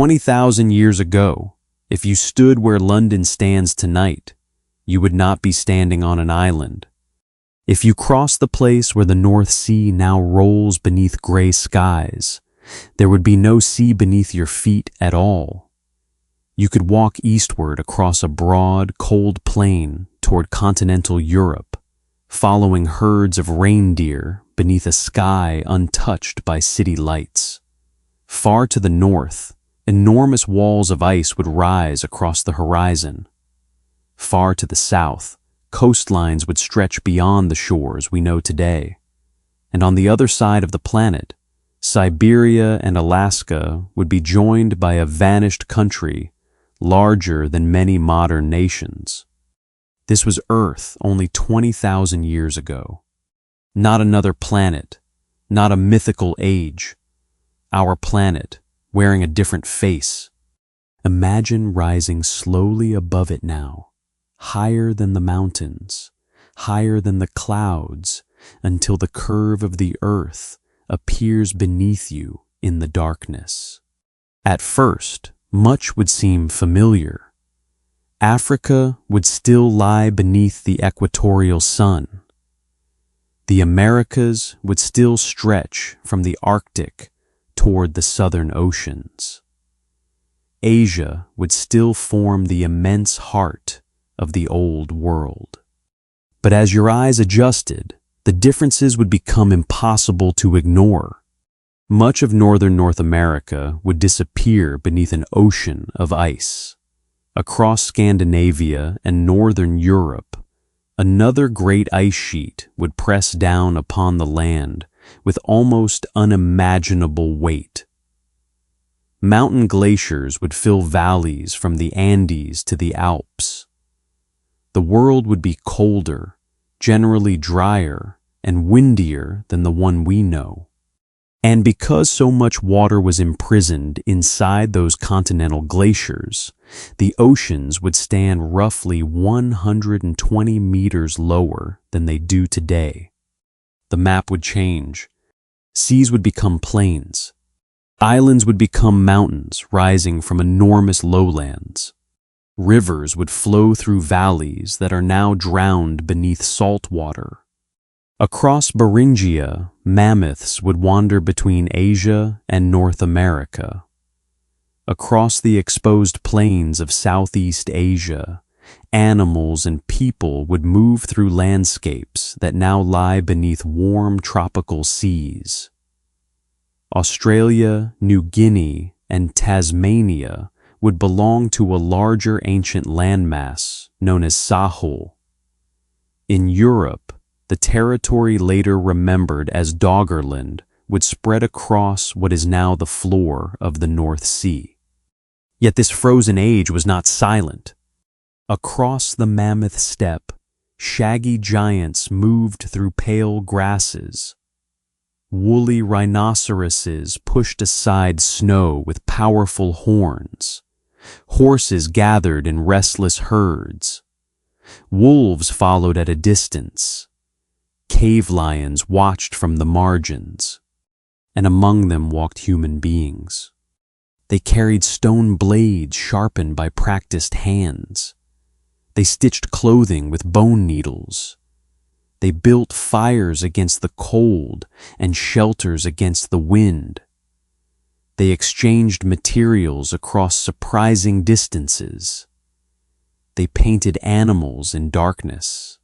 20,000 years ago, if you stood where London stands tonight, you would not be standing on an island. If you crossed the place where the North Sea now rolls beneath gray skies, there would be no sea beneath your feet at all. You could walk eastward across a broad, cold plain toward continental Europe, following herds of reindeer beneath a sky untouched by city lights. Far to the north, enormous walls of ice would rise across the horizon. Far to the south, coastlines would stretch beyond the shores we know today. And on the other side of the planet, Siberia and Alaska would be joined by a vanished country larger than many modern nations. This was Earth only 20,000 years ago. Not another planet, not a mythical age. Our planet, wearing a different face. Imagine rising slowly above it now, higher than the mountains, higher than the clouds, until the curve of the earth appears beneath you in the darkness. At first, much would seem familiar. Africa would still lie beneath the equatorial sun. The Americas would still stretch from the Arctic toward the southern oceans. Asia would still form the immense heart of the old world. But as your eyes adjusted, the differences would become impossible to ignore. Much of northern North America would disappear beneath an ocean of ice. Across Scandinavia and northern Europe, another great ice sheet would press down upon the land with almost unimaginable weight. Mountain glaciers would fill valleys from the Andes to the Alps. The world would be colder, generally drier, and windier than the one we know. And because so much water was imprisoned inside those continental glaciers, the oceans would stand roughly 120 meters lower than they do today. The map would change. Seas would become plains. Islands would become mountains rising from enormous lowlands. Rivers would flow through valleys that are now drowned beneath salt water. Across Beringia, mammoths would wander between Asia and North America. Across the exposed plains of Southeast Asia, animals and people would move through landscapes that now lie beneath warm tropical seas. Australia, New Guinea, and Tasmania would belong to a larger ancient landmass known as Sahul. In Europe, the territory later remembered as Doggerland would spread across what is now the floor of the North Sea. Yet this frozen age was not silent. Across the Mammoth steppe, shaggy giants moved through pale grasses. Woolly rhinoceroses pushed aside snow with powerful horns. Horses gathered in restless herds. Wolves followed at a distance. Cave lions watched from the margins, and among them walked human beings. They carried stone blades sharpened by practiced hands. They stitched clothing with bone needles. They built fires against the cold and shelters against the wind. They exchanged materials across surprising distances. They painted animals in darkness.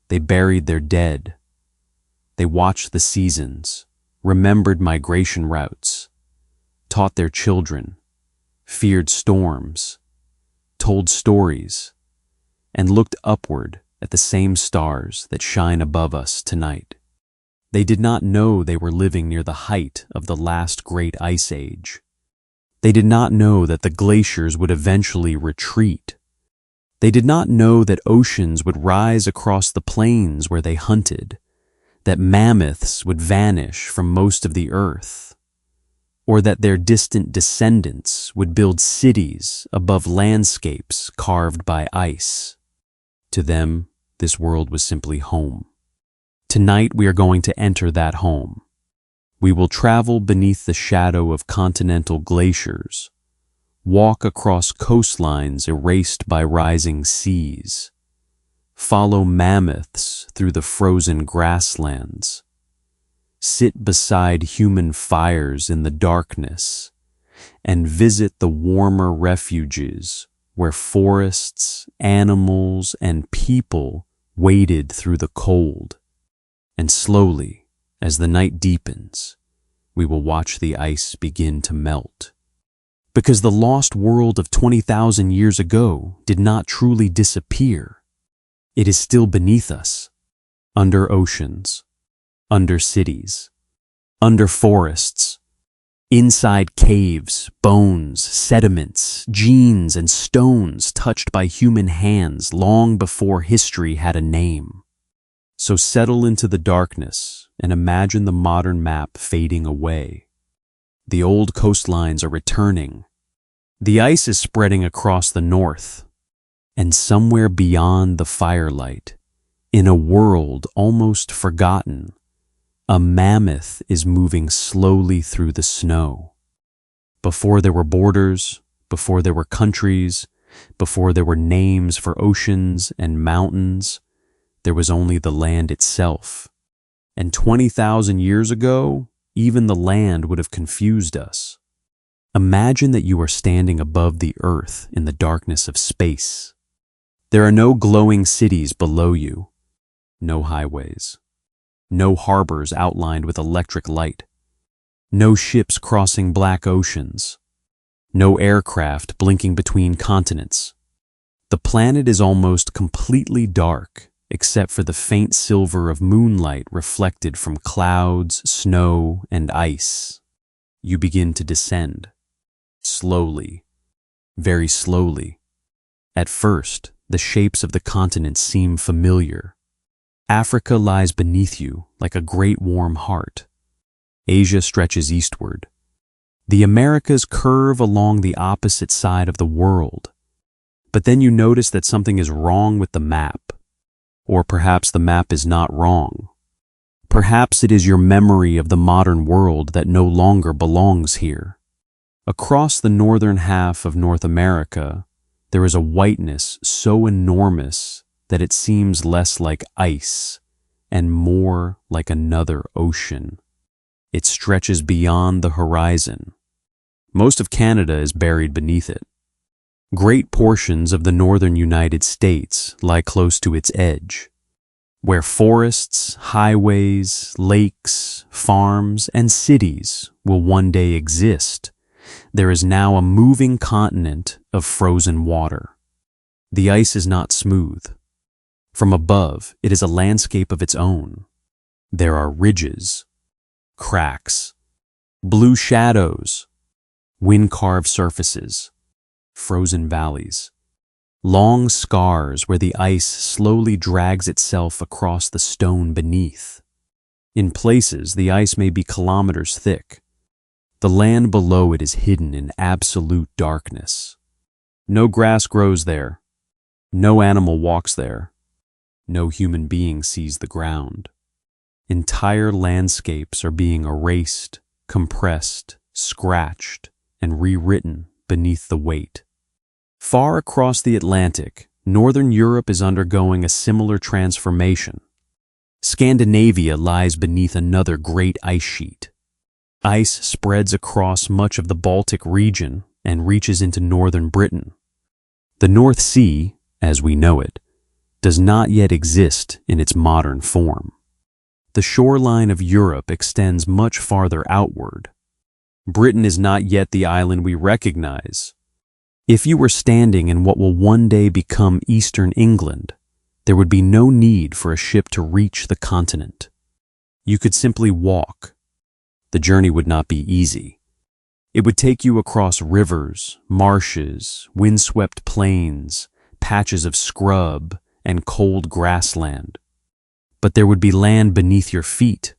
They buried their dead. They watched the seasons, remembered migration routes, taught their children, feared storms, told stories, and looked upward at the same stars that shine above us tonight. They did not know they were living near the height of the last great ice age. They did not know that the glaciers would eventually retreat. They did not know that oceans would rise across the plains where they hunted, that mammoths would vanish from most of the earth, or that their distant descendants would build cities above landscapes carved by ice. To them, this world was simply home. Tonight we are going to enter that home. We will travel beneath the shadow of continental glaciers, Walk across coastlines erased by rising seas. Follow mammoths through the frozen grasslands. Sit beside human fires in the darkness and visit the warmer refuges where forests, animals, and people waded through the cold. And slowly, as the night deepens, we will watch the ice begin to melt. Because the lost world of 20,000 years ago did not truly disappear. It is still beneath us, under oceans, under cities, under forests, inside caves, bones, sediments, genes, and stones touched by human hands long before history had a name. So settle into the darkness and imagine the modern map fading away. The old coastlines are returning. The ice is spreading across the north. And somewhere beyond the firelight, in a world almost forgotten, a mammoth is moving slowly through the snow. Before there were borders, before there were countries, before there were names for oceans and mountains, there was only the land itself. And 20,000 years ago, even the land would have confused us. Imagine that you are standing above the earth in the darkness of space. There are no glowing cities below you, no highways, no harbors outlined with electric light, no ships crossing black oceans, no aircraft blinking between continents. The planet is almost completely dark, except for the faint silver of moonlight reflected from clouds, snow, and ice. You begin to descend, slowly, very slowly. At first, the shapes of the continents seem familiar. Africa lies beneath you like a great warm heart. Asia stretches eastward. The Americas curve along the opposite side of the world. But then you notice that something is wrong with the map. Or perhaps the map is not wrong. Perhaps it is your memory of the modern world that no longer belongs here. Across the northern half of North America, there is a whiteness so enormous that it seems less like ice and more like another ocean. It stretches beyond the horizon. Most of Canada is buried beneath it. Great portions of the northern United States lie close to its edge, where forests, highways, lakes, farms, and cities will one day exist. There is now a moving continent of frozen water. The ice is not smooth. From above, it is a landscape of its own. There are ridges, cracks, blue shadows, wind-carved surfaces, frozen valleys, long scars where the ice slowly drags itself across the stone beneath. In places, the ice may be kilometers thick. The land below it is hidden in absolute darkness. No grass grows there. No animal walks there. No human being sees the ground. Entire landscapes are being erased, compressed, scratched, and rewritten beneath the weight. Far across the Atlantic, Northern Europe is undergoing a similar transformation. Scandinavia lies beneath another great ice sheet. Ice spreads across much of the Baltic region and reaches into northern Britain. The North Sea, as we know it, does not yet exist in its modern form. The shoreline of Europe extends much farther outward. Britain is not yet the island we recognize. If you were standing in what will one day become eastern England, there would be no need for a ship to reach the continent. You could simply walk. The journey would not be easy. It would take you across rivers, marshes, windswept plains, patches of scrub, and cold grassland. But there would be land beneath your feet.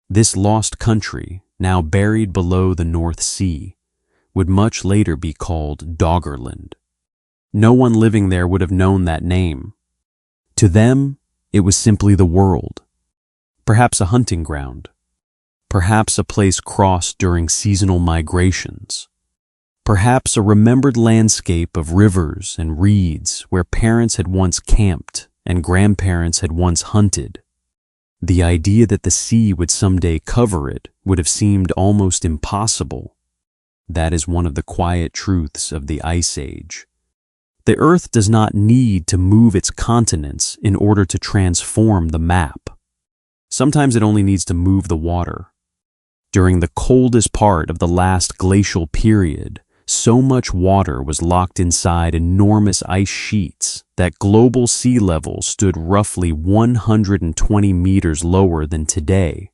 This lost country, now buried below the North Sea, would much later be called Doggerland. No one living there would have known that name. To them, it was simply the world. Perhaps a hunting ground. Perhaps a place crossed during seasonal migrations. Perhaps a remembered landscape of rivers and reeds where parents had once camped and grandparents had once hunted. The idea that the sea would someday cover it would have seemed almost impossible. That is one of the quiet truths of the Ice Age. The Earth does not need to move its continents in order to transform the map. Sometimes it only needs to move the water. During the coldest part of the last glacial period, so much water was locked inside enormous ice sheets that global sea level stood roughly 120 meters lower than today.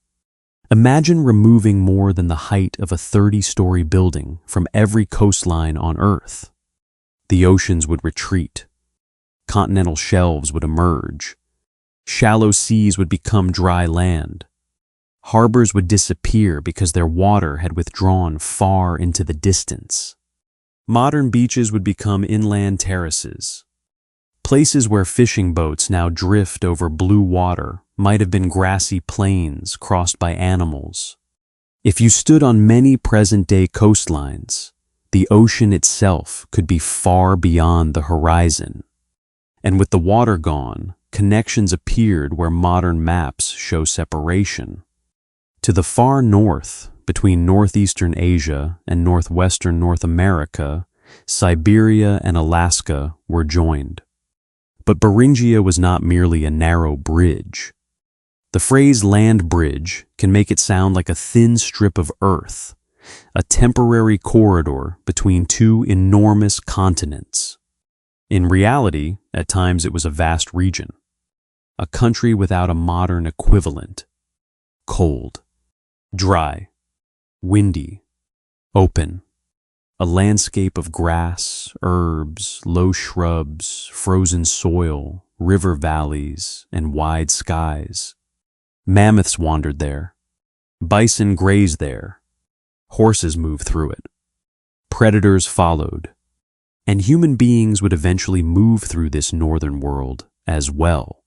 Imagine removing more than the height of a 30-story building from every coastline on Earth. The oceans would retreat. Continental shelves would emerge. Shallow seas would become dry land. Harbors would disappear because their water had withdrawn far into the distance. Modern beaches would become inland terraces. Places where fishing boats now drift over blue water might have been grassy plains crossed by animals. If you stood on many present-day coastlines, the ocean itself could be far beyond the horizon. And with the water gone, connections appeared where modern maps show separation. To the far north, between northeastern Asia and northwestern North America, Siberia and Alaska were joined. But Beringia was not merely a narrow bridge. The phrase land bridge can make it sound like a thin strip of earth, a temporary corridor between two enormous continents. In reality, at times it was a vast region, a country without a modern equivalent. Cold, dry, windy, open, a landscape of grass, herbs, low shrubs, frozen soil, river valleys, and wide skies. Mammoths wandered there. Bison grazed there. Horses moved through it. Predators followed. And human beings would eventually move through this northern world as well.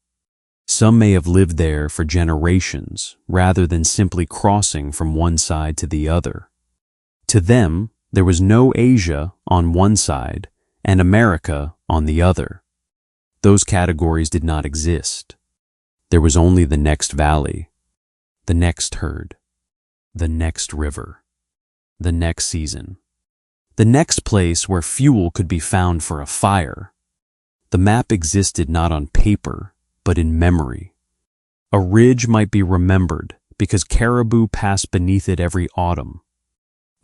Some may have lived there for generations rather than simply crossing from one side to the other. To them, there was no Asia on one side and America on the other. Those categories did not exist. There was only the next valley, the next herd, the next river, the next season, the next place where fuel could be found for a fire. The map existed not on paper, but in memory. A ridge might be remembered because caribou passed beneath it every autumn.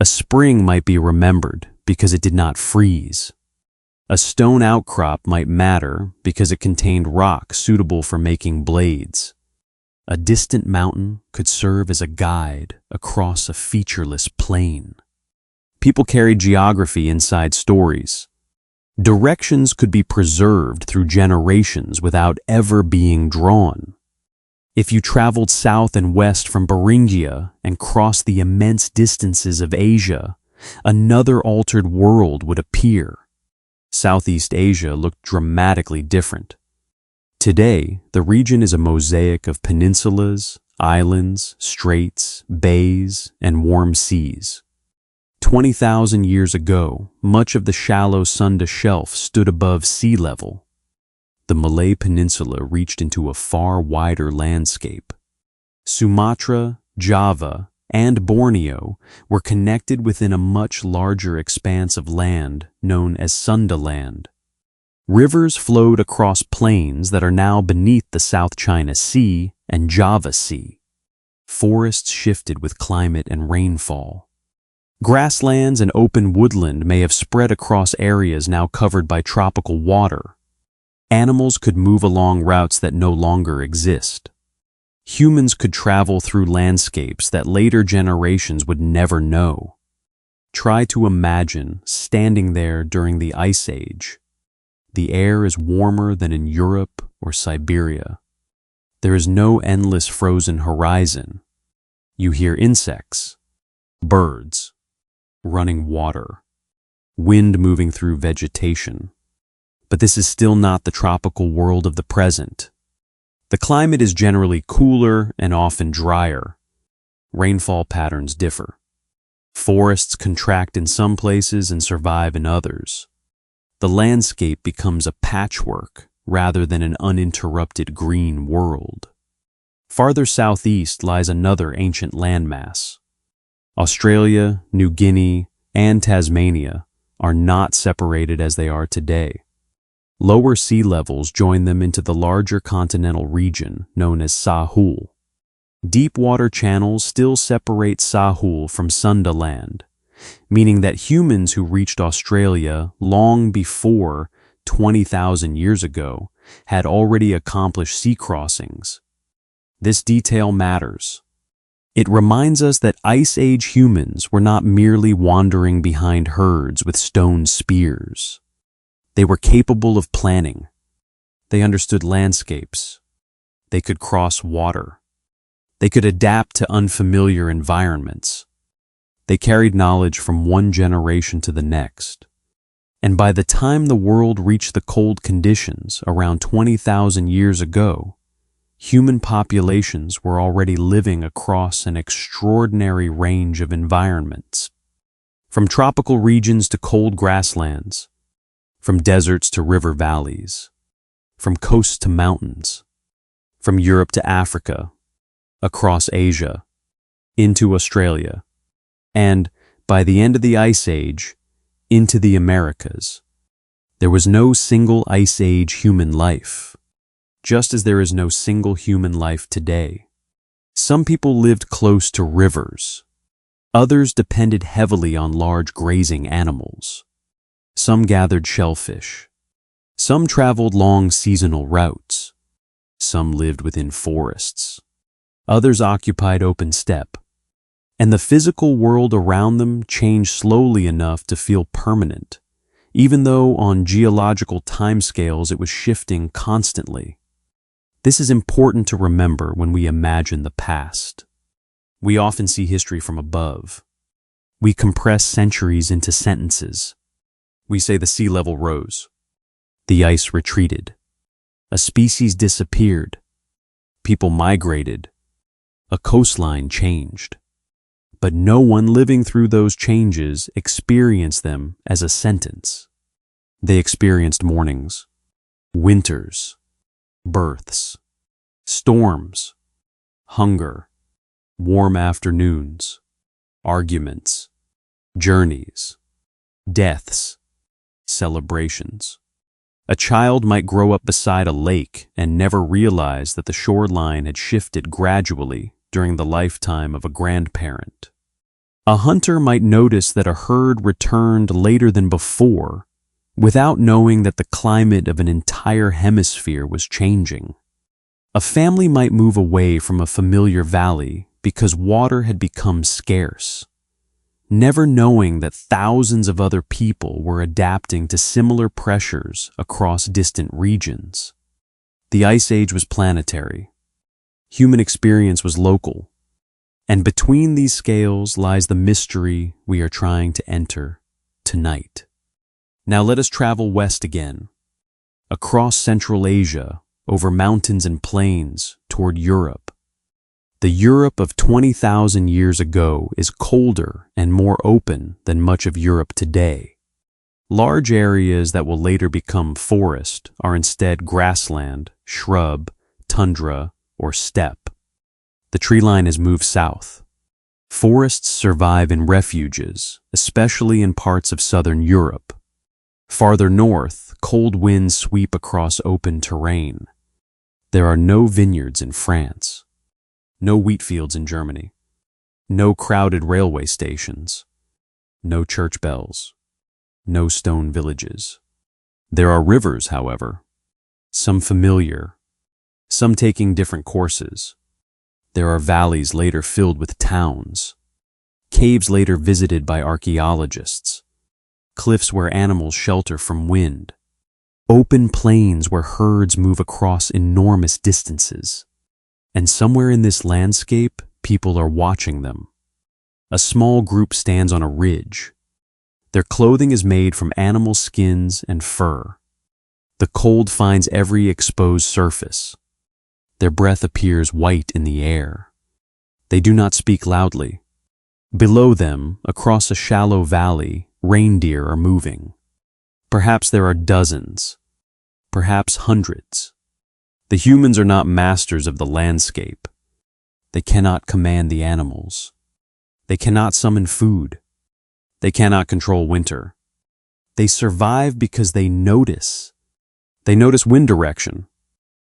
A spring might be remembered because it did not freeze. A stone outcrop might matter because it contained rock suitable for making blades. A distant mountain could serve as a guide across a featureless plain. People carried geography inside stories. Directions could be preserved through generations without ever being drawn. If you traveled south and west from Beringia and crossed the immense distances of Asia, another altered world would appear. Southeast Asia looked dramatically different. Today, the region is a mosaic of peninsulas, islands, straits, bays, and warm seas. 20,000 years ago, much of the shallow Sunda shelf stood above sea level. The Malay Peninsula reached into a far wider landscape. Sumatra, Java, and Borneo were connected within a much larger expanse of land known as Sundaland. Rivers flowed across plains that are now beneath the South China Sea and Java Sea. Forests shifted with climate and rainfall. Grasslands and open woodland may have spread across areas now covered by tropical water. Animals could move along routes that no longer exist. Humans could travel through landscapes that later generations would never know. Try to imagine standing there during the Ice Age. The air is warmer than in Europe or Siberia. There is no endless frozen horizon. You hear insects, birds, running water, wind moving through vegetation. But this is still not the tropical world of the present. The climate is generally cooler and often drier. Rainfall patterns differ. Forests contract in some places and survive in others. The landscape becomes a patchwork rather than an uninterrupted green world. Farther southeast lies another ancient landmass. Australia, New Guinea, and Tasmania are not separated as they are today. Lower sea levels join them into the larger continental region known as Sahul. Deep water channels still separate Sahul from Sundaland, meaning that humans who reached Australia long before 20,000 years ago had already accomplished sea crossings. This detail matters. It reminds us that Ice Age humans were not merely wandering behind herds with stone spears. They were capable of planning. They understood landscapes. They could cross water. They could adapt to unfamiliar environments. They carried knowledge from one generation to the next. And by the time the world reached the cold conditions around 20,000 years ago, human populations were already living across an extraordinary range of environments. From tropical regions to cold grasslands, from deserts to river valleys, from coasts to mountains, from Europe to Africa, across Asia, into Australia, and, by the end of the Ice Age, into the Americas. There was no single Ice Age human life, just as there is no single human life today. Some people lived close to rivers. Others depended heavily on large grazing animals. Some gathered shellfish. Some traveled long seasonal routes. Some lived within forests. Others occupied open steppe. And the physical world around them changed slowly enough to feel permanent, even though on geological timescales it was shifting constantly. This is important to remember when we imagine the past. We often see history from above. We compress centuries into sentences. We say the sea level rose. The ice retreated. A species disappeared. People migrated. A coastline changed. But no one living through those changes experienced them as a sentence. They experienced mornings, winters, births, storms, hunger, warm afternoons, arguments, journeys, deaths, celebrations. A child might grow up beside a lake and never realize that the shoreline had shifted gradually during the lifetime of a grandparent. A hunter might notice that a herd returned later than before, without knowing that the climate of an entire hemisphere was changing. A family might move away from a familiar valley because water had become scarce, never knowing that thousands of other people were adapting to similar pressures across distant regions. The Ice Age was planetary. Human experience was local. And between these scales lies the mystery we are trying to enter tonight. Now let us travel west again, across Central Asia, over mountains and plains toward Europe. The Europe of 20,000 years ago is colder and more open than much of Europe today. Large areas that will later become forest are instead grassland, shrub, tundra, or steppe. The tree line has moved south. Forests survive in refuges, especially in parts of southern Europe. Farther north, cold winds sweep across open terrain. There are no vineyards in France, no wheat fields in Germany, no crowded railway stations, no church bells, no stone villages. There are rivers, however, some familiar, some taking different courses. There are valleys later filled with towns, caves later visited by archaeologists, cliffs where animals shelter from wind, open plains where herds move across enormous distances. And somewhere in this landscape, people are watching them. A small group stands on a ridge. Their clothing is made from animal skins and fur. The cold finds every exposed surface. Their breath appears white in the air. They do not speak loudly, Below them, across a shallow valley, reindeer are moving. Perhaps there are dozens, perhaps hundreds. The humans are not masters of the landscape. They cannot command the animals. They cannot summon food. They cannot control winter. They survive because they notice. They notice wind direction,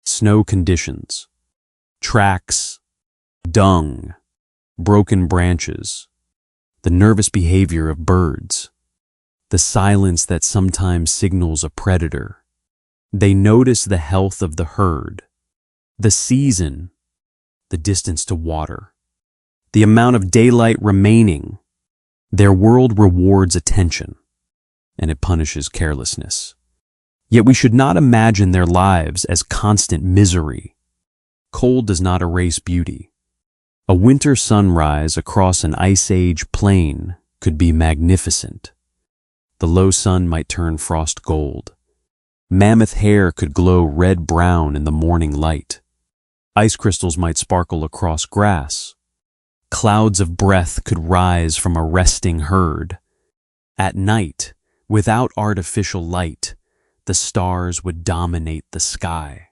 snow conditions, tracks, dung, broken branches, the nervous behavior of birds, the silence that sometimes signals a predator. They notice the health of the herd, the season, the distance to water, the amount of daylight remaining. Their world rewards attention, and it punishes carelessness. Yet we should not imagine their lives as constant misery. Cold does not erase beauty. A winter sunrise across an ice age plain could be magnificent. The low sun might turn frost gold. Mammoth hair could glow red-brown in the morning light. Ice crystals might sparkle across grass. Clouds of breath could rise from a resting herd. At night, without artificial light, the stars would dominate the sky.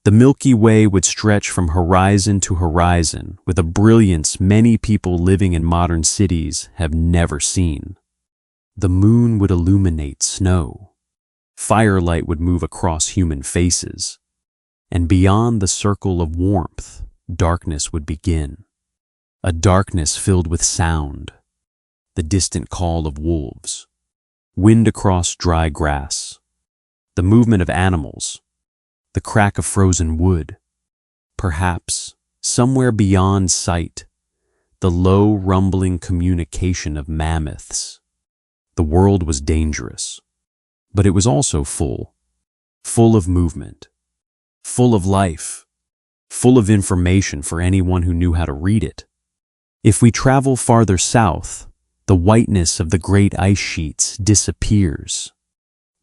The Milky Way would stretch from horizon to horizon with a brilliance many people living in modern cities have never seen. The moon would illuminate snow. Firelight would move across human faces. And beyond the circle of warmth, darkness would begin. A darkness filled with sound, the distant call of wolves, wind across dry grass, the movement of animals, the crack of frozen wood. Perhaps, somewhere beyond sight, the low rumbling communication of mammoths. The world was dangerous, but it was also full of movement, full of life, full of information for anyone who knew how to read it. If we travel farther south, the whiteness of the great ice sheets disappears.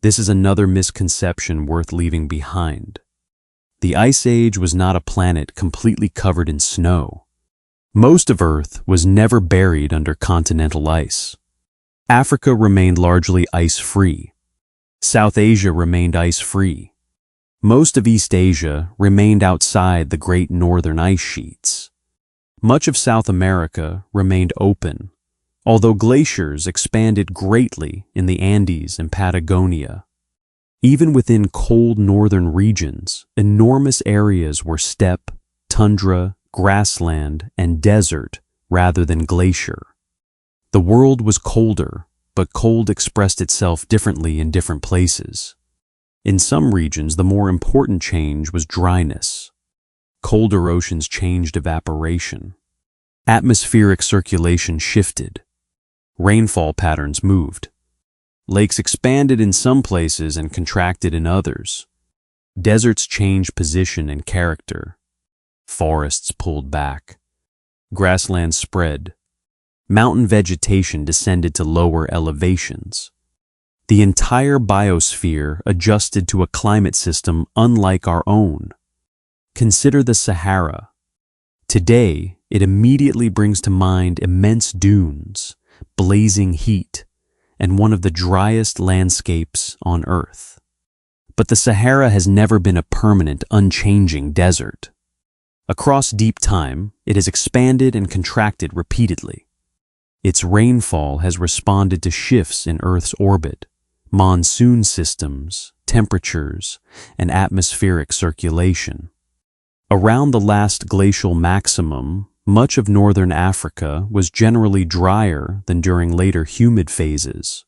This is another misconception worth leaving behind. The Ice Age was not a planet completely covered in snow. Most of Earth was never buried under continental ice. Africa remained largely ice-free. South Asia remained ice-free. Most of East Asia remained outside the great northern ice sheets. Much of South America remained open, although glaciers expanded greatly in the Andes and Patagonia. Even within cold northern regions, enormous areas were steppe, tundra, grassland, and desert rather than glacier. The world was colder, but cold expressed itself differently in different places. In some regions, the more important change was dryness. Colder oceans changed evaporation. Atmospheric circulation shifted. Rainfall patterns moved. Lakes expanded in some places and contracted in others. Deserts changed position and character. Forests pulled back. Grasslands spread. Mountain vegetation descended to lower elevations. The entire biosphere adjusted to a climate system unlike our own. Consider the Sahara. Today, it immediately brings to mind immense dunes, blazing heat, and one of the driest landscapes on Earth. But the Sahara has never been a permanent, unchanging desert. Across deep time, it has expanded and contracted repeatedly. Its rainfall has responded to shifts in Earth's orbit, monsoon systems, temperatures, and atmospheric circulation. Around the last glacial maximum, much of northern Africa was generally drier than during later humid phases.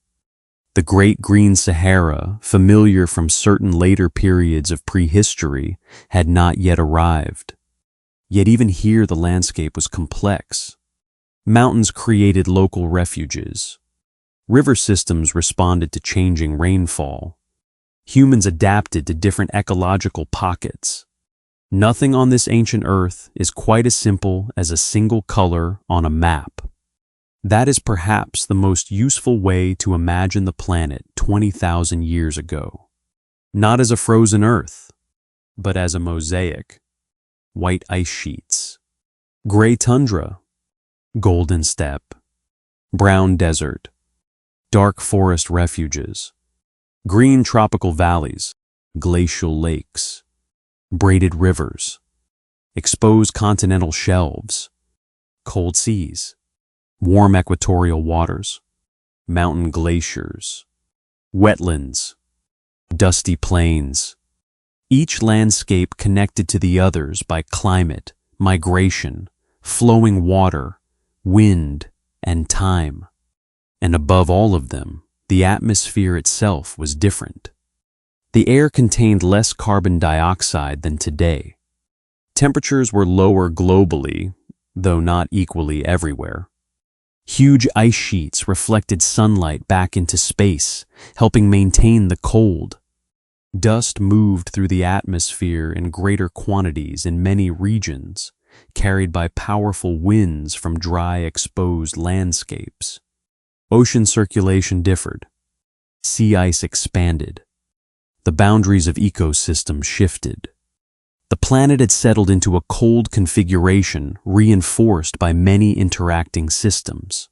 The Great Green Sahara, familiar from certain later periods of prehistory, had not yet arrived. Yet even here the landscape was complex. Mountains created local refuges. River systems responded to changing rainfall. Humans adapted to different ecological pockets. Nothing on this ancient Earth is quite as simple as a single color on a map. That is perhaps the most useful way to imagine the planet 20,000 years ago. Not as a frozen Earth, but as a mosaic. White ice sheets, gray tundra, golden steppe, brown desert, dark forest refuges, green tropical valleys, glacial lakes, braided rivers, exposed continental shelves, cold seas, warm equatorial waters, mountain glaciers, wetlands, dusty plains, each landscape connected to the others by climate, migration, flowing water, wind, and time. And above all of them, the atmosphere itself was different. The air contained less carbon dioxide than today. Temperatures were lower globally, though not equally everywhere. Huge ice sheets reflected sunlight back into space, helping maintain the cold. Dust moved through the atmosphere in greater quantities in many regions, carried by powerful winds from dry, exposed landscapes. Ocean circulation differed. Sea ice expanded. The boundaries of ecosystems shifted. The planet had settled into a cold configuration reinforced by many interacting systems.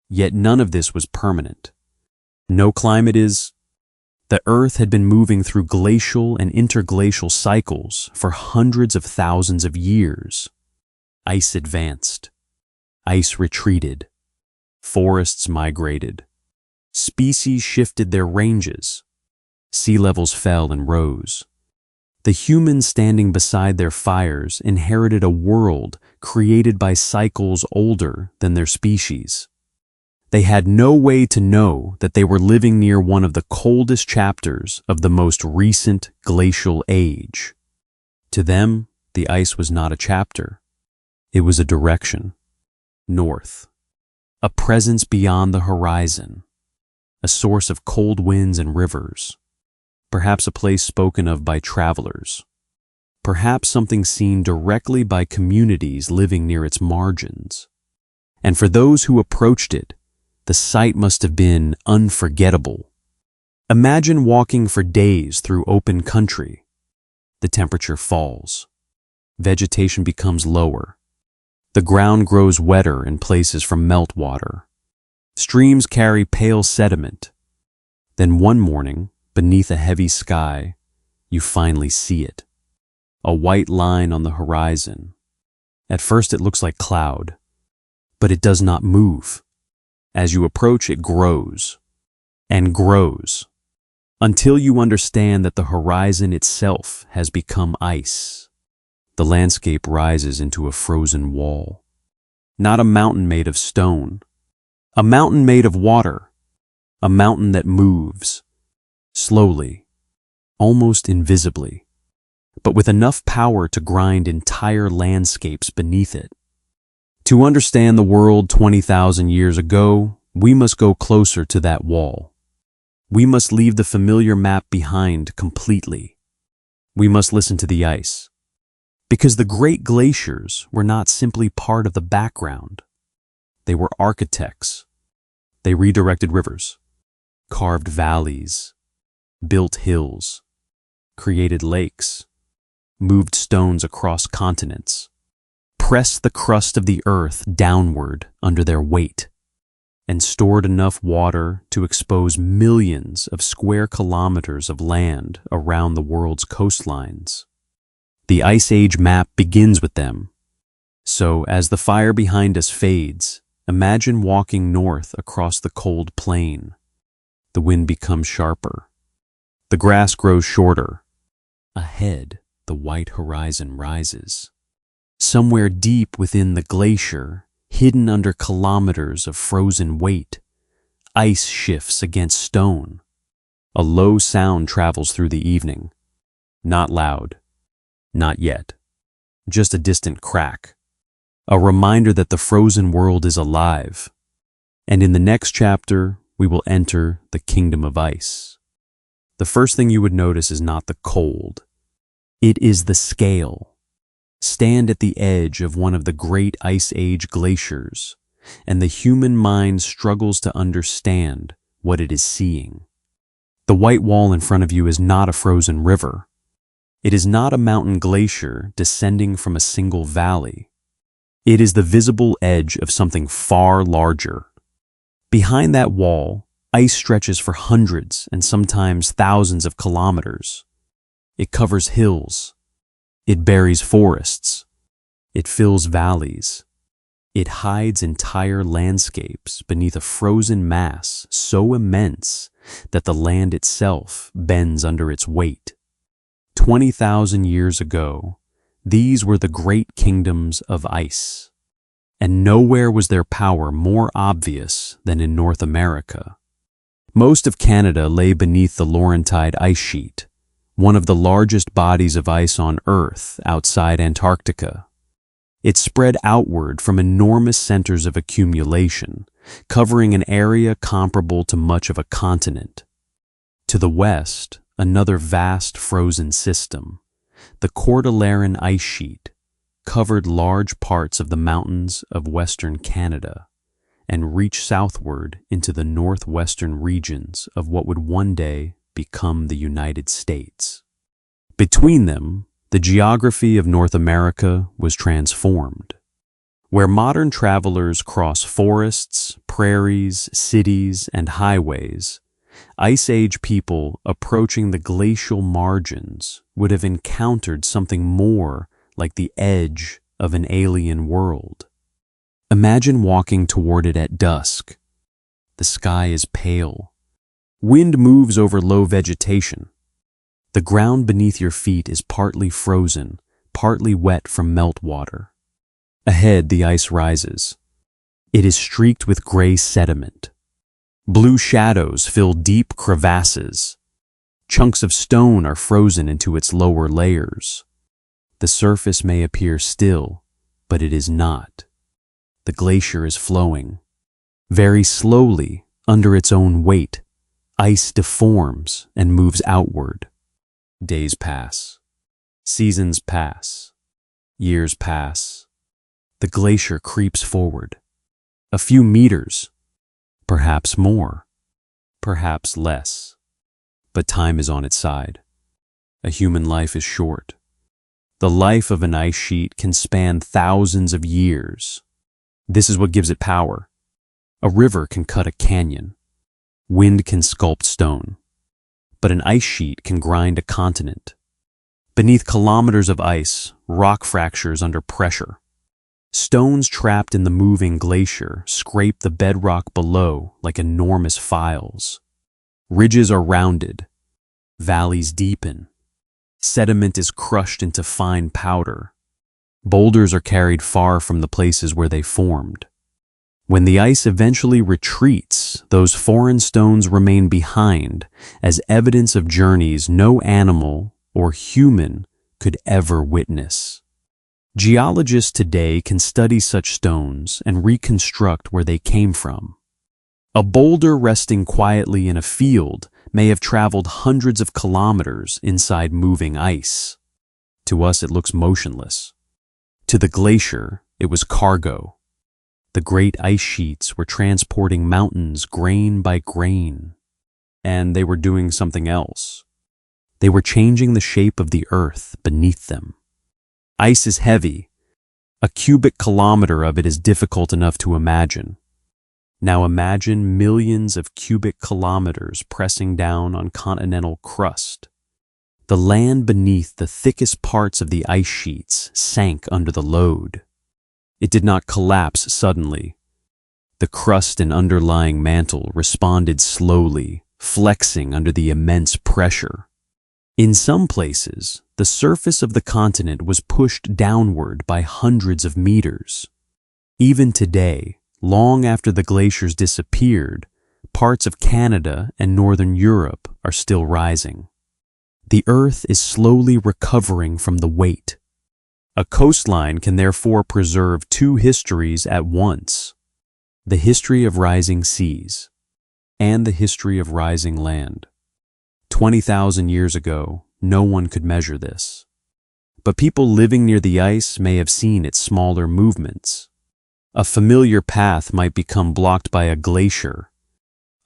Yet none of this was permanent. No climate is. The Earth had been moving through glacial and interglacial cycles for hundreds of thousands of years. Ice advanced. Ice retreated. Forests migrated. Species shifted their ranges. Sea levels fell and rose. The humans standing beside their fires inherited a world created by cycles older than their species. They had no way to know that they were living near one of the coldest chapters of the most recent glacial age. To them, the ice was not a chapter. It was a direction. North. A presence beyond the horizon. A source of cold winds and rivers. Perhaps a place spoken of by travelers. Perhaps something seen directly by communities living near its margins. And for those who approached it, the sight must have been unforgettable. Imagine walking for days through open country. The temperature falls. Vegetation becomes lower. The ground grows wetter in places from meltwater. Streams carry pale sediment. Then one morning, beneath a heavy sky, you finally see it. A white line on the horizon. At first it looks like cloud, but it does not move. As you approach, it grows and grows until you understand that the horizon itself has become ice. The landscape rises into a frozen wall. Not a mountain made of stone. A mountain made of water. A mountain that moves. Slowly, almost invisibly, but with enough power to grind entire landscapes beneath it. To understand the world 20,000 years ago, we must go closer to that wall. We must leave the familiar map behind completely. We must listen to the ice. Because the great glaciers were not simply part of the background. They were architects. They redirected rivers, carved valleys, built hills, created lakes, moved stones across continents, pressed the crust of the earth downward under their weight, and stored enough water to expose millions of square kilometers of land around the world's coastlines. The Ice Age map begins with them. So, as the fire behind us fades, imagine walking north across the cold plain. The wind becomes sharper. The grass grows shorter. Ahead, the white horizon rises. Somewhere deep within the glacier, hidden under kilometers of frozen weight, ice shifts against stone. A low sound travels through the evening. Not loud. Not yet. Just a distant crack. A reminder that the frozen world is alive. And in the next chapter, we will enter the kingdom of ice. The first thing you would notice is not the cold. It is the scale. Stand at the edge of one of the great Ice Age glaciers, and the human mind struggles to understand what it is seeing. The white wall in front of you is not a frozen river. It is not a mountain glacier descending from a single valley. It is the visible edge of something far larger, Behind that wall, ice stretches for hundreds and sometimes thousands of kilometers. It covers hills. It buries forests. It fills valleys. It hides entire landscapes beneath a frozen mass so immense that the land itself bends under its weight. 20,000 years ago, these were the great kingdoms of ice, and nowhere was their power more obvious than in North America. Most of Canada lay beneath the Laurentide ice sheet, one of the largest bodies of ice on Earth outside Antarctica. It spread outward from enormous centers of accumulation, covering an area comparable to much of a continent. To the west, another vast frozen system, the Cordilleran ice sheet, covered large parts of the mountains of western Canada and reached southward into the northwestern regions of what would one day become the United States. Between them, the geography of North America was transformed. Where modern travelers cross forests, prairies, cities, and highways, Ice Age people approaching the glacial margins would have encountered something more like the edge of an alien world. Imagine walking toward it at dusk. The sky is pale. Wind moves over low vegetation. The ground beneath your feet is partly frozen, partly wet from meltwater. Ahead, the ice rises. It is streaked with gray sediment. Blue shadows fill deep crevasses. Chunks of stone are frozen into its lower layers. The surface may appear still, but it is not. The glacier is flowing. Very slowly, under its own weight, ice deforms and moves outward. Days pass. Seasons pass. Years pass. The glacier creeps forward. A few meters, perhaps more, perhaps less. But time is on its side. A human life is short. The life of an ice sheet can span thousands of years. This is what gives it power. A river can cut a canyon. Wind can sculpt stone. But an ice sheet can grind a continent. Beneath kilometers of ice, rock fractures under pressure. Stones trapped in the moving glacier scrape the bedrock below like enormous files. Ridges are rounded. Valleys deepen. Sediment is crushed into fine powder. Boulders are carried far from the places where they formed. When the ice eventually retreats, those foreign stones remain behind as evidence of journeys no animal or human could ever witness. Geologists today can study such stones and reconstruct where they came from. A boulder resting quietly in a field may have traveled hundreds of kilometers inside moving ice. To us, it looks motionless. To the glacier, it was cargo. The great ice sheets were transporting mountains grain by grain, and they were doing something else. They were changing the shape of the earth beneath them. Ice is heavy. A cubic kilometer of it is difficult enough to imagine. Now imagine millions of cubic kilometers pressing down on continental crust. The land beneath the thickest parts of the ice sheets sank under the load. It did not collapse suddenly. The crust and underlying mantle responded slowly, flexing under the immense pressure. In some places, the surface of the continent was pushed downward by hundreds of meters. Even today, long after the glaciers disappeared, parts of Canada and northern Europe are still rising. The Earth is slowly recovering from the weight. A coastline can therefore preserve two histories at once: the history of rising seas and the history of rising land. 20,000 years ago, no one could measure this. But people living near the ice may have seen its smaller movements. A familiar path might become blocked by a glacier.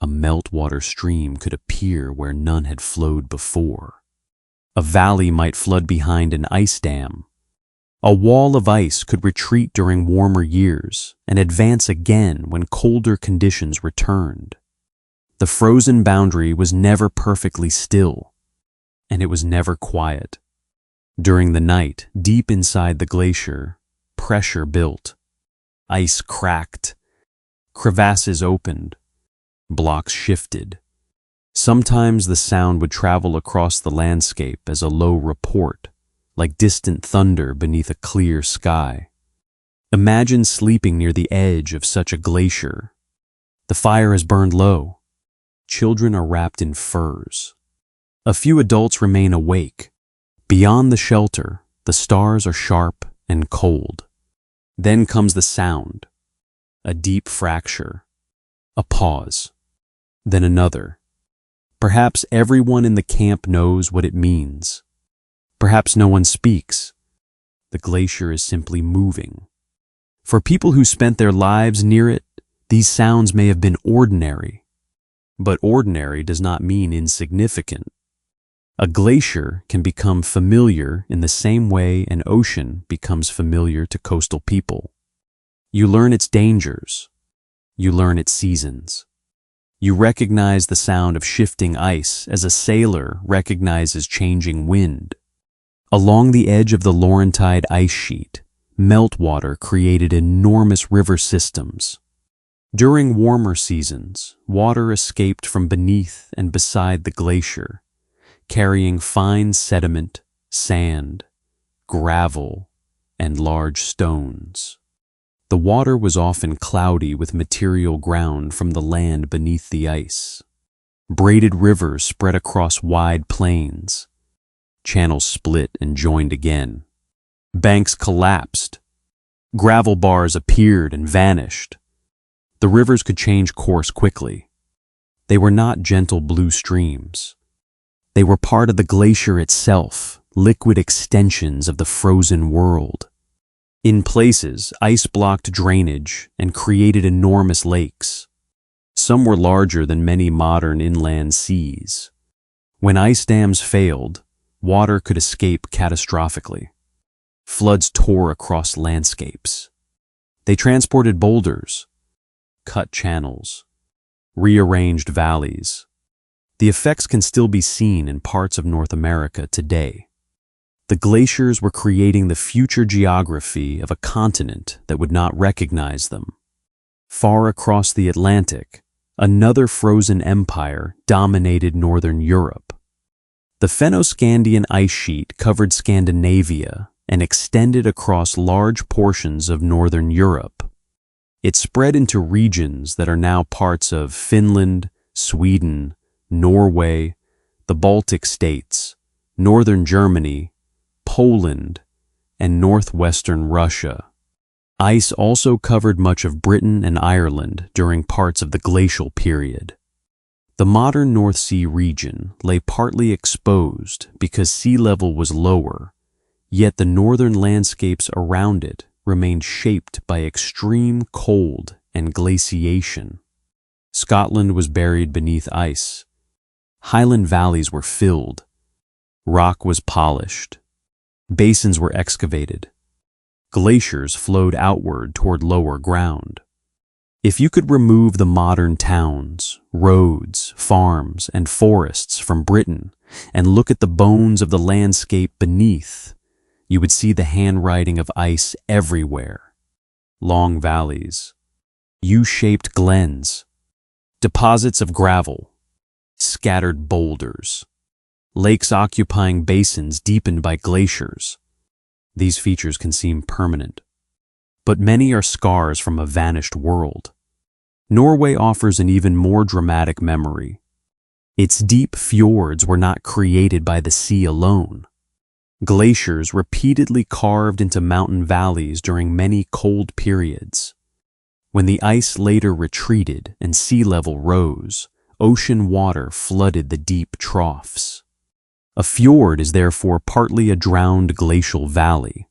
A meltwater stream could appear where none had flowed before. A valley might flood behind an ice dam. A wall of ice could retreat during warmer years and advance again when colder conditions returned. The frozen boundary was never perfectly still, and it was never quiet. During the night, deep inside the glacier, pressure built. Ice cracked, crevasses opened, blocks shifted. Sometimes the sound would travel across the landscape as a low report, like distant thunder beneath a clear sky. Imagine sleeping near the edge of such a glacier. The fire has burned low. Children are wrapped in furs. A few adults remain awake. Beyond the shelter, the stars are sharp and cold. Then comes the sound, a deep fracture, a pause, then another. Perhaps everyone in the camp knows what it means. Perhaps no one speaks. The glacier is simply moving. For people who spent their lives near it, these sounds may have been ordinary. But ordinary does not mean insignificant. A glacier can become familiar in the same way an ocean becomes familiar to coastal people. You learn its dangers. You learn its seasons. You recognize the sound of shifting ice as a sailor recognizes changing wind. Along the edge of the Laurentide ice sheet, meltwater created enormous river systems. During warmer seasons, water escaped from beneath and beside the glacier, carrying fine sediment, sand, gravel, and large stones. The water was often cloudy with material ground from the land beneath the ice. Braided rivers spread across wide plains. Channels split and joined again. Banks collapsed. Gravel bars appeared and vanished. The rivers could change course quickly. They were not gentle blue streams. They were part of the glacier itself, liquid extensions of the frozen world. In places, ice blocked drainage and created enormous lakes. Some were larger than many modern inland seas. When ice dams failed, water could escape catastrophically. Floods tore across landscapes. They transported boulders, cut channels, rearranged valleys. The effects can still be seen in parts of North America today. The glaciers were creating the future geography of a continent that would not recognize them. Far across the Atlantic, another frozen empire dominated northern Europe. The Fennoscandian ice sheet covered Scandinavia and extended across large portions of northern Europe. It spread into regions that are now parts of Finland, Sweden, Norway, the Baltic states, northern Germany, Poland, and northwestern Russia. Ice also covered much of Britain and Ireland during parts of the glacial period. The modern North Sea region lay partly exposed because sea level was lower, yet the northern landscapes around it remained shaped by extreme cold and glaciation. Scotland was buried beneath ice. Highland valleys were filled. Rock was polished. Basins were excavated. Glaciers flowed outward toward lower ground. If you could remove the modern towns, roads, farms, and forests from Britain and look at the bones of the landscape beneath, you would see the handwriting of ice everywhere. Long valleys, U-shaped glens, deposits of gravel, scattered boulders, lakes occupying basins deepened by glaciers. These features can seem permanent, but many are scars from a vanished world. Norway offers an even more dramatic memory. Its deep fjords were not created by the sea alone. Glaciers repeatedly carved into mountain valleys during many cold periods. When the ice later retreated and sea level rose, ocean water flooded the deep troughs. A fjord is therefore partly a drowned glacial valley,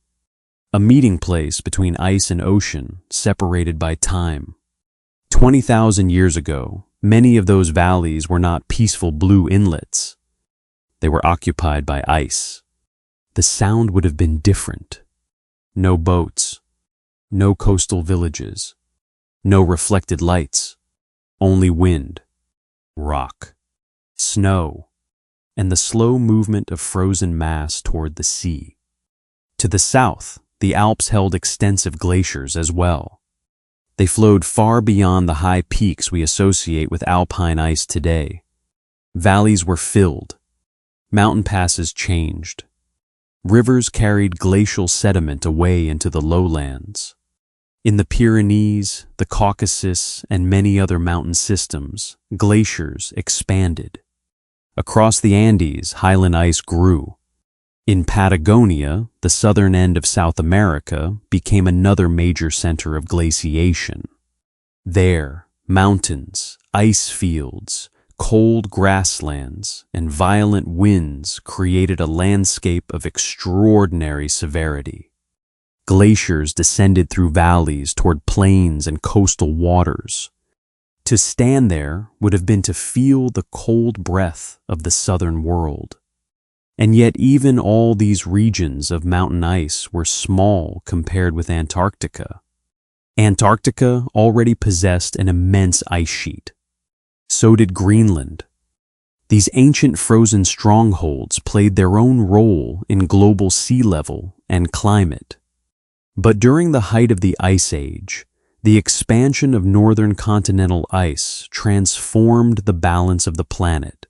a meeting place between ice and ocean separated by time. 20,000 years ago, many of those valleys were not peaceful blue inlets. They were occupied by ice. The sound would have been different. No boats, no coastal villages, no reflected lights, only wind, rock, snow, and the slow movement of frozen mass toward the sea. To the south, the Alps held extensive glaciers as well. They flowed far beyond the high peaks we associate with alpine ice today. Valleys were filled, mountain passes changed. Rivers carried glacial sediment away into the lowlands. In the Pyrenees, the Caucasus, and many other mountain systems, glaciers expanded. Across the Andes, highland ice grew. In Patagonia, the southern end of South America became another major center of glaciation. There, mountains, ice fields, cold grasslands, and violent winds created a landscape of extraordinary severity. Glaciers descended through valleys toward plains and coastal waters. To stand there would have been to feel the cold breath of the southern world. And yet even all these regions of mountain ice were small compared with Antarctica. Antarctica already possessed an immense ice sheet. So did Greenland. These ancient frozen strongholds played their own role in global sea level and climate. But during the height of the Ice Age, the expansion of northern continental ice transformed the balance of the planet.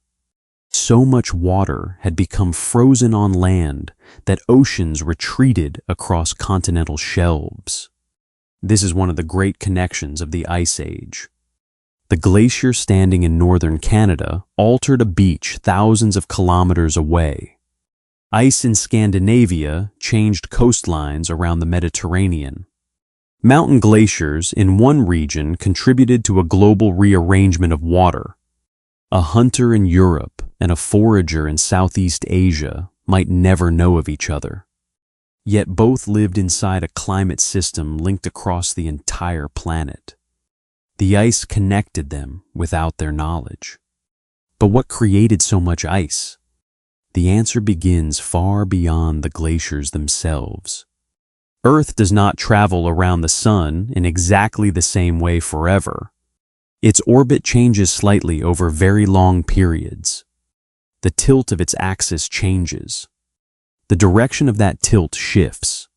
So much water had become frozen on land that oceans retreated across continental shelves. This is one of the great connections of the Ice Age. The glacier standing in northern Canada altered a beach thousands of kilometers away. Ice in Scandinavia changed coastlines around the Mediterranean. Mountain glaciers in one region contributed to a global rearrangement of water. A hunter in Europe and a forager in Southeast Asia might never know of each other. Yet both lived inside a climate system linked across the entire planet. The ice connected them without their knowledge. But what created so much ice? The answer begins far beyond the glaciers themselves. Earth does not travel around the sun in exactly the same way forever. Its orbit changes slightly over very long periods. The tilt of its axis changes. The direction of that tilt shifts.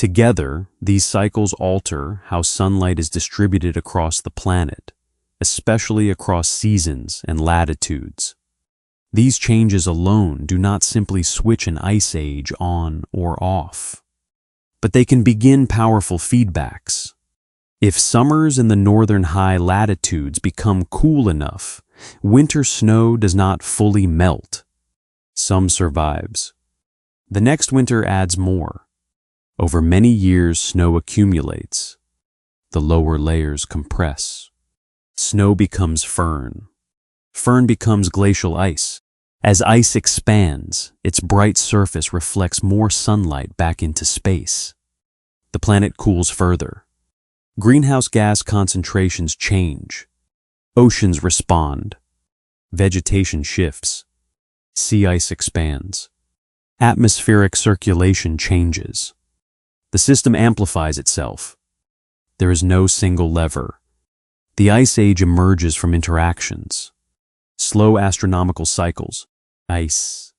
Together, these cycles alter how sunlight is distributed across the planet, especially across seasons and latitudes. These changes alone do not simply switch an ice age on or off, but they can begin powerful feedbacks. If summers in the northern high latitudes become cool enough, winter snow does not fully melt. Some survives. The next winter adds more. Over many years, snow accumulates. The lower layers compress. Snow becomes firn. Firn becomes glacial ice. As ice expands, its bright surface reflects more sunlight back into space. The planet cools further. Greenhouse gas concentrations change. Oceans respond. Vegetation shifts. Sea ice expands. Atmospheric circulation changes. The system amplifies itself. There is no single lever. The Ice Age emerges from interactions. Slow astronomical cycles. Ice,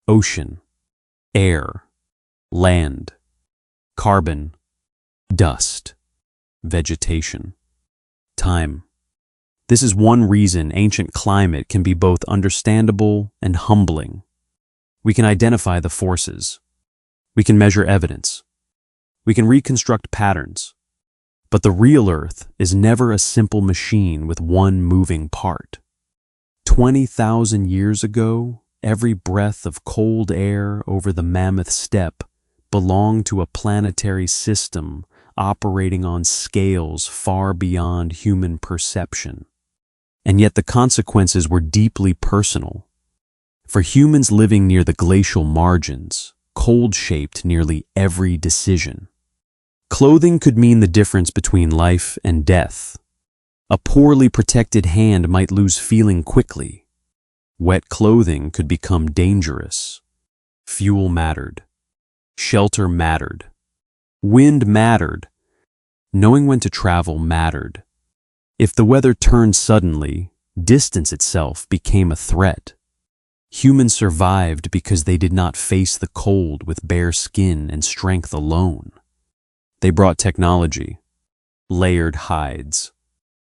ocean, air, land, carbon, dust, vegetation, time. This is one reason ancient climate can be both understandable and humbling. We can identify the forces. We can measure evidence. We can reconstruct patterns. But the real Earth is never a simple machine with one moving part. 20,000 years ago, every breath of cold air over the Mammoth Steppe belonged to a planetary system operating on scales far beyond human perception. And yet the consequences were deeply personal. For humans living near the glacial margins, cold shaped nearly every decision. Clothing could mean the difference between life and death. A poorly protected hand might lose feeling quickly. Wet clothing could become dangerous. Fuel mattered. Shelter mattered. Wind mattered. Knowing when to travel mattered. If the weather turned suddenly, distance itself became a threat. Humans survived because they did not face the cold with bare skin and strength alone. They brought technology, layered hides,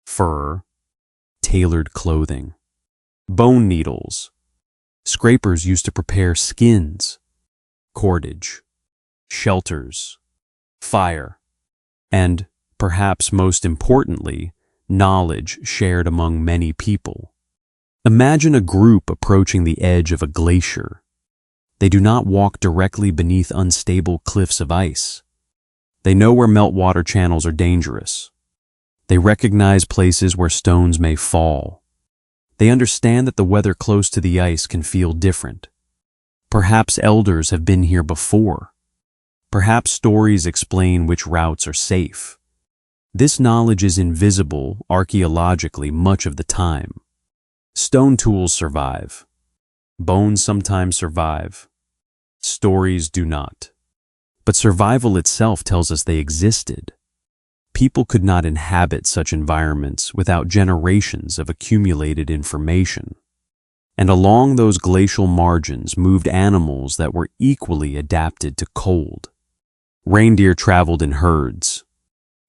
fur, tailored clothing, bone needles. Scrapers used to prepare skins, cordage, shelters, fire, and, perhaps most importantly, knowledge shared among many people. Imagine a group approaching the edge of a glacier. They do not walk directly beneath unstable cliffs of ice. They know where meltwater channels are dangerous. They recognize places where stones may fall. They understand that the weather close to the ice can feel different. Perhaps elders have been here before. Perhaps stories explain which routes are safe. This knowledge is invisible archaeologically much of the time. Stone tools survive. Bones sometimes survive. Stories do not. But survival itself tells us they existed. People could not inhabit such environments without generations of accumulated information. And along those glacial margins moved animals that were equally adapted to cold. Reindeer traveled in herds.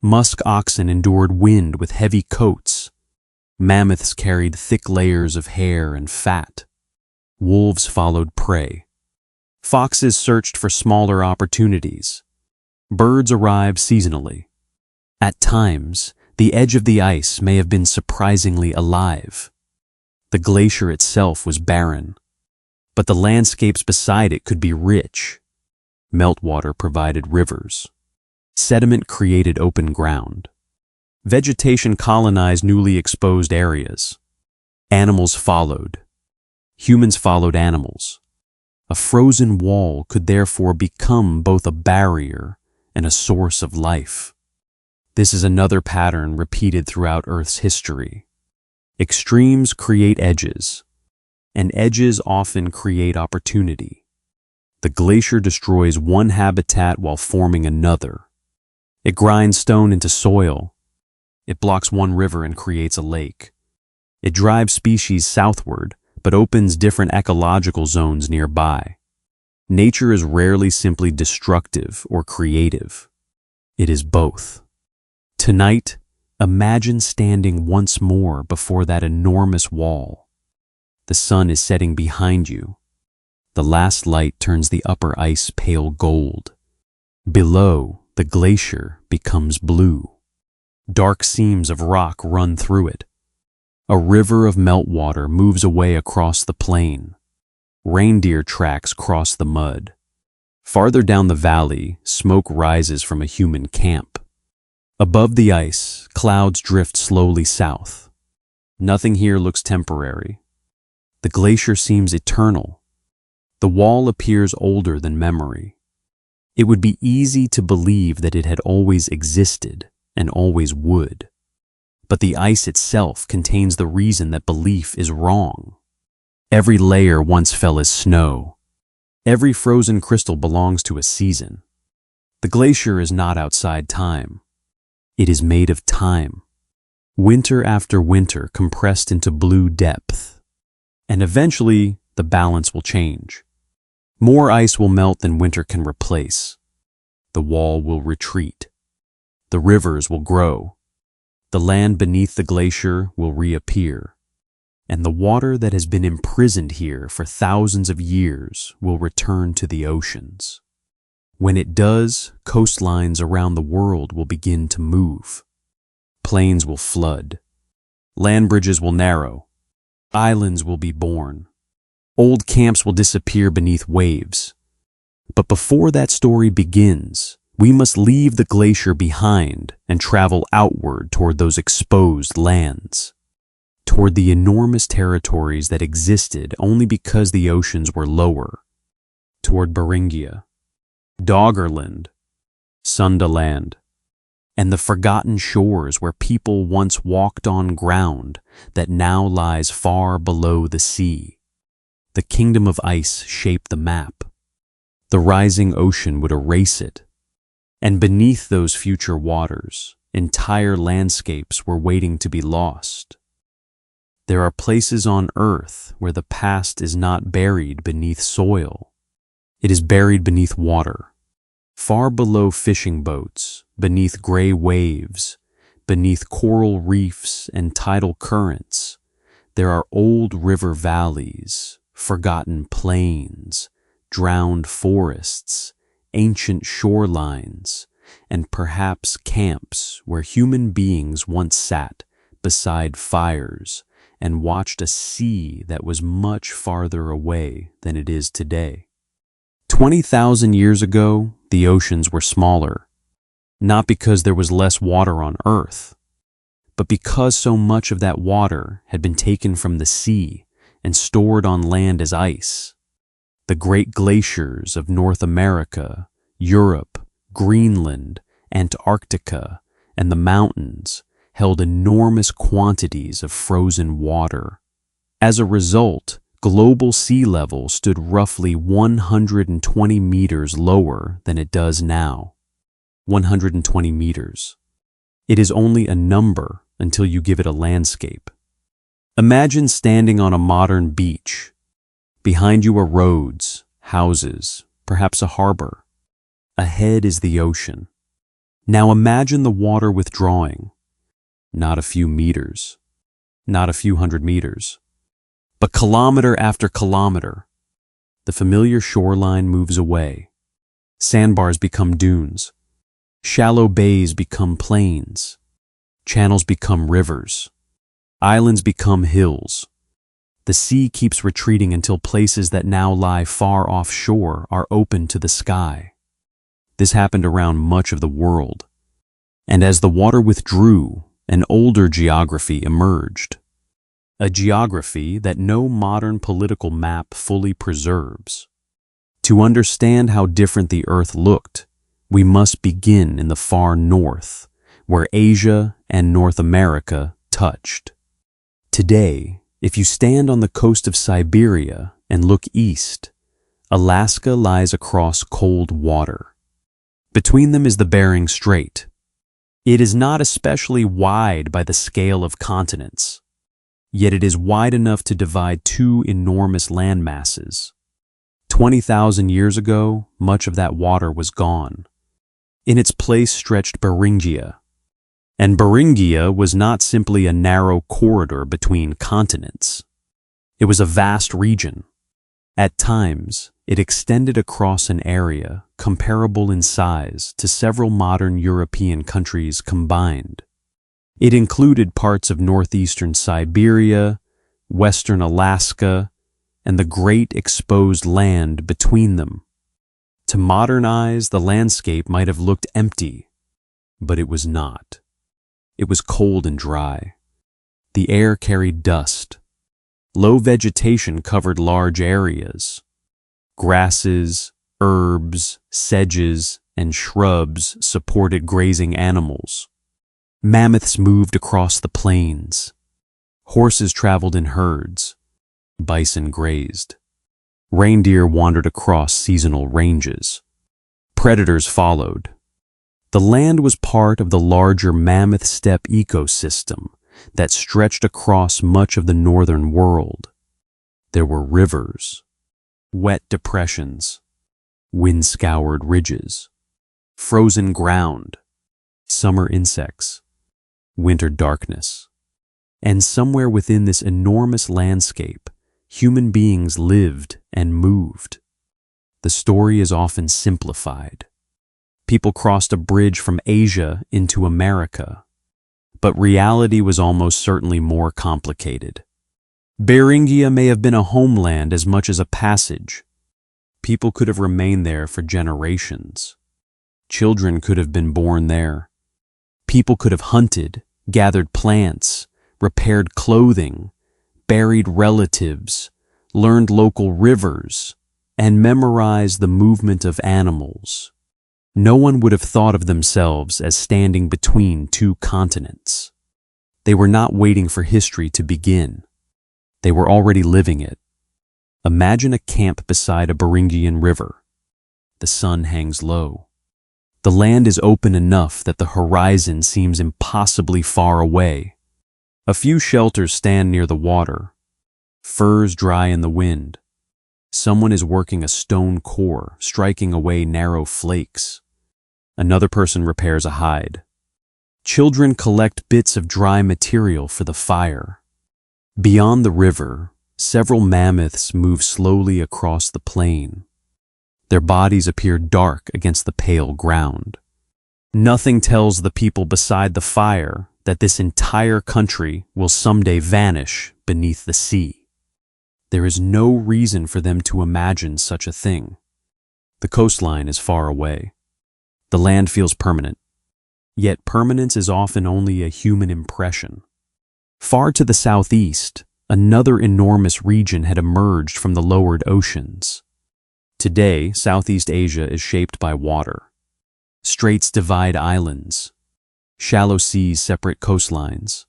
Musk oxen endured wind with heavy coats. Mammoths carried thick layers of hair and fat. Wolves followed prey. Foxes searched for smaller opportunities. Birds arrived seasonally. At times, the edge of the ice may have been surprisingly alive. The glacier itself was barren, but the landscapes beside it could be rich. Meltwater provided rivers. Sediment created open ground. Vegetation colonized newly exposed areas. Animals followed. Humans followed animals. A frozen wall could therefore become both a barrier and a source of life. This is another pattern repeated throughout Earth's history. Extremes create edges, and edges often create opportunity. The glacier destroys one habitat while forming another. It grinds stone into soil. It blocks one river and creates a lake. It drives species southward, but opens different ecological zones nearby. Nature is rarely simply destructive or creative. It is both. Tonight, imagine standing once more before that enormous wall. The sun is setting behind you. The last light turns the upper ice pale gold. Below, the glacier becomes blue. Dark seams of rock run through it. A river of meltwater moves away across the plain. Reindeer tracks cross the mud. Farther down the valley, smoke rises from a human camp. Above the ice, clouds drift slowly south. Nothing here looks temporary. The glacier seems eternal. The wall appears older than memory. It would be easy to believe that it had always existed and always would. But the ice itself contains the reason that belief is wrong. Every layer once fell as snow. Every frozen crystal belongs to a season. The glacier is not outside time. It is made of time. Winter after winter compressed into blue depth. And eventually, the balance will change. More ice will melt than winter can replace. The wall will retreat. The rivers will grow. The land beneath the glacier will reappear. And the water that has been imprisoned here for thousands of years will return to the oceans. When it does, coastlines around the world will begin to move. Plains will flood. Land bridges will narrow. Islands will be born. Old camps will disappear beneath waves. But before that story begins, we must leave the glacier behind and travel outward toward those exposed lands, toward the enormous territories that existed only because the oceans were lower, toward Beringia, Doggerland, Sundaland, and the forgotten shores where people once walked on ground that now lies far below the sea. The kingdom of ice shaped the map. The rising ocean would erase it. And beneath those future waters, entire landscapes were waiting to be lost. There are places on Earth where the past is not buried beneath soil. It is buried beneath water, far below fishing boats, beneath gray waves, beneath coral reefs and tidal currents. There are old river valleys, forgotten plains, drowned forests, ancient shorelines, and perhaps camps where human beings once sat beside fires and watched a sea that was much farther away than it is today. 20,000 years ago, the oceans were smaller, not because there was less water on Earth, but because so much of that water had been taken from the sea and stored on land as ice. The great glaciers of North America, Europe, Greenland, Antarctica, and the mountains held enormous quantities of frozen water. As a result, global sea level stood roughly 120 meters lower than it does now. 120 meters. It is only a number until you give it a landscape. Imagine standing on a modern beach. Behind you are roads, houses, perhaps a harbor. Ahead is the ocean. Now imagine the water withdrawing. Not a few meters, not a few hundred meters, but kilometer after kilometer. The familiar shoreline moves away. Sandbars become dunes. Shallow bays become plains. Channels become rivers. Islands become hills. The sea keeps retreating until places that now lie far offshore are open to the sky. This happened around much of the world. And as the water withdrew, an older geography emerged. A geography that no modern political map fully preserves. To understand how different the Earth looked, we must begin in the far north, where Asia and North America touched. Today, if you stand on the coast of Siberia and look east, Alaska lies across cold water. Between them is the Bering Strait. It is not especially wide by the scale of continents, yet it is wide enough to divide two enormous landmasses. 20,000 years ago, much of that water was gone. In its place stretched Beringia. And Beringia was not simply a narrow corridor between continents. It was a vast region. At times, it extended across an area comparable in size to several modern European countries combined. It included parts of northeastern Siberia, western Alaska, and the great exposed land between them. To modern eyes, the landscape might have looked empty, but it was not. It was cold and dry. The air carried dust. Low vegetation covered large areas. Grasses, herbs, sedges, and shrubs supported grazing animals. Mammoths moved across the plains. Horses traveled in herds. Bison grazed. Reindeer wandered across seasonal ranges. Predators followed. The land was part of the larger Mammoth steppe ecosystem that stretched across much of the northern world. There were rivers, wet depressions, wind-scoured ridges, frozen ground, summer insects, winter darkness. And somewhere within this enormous landscape, human beings lived and moved. The story is often simplified. People crossed a bridge from Asia into America, but reality was almost certainly more complicated. Beringia may have been a homeland as much as a passage. People could have remained there for generations. Children could have been born there. People could have hunted, gathered plants, repaired clothing, buried relatives, learned local rivers, and memorized the movement of animals. No one would have thought of themselves as standing between two continents. They were not waiting for history to begin. They were already living it. Imagine a camp beside a Beringian river. The sun hangs low. The The land is open enough that the horizon seems impossibly far away. A few shelters stand near the water, firs dry in the wind. Someone is working a stone core, striking away narrow flakes. Another person repairs a hide. Children collect bits of dry material for the fire. Beyond the river, several mammoths move slowly across the plain. Their bodies appear dark against the pale ground. Nothing tells the people beside the fire that this entire country will someday vanish beneath the sea. There is no reason for them to imagine such a thing. The coastline is far away. The land feels permanent. Yet permanence is often only a human impression. Far to the southeast, another enormous region had emerged from the lowered oceans. Today, Southeast Asia is shaped by water. Straits divide islands. Shallow seas separate coastlines.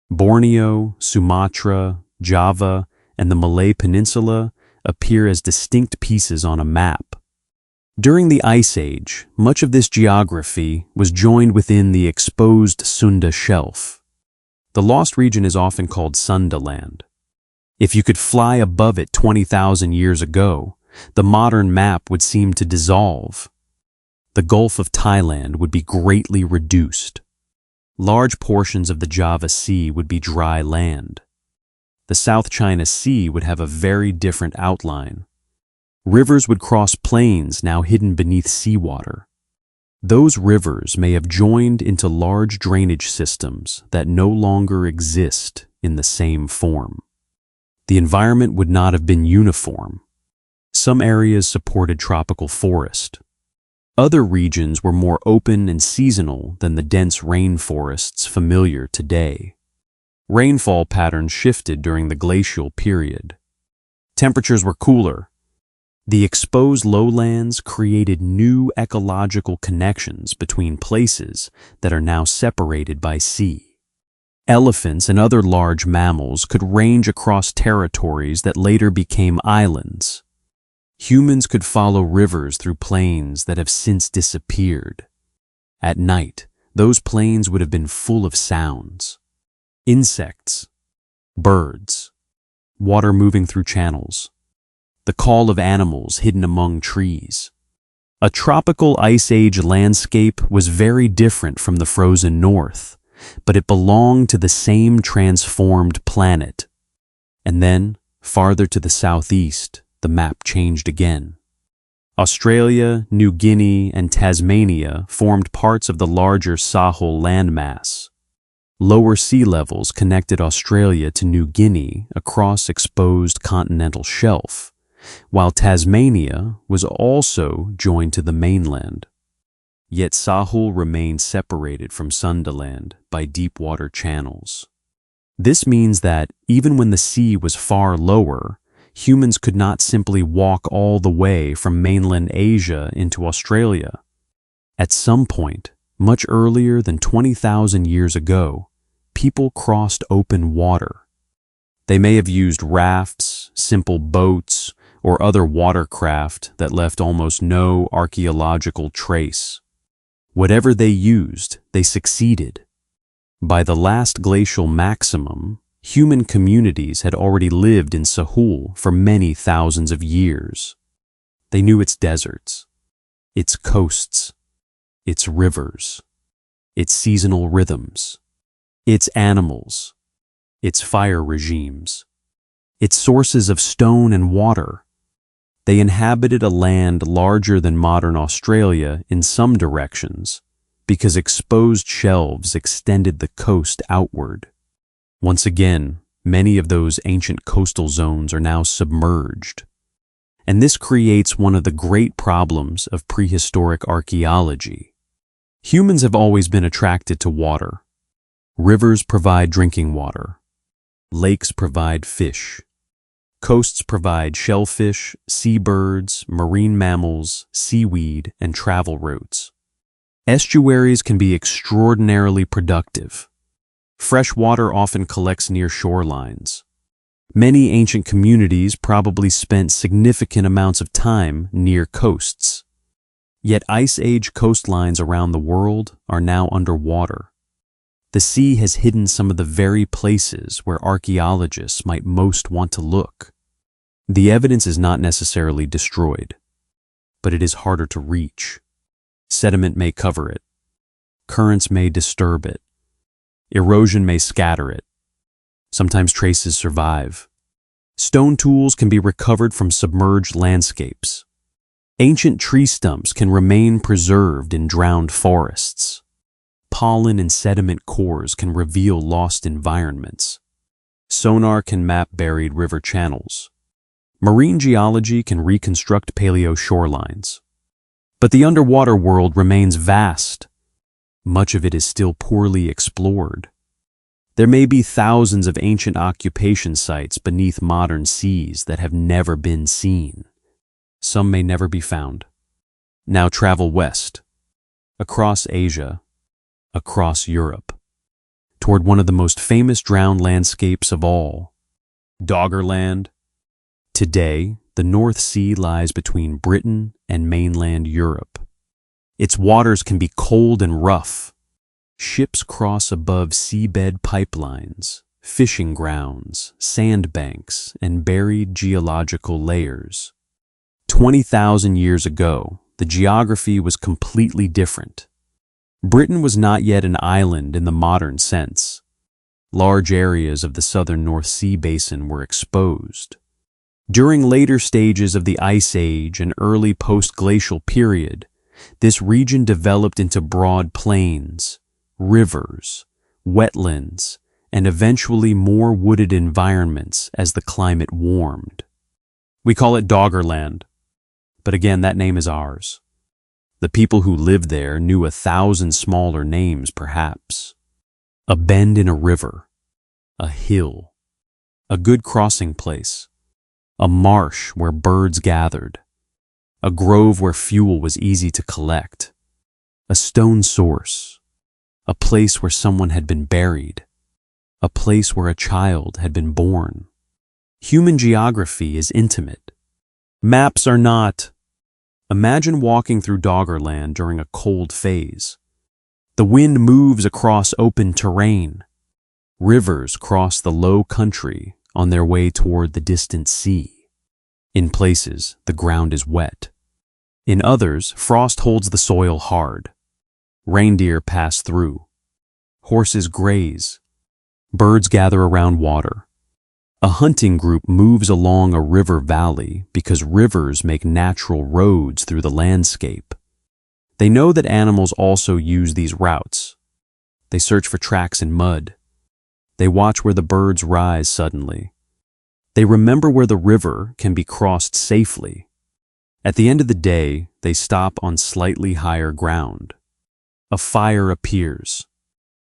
Borneo, Sumatra, Java, and the Malay Peninsula appear as distinct pieces on a map. During the Ice Age, much of this geography was joined within the exposed Sunda Shelf. The lost region is often called Sundaland. If you could fly above it 20,000 years ago, the modern map would seem to dissolve. The Gulf of Thailand would be greatly reduced. Large portions of the Java Sea would be dry land. The South China Sea would have a very different outline. Rivers would cross plains now hidden beneath seawater. Those rivers may have joined into large drainage systems that no longer exist in the same form. The environment would not have been uniform. Some areas supported tropical forest. Other regions were more open and seasonal than the dense rainforests familiar today. Rainfall patterns shifted during the glacial period. Temperatures were cooler. The exposed lowlands created new ecological connections between places that are now separated by sea. Elephants and other large mammals could range across territories that later became islands. Humans could follow rivers through plains that have since disappeared. At night, those plains would have been full of sounds. Insects, birds, water moving through channels, the call of animals hidden among trees. A tropical Ice Age landscape was very different from the frozen north, but it belonged to the same transformed planet. And then, farther to the southeast, the map changed again. Australia, New Guinea, and Tasmania formed parts of the larger Sahul landmass. Lower sea levels connected Australia to New Guinea across exposed continental shelf, while Tasmania was also joined to the mainland. Yet Sahul remained separated from Sundaland by deep water channels. This means that, even when the sea was far lower, humans could not simply walk all the way from mainland Asia into Australia. At some point, much earlier than 20,000 years ago, people crossed open water. They may have used rafts, simple boats, or other watercraft that left almost no archaeological trace. Whatever they used, they succeeded. By the last glacial maximum, human communities had already lived in Sahul for many thousands of years. They knew its deserts, its coasts, its rivers, its seasonal rhythms, its animals, its fire regimes, its sources of stone and water. They inhabited a land larger than modern Australia in some directions, because exposed shelves extended the coast outward. Once again, many of those ancient coastal zones are now submerged. And this creates one of the great problems of prehistoric archaeology. Humans have always been attracted to water. Rivers provide drinking water. Lakes provide fish. Coasts provide shellfish, seabirds, marine mammals, seaweed, and travel routes. Estuaries can be extraordinarily productive. Fresh water often collects near shorelines. Many ancient communities probably spent significant amounts of time near coasts. Yet Ice Age coastlines around the world are now underwater. The sea has hidden some of the very places where archaeologists might most want to look. The evidence is not necessarily destroyed, but it is harder to reach. Sediment may cover it. Currents may disturb it. Erosion may scatter it. Sometimes traces survive. Stone tools can be recovered from submerged landscapes. Ancient tree stumps can remain preserved in drowned forests. Pollen and sediment cores can reveal lost environments. Sonar can map buried river channels. Marine geology can reconstruct paleo shorelines. But the underwater world remains vast. Much of it is still poorly explored. There may be thousands of ancient occupation sites beneath modern seas that have never been seen. Some may never be found. Now travel west, across Asia, across Europe, toward one of the most famous drowned landscapes of all, Doggerland. Today, the North Sea lies between Britain and mainland Europe. Its waters can be cold and rough. Ships cross above seabed pipelines, fishing grounds, sandbanks, and buried geological layers. 20,000 years ago, the geography was completely different. Britain was not yet an island in the modern sense. Large areas of the southern North Sea basin were exposed. During later stages of the Ice Age and early post-glacial period, this region developed into broad plains, rivers, wetlands, and eventually more wooded environments as the climate warmed. We call it Doggerland, but again, that name is ours. The people who lived there knew 1,000 smaller names, perhaps. A bend in a river, a hill, a good crossing place, a marsh where birds gathered, a grove where fuel was easy to collect, a stone source, a place where someone had been buried, a place where a child had been born. Human geography is intimate. Maps are not. Imagine walking through Doggerland during a cold phase. The wind moves across open terrain. Rivers cross the low country on their way toward the distant sea. In places, the ground is wet. In others, frost holds the soil hard. Reindeer pass through. Horses graze. Birds gather around water. A hunting group moves along a river valley because rivers make natural roads through the landscape. They know that animals also use these routes. They search for tracks in mud. They watch where the birds rise suddenly. They remember where the river can be crossed safely. At the end of the day, they stop on slightly higher ground. A fire appears.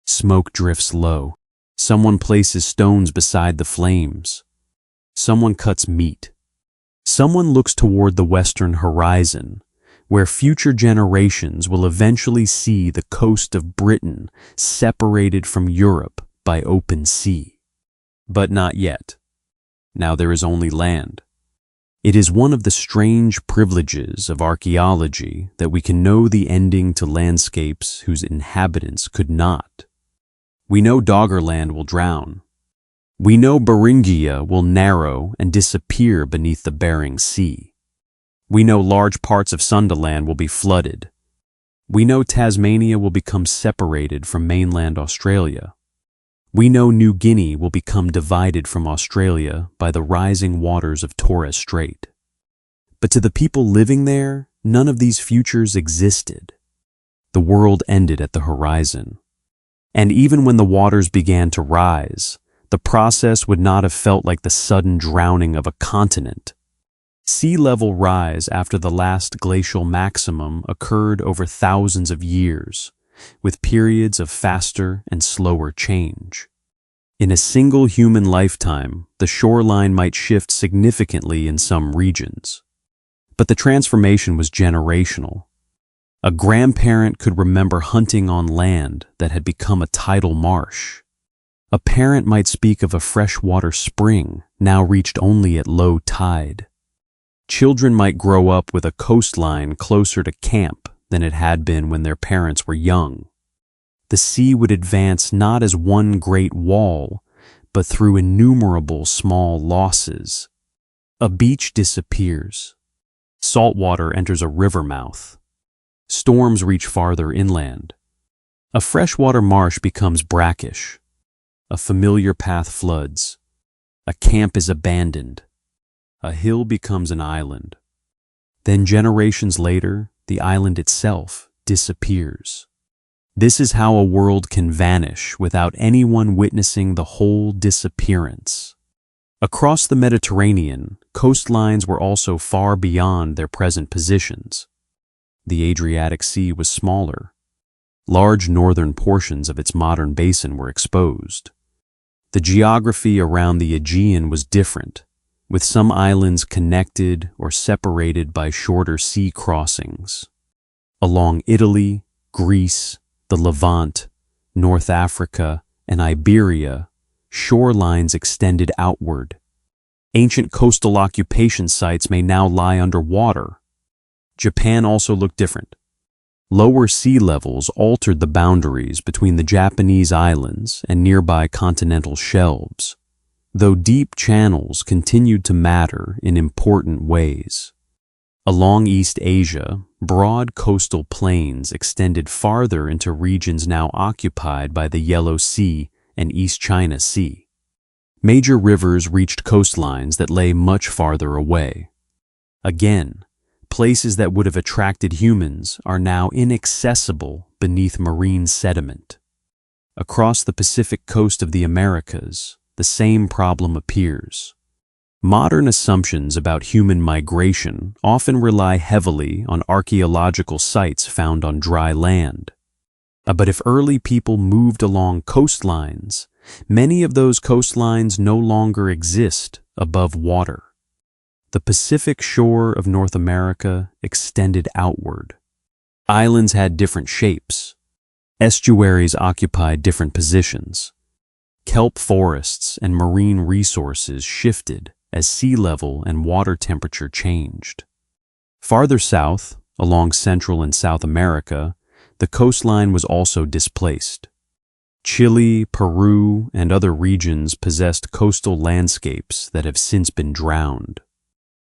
Smoke drifts low. Someone places stones beside the flames. Someone cuts meat. Someone looks toward the western horizon, where future generations will eventually see the coast of Britain separated from Europe by open sea. But not yet. Now there is only land. It is one of the strange privileges of archaeology that we can know the ending to landscapes whose inhabitants could not. We know Doggerland will drown. We know Beringia will narrow and disappear beneath the Bering Sea. We know large parts of Sundaland will be flooded. We know Tasmania will become separated from mainland Australia. We know New Guinea will become divided from Australia by the rising waters of Torres Strait. But to the people living there, none of these futures existed. The world ended at the horizon. And even when the waters began to rise, the process would not have felt like the sudden drowning of a continent. Sea level rise after the last glacial maximum occurred over thousands of years, with periods of faster and slower change. In a single human lifetime, the shoreline might shift significantly in some regions. But the transformation was generational. A grandparent could remember hunting on land that had become a tidal marsh. A parent might speak of a freshwater spring now reached only at low tide. Children might grow up with a coastline closer to camp than it had been when their parents were young. The sea would advance not as one great wall, but through innumerable small losses. A beach disappears. Salt water enters a river mouth. Storms reach farther inland. A freshwater marsh becomes brackish. A familiar path floods. A camp is abandoned. A hill becomes an island. Then generations later, the island itself disappears. This is how a world can vanish without anyone witnessing the whole disappearance. Across the Mediterranean, coastlines were also far beyond their present positions. The Adriatic Sea was smaller. Large northern portions of its modern basin were exposed. The geography around the Aegean was different, with some islands connected or separated by shorter sea crossings. Along Italy, Greece, the Levant, North Africa, and Iberia, shorelines extended outward. Ancient coastal occupation sites may now lie underwater. Japan also looked different. Lower sea levels altered the boundaries between the Japanese islands and nearby continental shelves, though deep channels continued to matter in important ways. Along East Asia, broad coastal plains extended farther into regions now occupied by the Yellow Sea and East China Sea. Major rivers reached coastlines that lay much farther away. Again, places that would have attracted humans are now inaccessible beneath marine sediment. Across the Pacific coast of the Americas, the same problem appears. Modern assumptions about human migration often rely heavily on archaeological sites found on dry land. But if early people moved along coastlines, many of those coastlines no longer exist above water. The Pacific shore of North America extended outward. Islands had different shapes. Estuaries occupied different positions. Kelp forests and marine resources shifted as sea level and water temperature changed. Farther south, along Central and South America, the coastline was also displaced. Chile, Peru, and other regions possessed coastal landscapes that have since been drowned.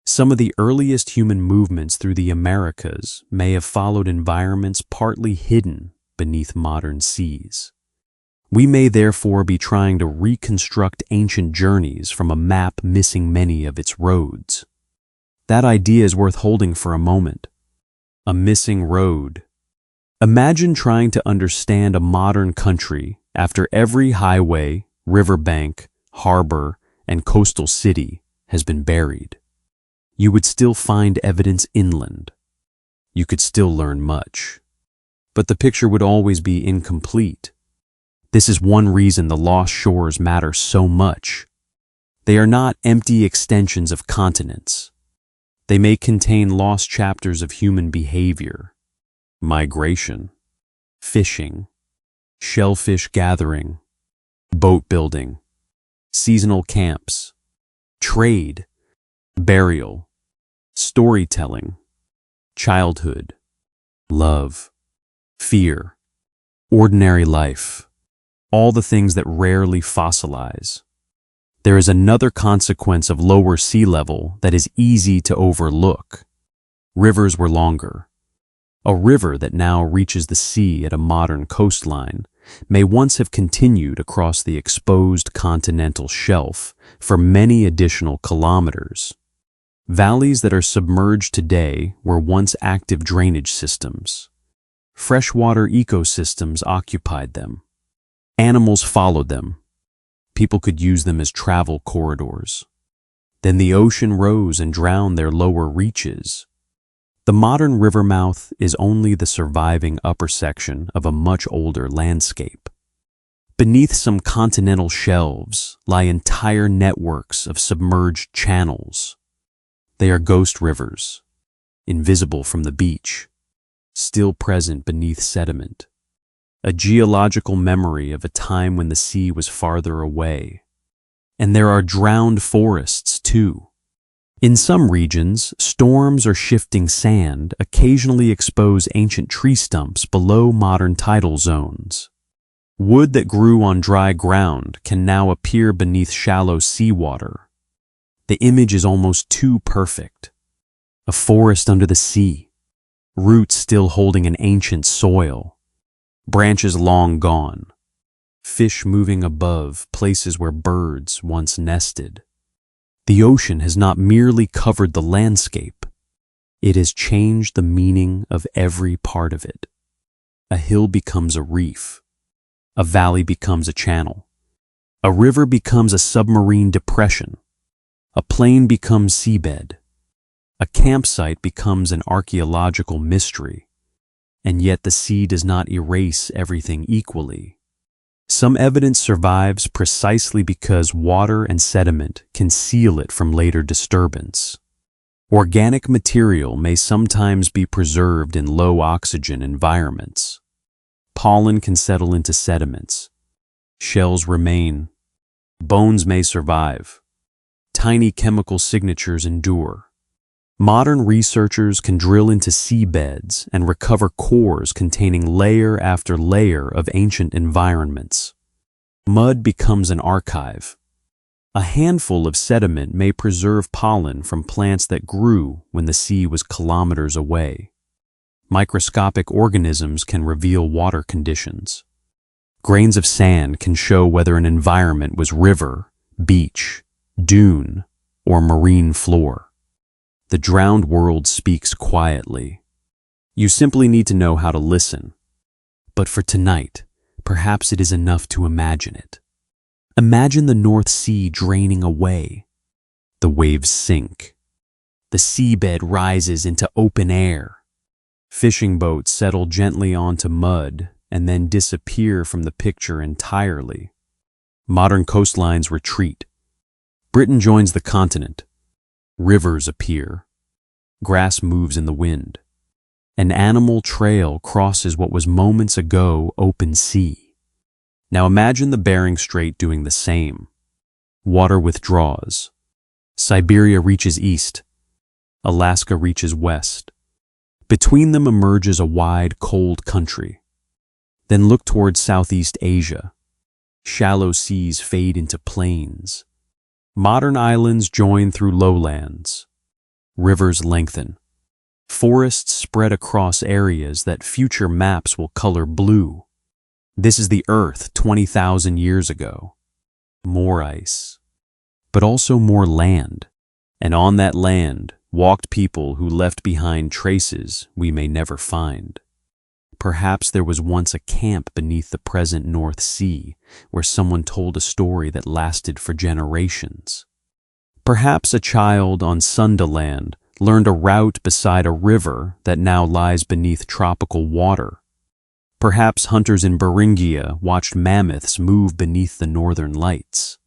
Some of the earliest human movements through the Americas may have followed environments partly hidden beneath modern seas. We may therefore be trying to reconstruct ancient journeys from a map missing many of its roads. That idea is worth holding for a moment. A missing road. Imagine trying to understand a modern country after every highway, riverbank, harbor, and coastal city has been buried. You would still find evidence inland. You could still learn much. But the picture would always be incomplete. This is one reason the lost shores matter so much. They are not empty extensions of continents. They may contain lost chapters of human behavior, migration, fishing, shellfish gathering, boat building, seasonal camps, trade, burial, storytelling, childhood, love, fear, ordinary life. All the things that rarely fossilize. There is another consequence of lower sea level that is easy to overlook. Rivers were longer. A river that now reaches the sea at a modern coastline may once have continued across the exposed continental shelf for many additional kilometers. Valleys that are submerged today were once active drainage systems. Freshwater ecosystems occupied them. Animals followed them. People could use them as travel corridors. Then the ocean rose and drowned their lower reaches. The modern river mouth is only the surviving upper section of a much older landscape. Beneath some continental shelves lie entire networks of submerged channels. They are ghost rivers, invisible from the beach, still present beneath sediment. A geological memory of a time when the sea was farther away. And there are drowned forests, too. In some regions, storms or shifting sand occasionally expose ancient tree stumps below modern tidal zones. Wood that grew on dry ground can now appear beneath shallow seawater. The image is almost too perfect. A forest under the sea, roots still holding an ancient soil, branches long gone, fish moving above places where birds once nested. The ocean has not merely covered the landscape, it has changed the meaning of every part of it. A hill becomes a reef, a valley becomes a channel, a river becomes a submarine depression, a plain becomes seabed, a campsite becomes an archaeological mystery, and yet the sea does not erase everything equally. Some evidence survives precisely because water and sediment can seal it from later disturbance. Organic material may sometimes be preserved in low oxygen environments. Pollen can settle into sediments. Shells remain. Bones may survive. Tiny chemical signatures endure. Modern researchers can drill into seabeds and recover cores containing layer after layer of ancient environments. Mud becomes an archive. A handful of sediment may preserve pollen from plants that grew when the sea was kilometers away. Microscopic organisms can reveal water conditions. Grains of sand can show whether an environment was river, beach, dune, or marine floor. The drowned world speaks quietly. You simply need to know how to listen. But for tonight, perhaps it is enough to imagine it. Imagine the North Sea draining away. The waves sink. The seabed rises into open air. Fishing boats settle gently onto mud and then disappear from the picture entirely. Modern coastlines retreat. Britain joins the continent. Rivers appear. Grass moves in the wind. An animal trail crosses what was moments ago open sea. Now imagine the Bering Strait doing the same. Water withdraws. Siberia reaches east. Alaska reaches west. Between them emerges a wide, cold country. Then look towards Southeast Asia. Shallow seas fade into plains. Modern islands join through lowlands. Rivers lengthen. Forests spread across areas that future maps will color blue. This is the Earth 20,000 years ago. More ice, but also more land. And on that land walked people who left behind traces we may never find. Perhaps there was once a camp beneath the present North Sea where someone told a story that lasted for generations. Perhaps a child on Sundaland learned a route beside a river that now lies beneath tropical water. Perhaps hunters in Beringia watched mammoths move beneath the northern lights.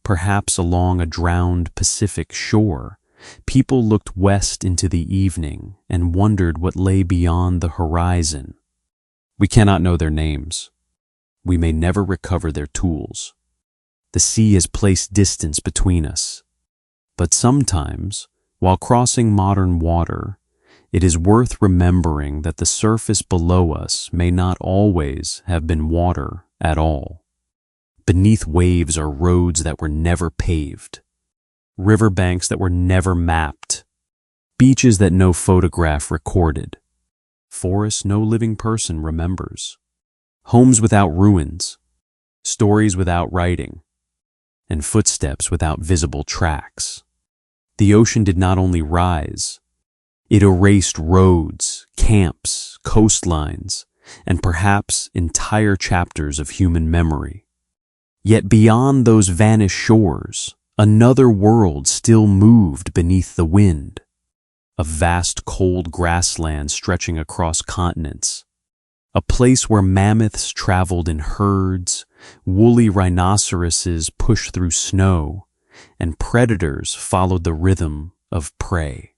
Perhaps along a drowned Pacific shore, people looked west into the evening and wondered what lay beyond the horizon. We cannot know their names. We may never recover their tools. The sea has placed distance between us. But sometimes, while crossing modern water, it is worth remembering that the surface below us may not always have been water at all. Beneath waves are roads that were never paved, riverbanks that were never mapped, beaches that no photograph recorded, forests no living person remembers, homes without ruins, stories without writing, and footsteps without visible tracks. The ocean did not only rise, it erased roads, camps, coastlines, and perhaps entire chapters of human memory. Yet beyond those vanished shores, another world still moved beneath the wind. A vast cold grassland stretching across continents. A place where mammoths traveled in herds, woolly rhinoceroses pushed through snow, and predators followed the rhythm of prey.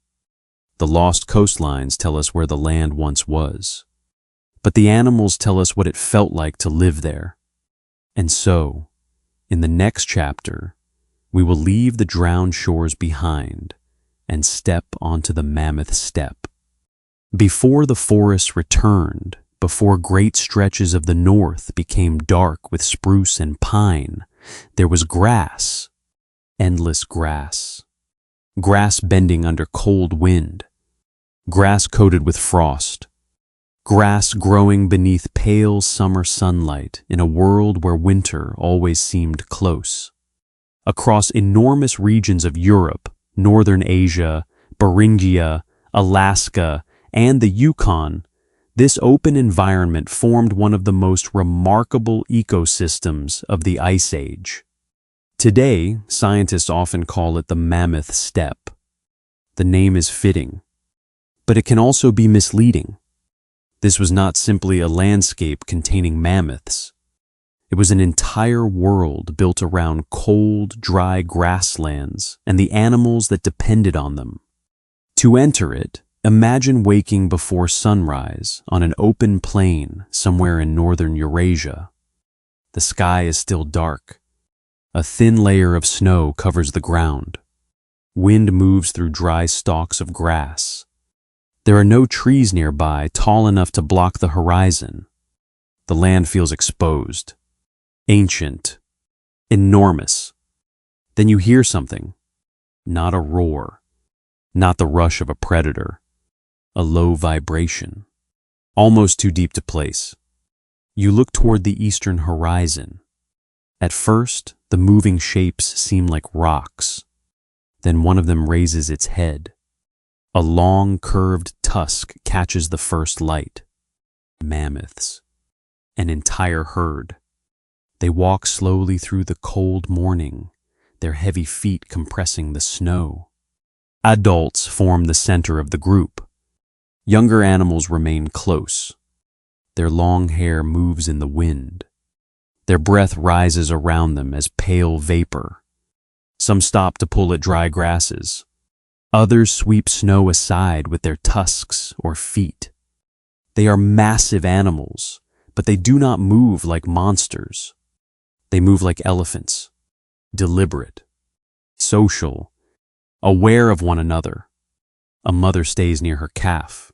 The lost coastlines tell us where the land once was, but the animals tell us what it felt like to live there. And so, in the next chapter, we will leave the drowned shores behind and step onto the Mammoth steppe. Before the forests returned, before great stretches of the north became dark with spruce and pine, there was grass, endless grass. Grass bending under cold wind, grass coated with frost, grass growing beneath pale summer sunlight in a world where winter always seemed close. Across enormous regions of Europe, northern Asia, Beringia, Alaska, and the Yukon, this open environment formed one of the most remarkable ecosystems of the Ice Age. Today, scientists often call it the Mammoth steppe. The name is fitting, but it can also be misleading. This was not simply a landscape containing mammoths. It was an entire world built around cold, dry grasslands and the animals that depended on them. To enter it, imagine waking before sunrise on an open plain somewhere in northern Eurasia. The sky is still dark. A thin layer of snow covers the ground. Wind moves through dry stalks of grass. There are no trees nearby tall enough to block the horizon. The land feels exposed, ancient, enormous. Then you hear something. Not a roar, not the rush of a predator. A low vibration, almost too deep to place. You look toward the eastern horizon. At first, the moving shapes seem like rocks. Then one of them raises its head. A long, curved tusk catches the first light. Mammoths. An entire herd. They walk slowly through the cold morning, their heavy feet compressing the snow. Adults form the center of the group. Younger animals remain close. Their long hair moves in the wind. Their breath rises around them as pale vapor. Some stop to pull at dry grasses. Others sweep snow aside with their tusks or feet. They are massive animals, but they do not move like monsters. They move like elephants, deliberate, social, aware of one another. A mother stays near her calf.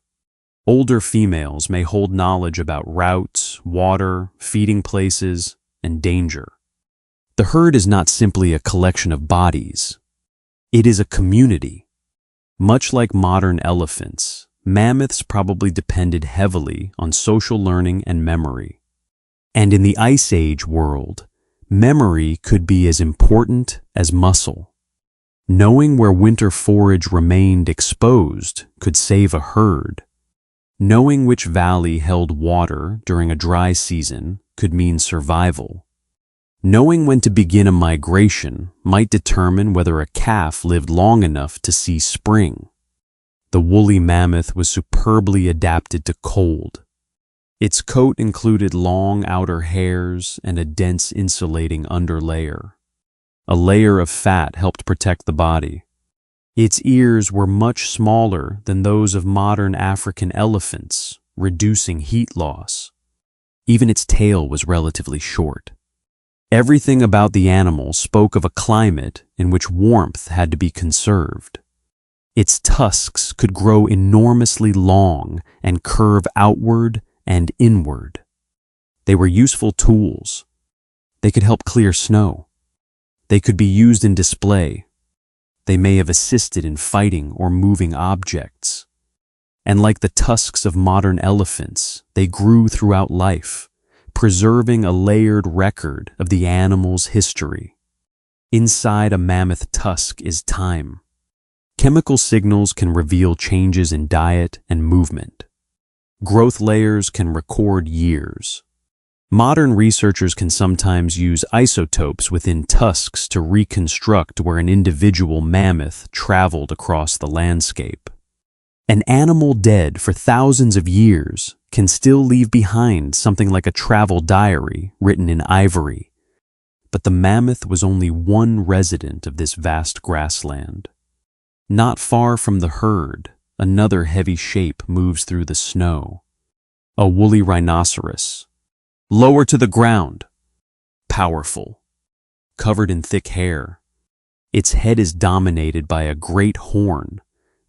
Older females may hold knowledge about routes, water, feeding places, and danger. The herd is not simply a collection of bodies. It is a community. Much like modern elephants, mammoths probably depended heavily on social learning and memory. And in the Ice Age world, memory could be as important as muscle. Knowing where winter forage remained exposed could save a herd. Knowing which valley held water during a dry season could mean survival. Knowing when to begin a migration might determine whether a calf lived long enough to see spring. The woolly mammoth was superbly adapted to cold. Its coat included long outer hairs and a dense insulating underlayer. A layer of fat helped protect the body. Its ears were much smaller than those of modern African elephants, reducing heat loss. Even its tail was relatively short. Everything about the animal spoke of a climate in which warmth had to be conserved. Its tusks could grow enormously long and curve outward and inward. They were useful tools. They could help clear snow. They could be used in display. They may have assisted in fighting or moving objects. And like the tusks of modern elephants, they grew throughout life, preserving a layered record of the animal's history. Inside a mammoth tusk is time. Chemical signals can reveal changes in diet and movement. Growth layers can record years. Modern researchers can sometimes use isotopes within tusks to reconstruct where an individual mammoth traveled across the landscape. An animal dead for thousands of years can still leave behind something like a travel diary written in ivory. But the mammoth was only one resident of this vast grassland. Not far from the herd, another heavy shape moves through the snow. A woolly rhinoceros. Lower to the ground. Powerful. Covered in thick hair. Its head is dominated by a great horn,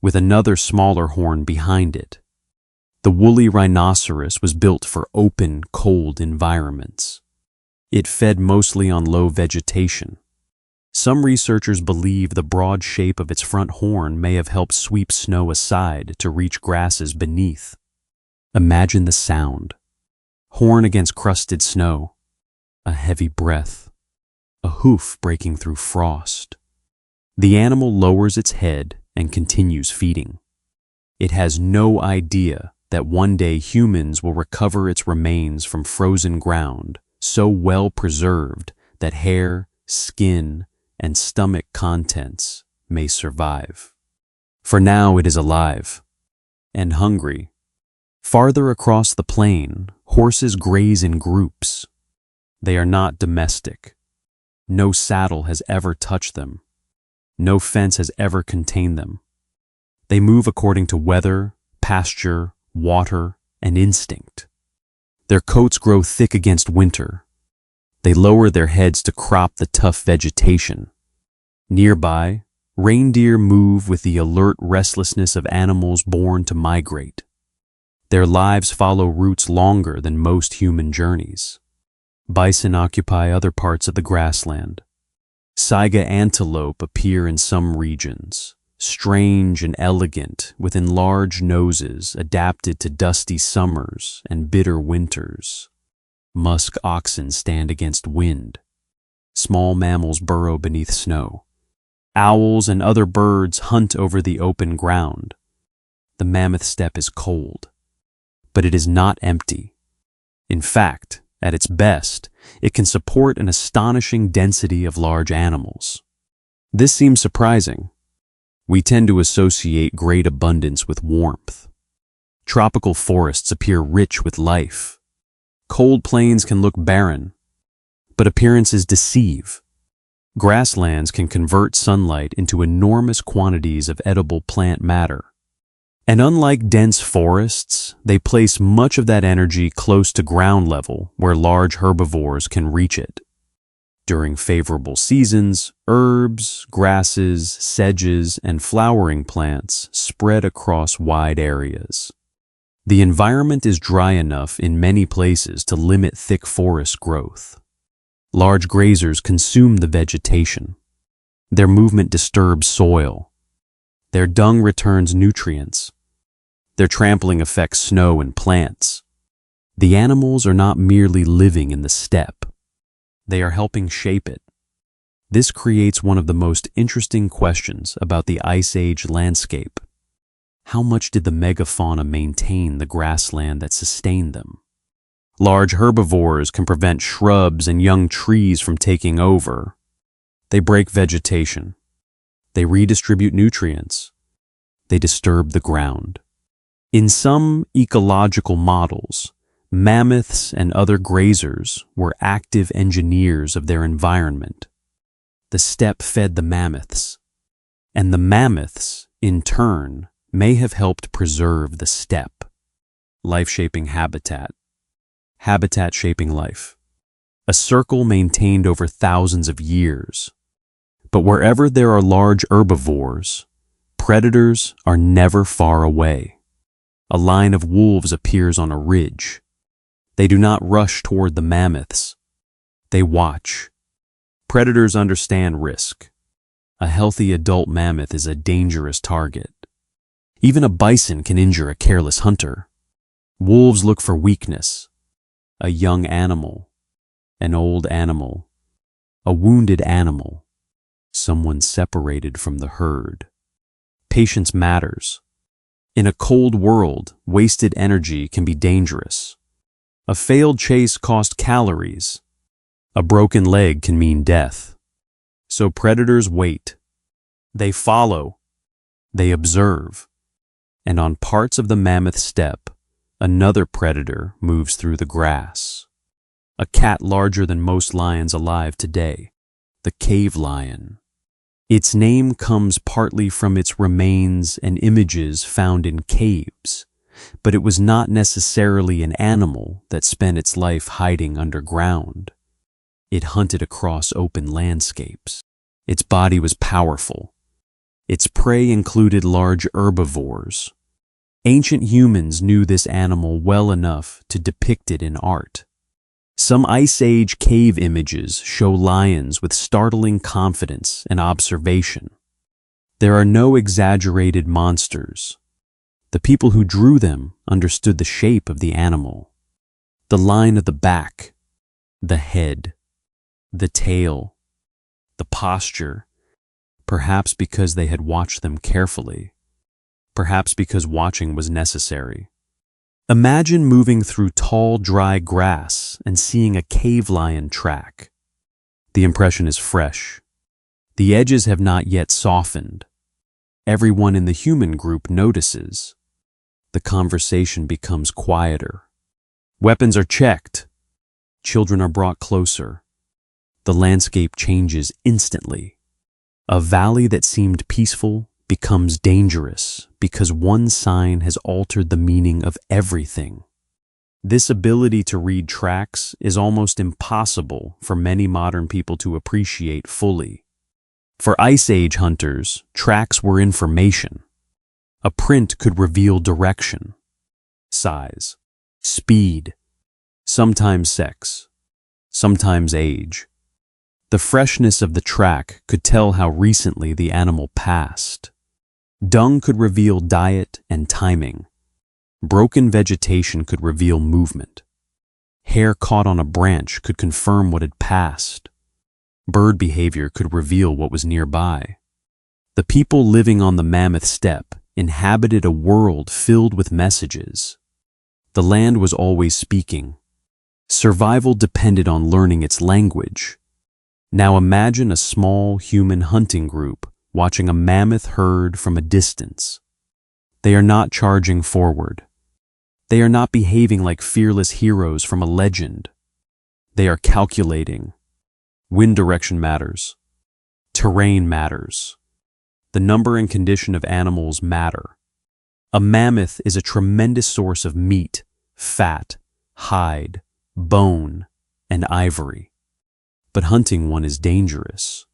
with another smaller horn behind it. The woolly rhinoceros was built for open, cold environments. It fed mostly on low vegetation. Some researchers believe the broad shape of its front horn may have helped sweep snow aside to reach grasses beneath. Imagine the sound. Horn against crusted snow, a heavy breath, a hoof breaking through frost. The animal lowers its head and continues feeding. It has no idea that one day humans will recover its remains from frozen ground so well preserved that hair, skin, and stomach contents may survive. For now it is alive and hungry. Farther across the plain, horses graze in groups. They are not domestic. No saddle has ever touched them. No fence has ever contained them. They move according to weather, pasture, water, and instinct. Their coats grow thick against winter. They lower their heads to crop the tough vegetation. Nearby, reindeer move with the alert restlessness of animals born to migrate. Their lives follow routes longer than most human journeys. Bison occupy other parts of the grassland. Saiga antelope appear in some regions, strange and elegant with enlarged noses adapted to dusty summers and bitter winters. Musk oxen stand against wind. Small mammals burrow beneath snow. Owls and other birds hunt over the open ground. The mammoth steppe is cold, but it is not empty. In fact, at its best, it can support an astonishing density of large animals. This seems surprising. We tend to associate great abundance with warmth. Tropical forests appear rich with life. Cold plains can look barren, but appearances deceive. Grasslands can convert sunlight into enormous quantities of edible plant matter. And unlike dense forests, they place much of that energy close to ground level where large herbivores can reach it. During favorable seasons, herbs, grasses, sedges, and flowering plants spread across wide areas. The environment is dry enough in many places to limit thick forest growth. Large grazers consume the vegetation. Their movement disturbs soil. Their dung returns nutrients. Their trampling affects snow and plants. The animals are not merely living in the steppe. They are helping shape it. This creates one of the most interesting questions about the Ice Age landscape. How much did the megafauna maintain the grassland that sustained them? Large herbivores can prevent shrubs and young trees from taking over. They break vegetation. They redistribute nutrients. They disturb the ground. In some ecological models, mammoths and other grazers were active engineers of their environment. The steppe fed the mammoths, and the mammoths, in turn, may have helped preserve the steppe. Life-shaping habitat. Habitat shaping life. A circle maintained over thousands of years. But wherever there are large herbivores, predators are never far away. A line of wolves appears on a ridge. They do not rush toward the mammoths. They watch. Predators understand risk. A healthy adult mammoth is a dangerous target. Even a bison can injure a careless hunter. Wolves look for weakness. A young animal. An old animal. A wounded animal. Someone separated from the herd. Patience matters. In a cold world, wasted energy can be dangerous. A failed chase costs calories. A broken leg can mean death. So predators wait. They follow. They observe. And on parts of the mammoth steppe, another predator moves through the grass. A cat larger than most lions alive today, the cave lion. Its name comes partly from its remains and images found in caves, but it was not necessarily an animal that spent its life hiding underground. It hunted across open landscapes. Its body was powerful. Its prey included large herbivores. Ancient humans knew this animal well enough to depict it in art. Some Ice Age cave images show lions with startling confidence and observation. There are no exaggerated monsters. The people who drew them understood the shape of the animal, the line of the back, the head, the tail, the posture, perhaps because they had watched them carefully, perhaps because watching was necessary. Imagine moving through tall, dry grass and seeing a cave lion track. The impression is fresh. The edges have not yet softened. Everyone in the human group notices. The conversation becomes quieter. Weapons are checked. Children are brought closer. The landscape changes instantly. A valley that seemed peaceful becomes dangerous because one sign has altered the meaning of everything. This ability to read tracks is almost impossible for many modern people to appreciate fully. For Ice Age hunters, tracks were information. A print could reveal direction, size, speed, sometimes sex, sometimes age. The freshness of the track could tell how recently the animal passed. Dung could reveal diet and timing. Broken vegetation could reveal movement. Hair caught on a branch could confirm what had passed. Bird behavior could reveal what was nearby. The people living on the Mammoth Steppe inhabited a world filled with messages. The land was always speaking. Survival depended on learning its language. Now imagine a small human hunting group watching a mammoth herd from a distance. They are not charging forward. They are not behaving like fearless heroes from a legend. They are calculating. Wind direction matters. Terrain matters. The number and condition of animals matter. A mammoth is a tremendous source of meat, fat, hide, bone, and ivory. But hunting one is dangerous.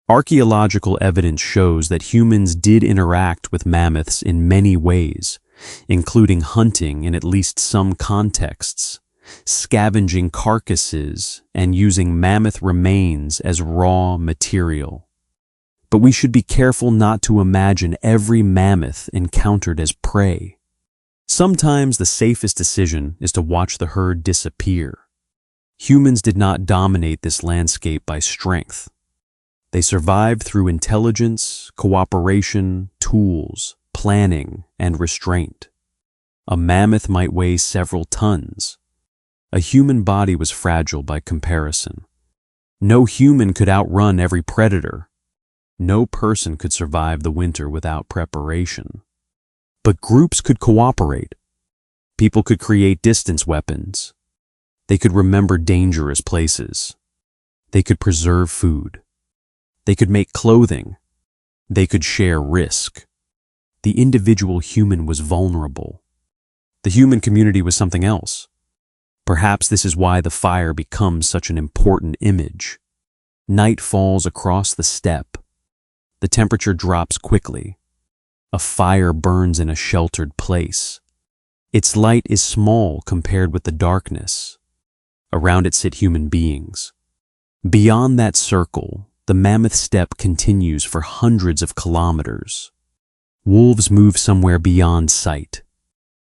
Archaeological evidence shows that humans did interact with mammoths in many ways, including hunting in at least some contexts, scavenging carcasses, and using mammoth remains as raw material. But we should be careful not to imagine every mammoth encountered as prey. Sometimes the safest decision is to watch the herd disappear. Humans did not dominate this landscape by strength. They survived through intelligence, cooperation, tools, planning, and restraint. A mammoth might weigh several tons. A human body was fragile by comparison. No human could outrun every predator. No person could survive the winter without preparation. But groups could cooperate. People could create distance weapons. They could remember dangerous places. They could preserve food. They could make clothing. They could share risk. The individual human was vulnerable. The human community was something else. Perhaps this is why the fire becomes such an important image. Night falls across the steppe. The temperature drops quickly. A fire burns in a sheltered place. Its light is small compared with the darkness. Around it sit human beings. Beyond that circle, the Mammoth Steppe continues for hundreds of kilometers. Wolves move somewhere beyond sight.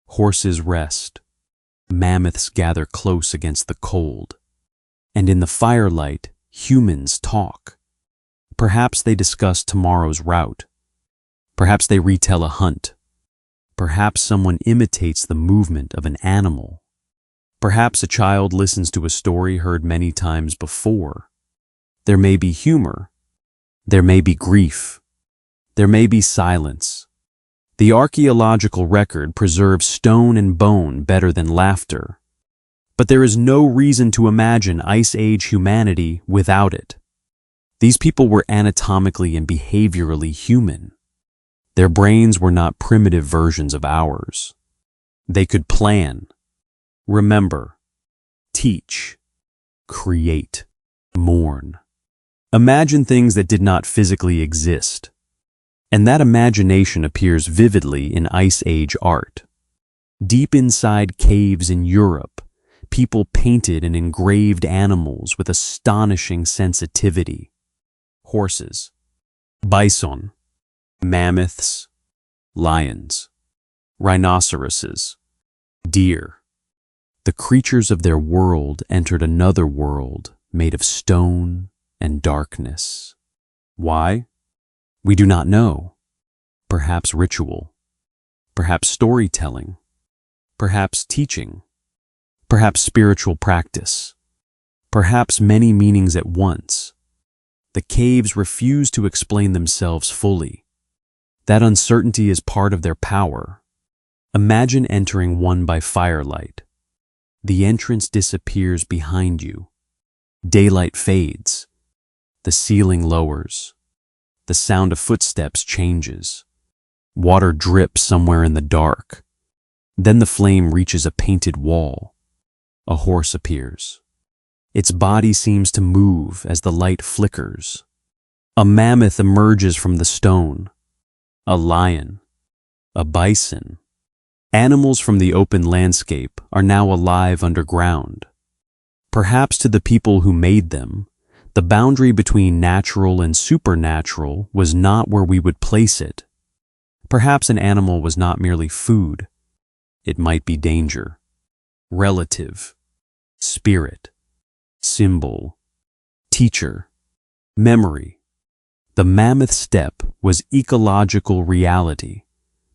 Horses rest. Mammoths gather close against the cold. And in the firelight, humans talk. Perhaps they discuss tomorrow's route. Perhaps they retell a hunt. Perhaps someone imitates the movement of an animal. Perhaps a child listens to a story heard many times before. There may be humor. There may be grief. There may be silence. The archaeological record preserves stone and bone better than laughter. But there is no reason to imagine Ice Age humanity without it. These people were anatomically and behaviorally human. Their brains were not primitive versions of ours. They could plan, remember, teach, create, mourn. Imagine things that did not physically exist. And that imagination appears vividly in Ice Age art. Deep inside caves in Europe, people painted and engraved animals with astonishing sensitivity. Horses, bison, mammoths, lions, rhinoceroses, deer. The creatures of their world entered another world made of stone and darkness. Why? We do not know. Perhaps ritual, perhaps storytelling, perhaps teaching, perhaps spiritual practice, perhaps many meanings at once. The caves refuse to explain themselves fully. That uncertainty is part of their power. Imagine entering one by firelight. The entrance disappears behind you. Daylight fades. The ceiling lowers. The sound of footsteps changes. Water drips somewhere in the dark. Then the flame reaches a painted wall. A horse appears. Its body seems to move as the light flickers. A mammoth emerges from the stone. A lion. A bison. Animals from the open landscape are now alive underground. Perhaps to the people who made them, the boundary between natural and supernatural was not where we would place it. Perhaps an animal was not merely food. It might be danger, relative, spirit, symbol, teacher, memory. The Mammoth Steppe was ecological reality,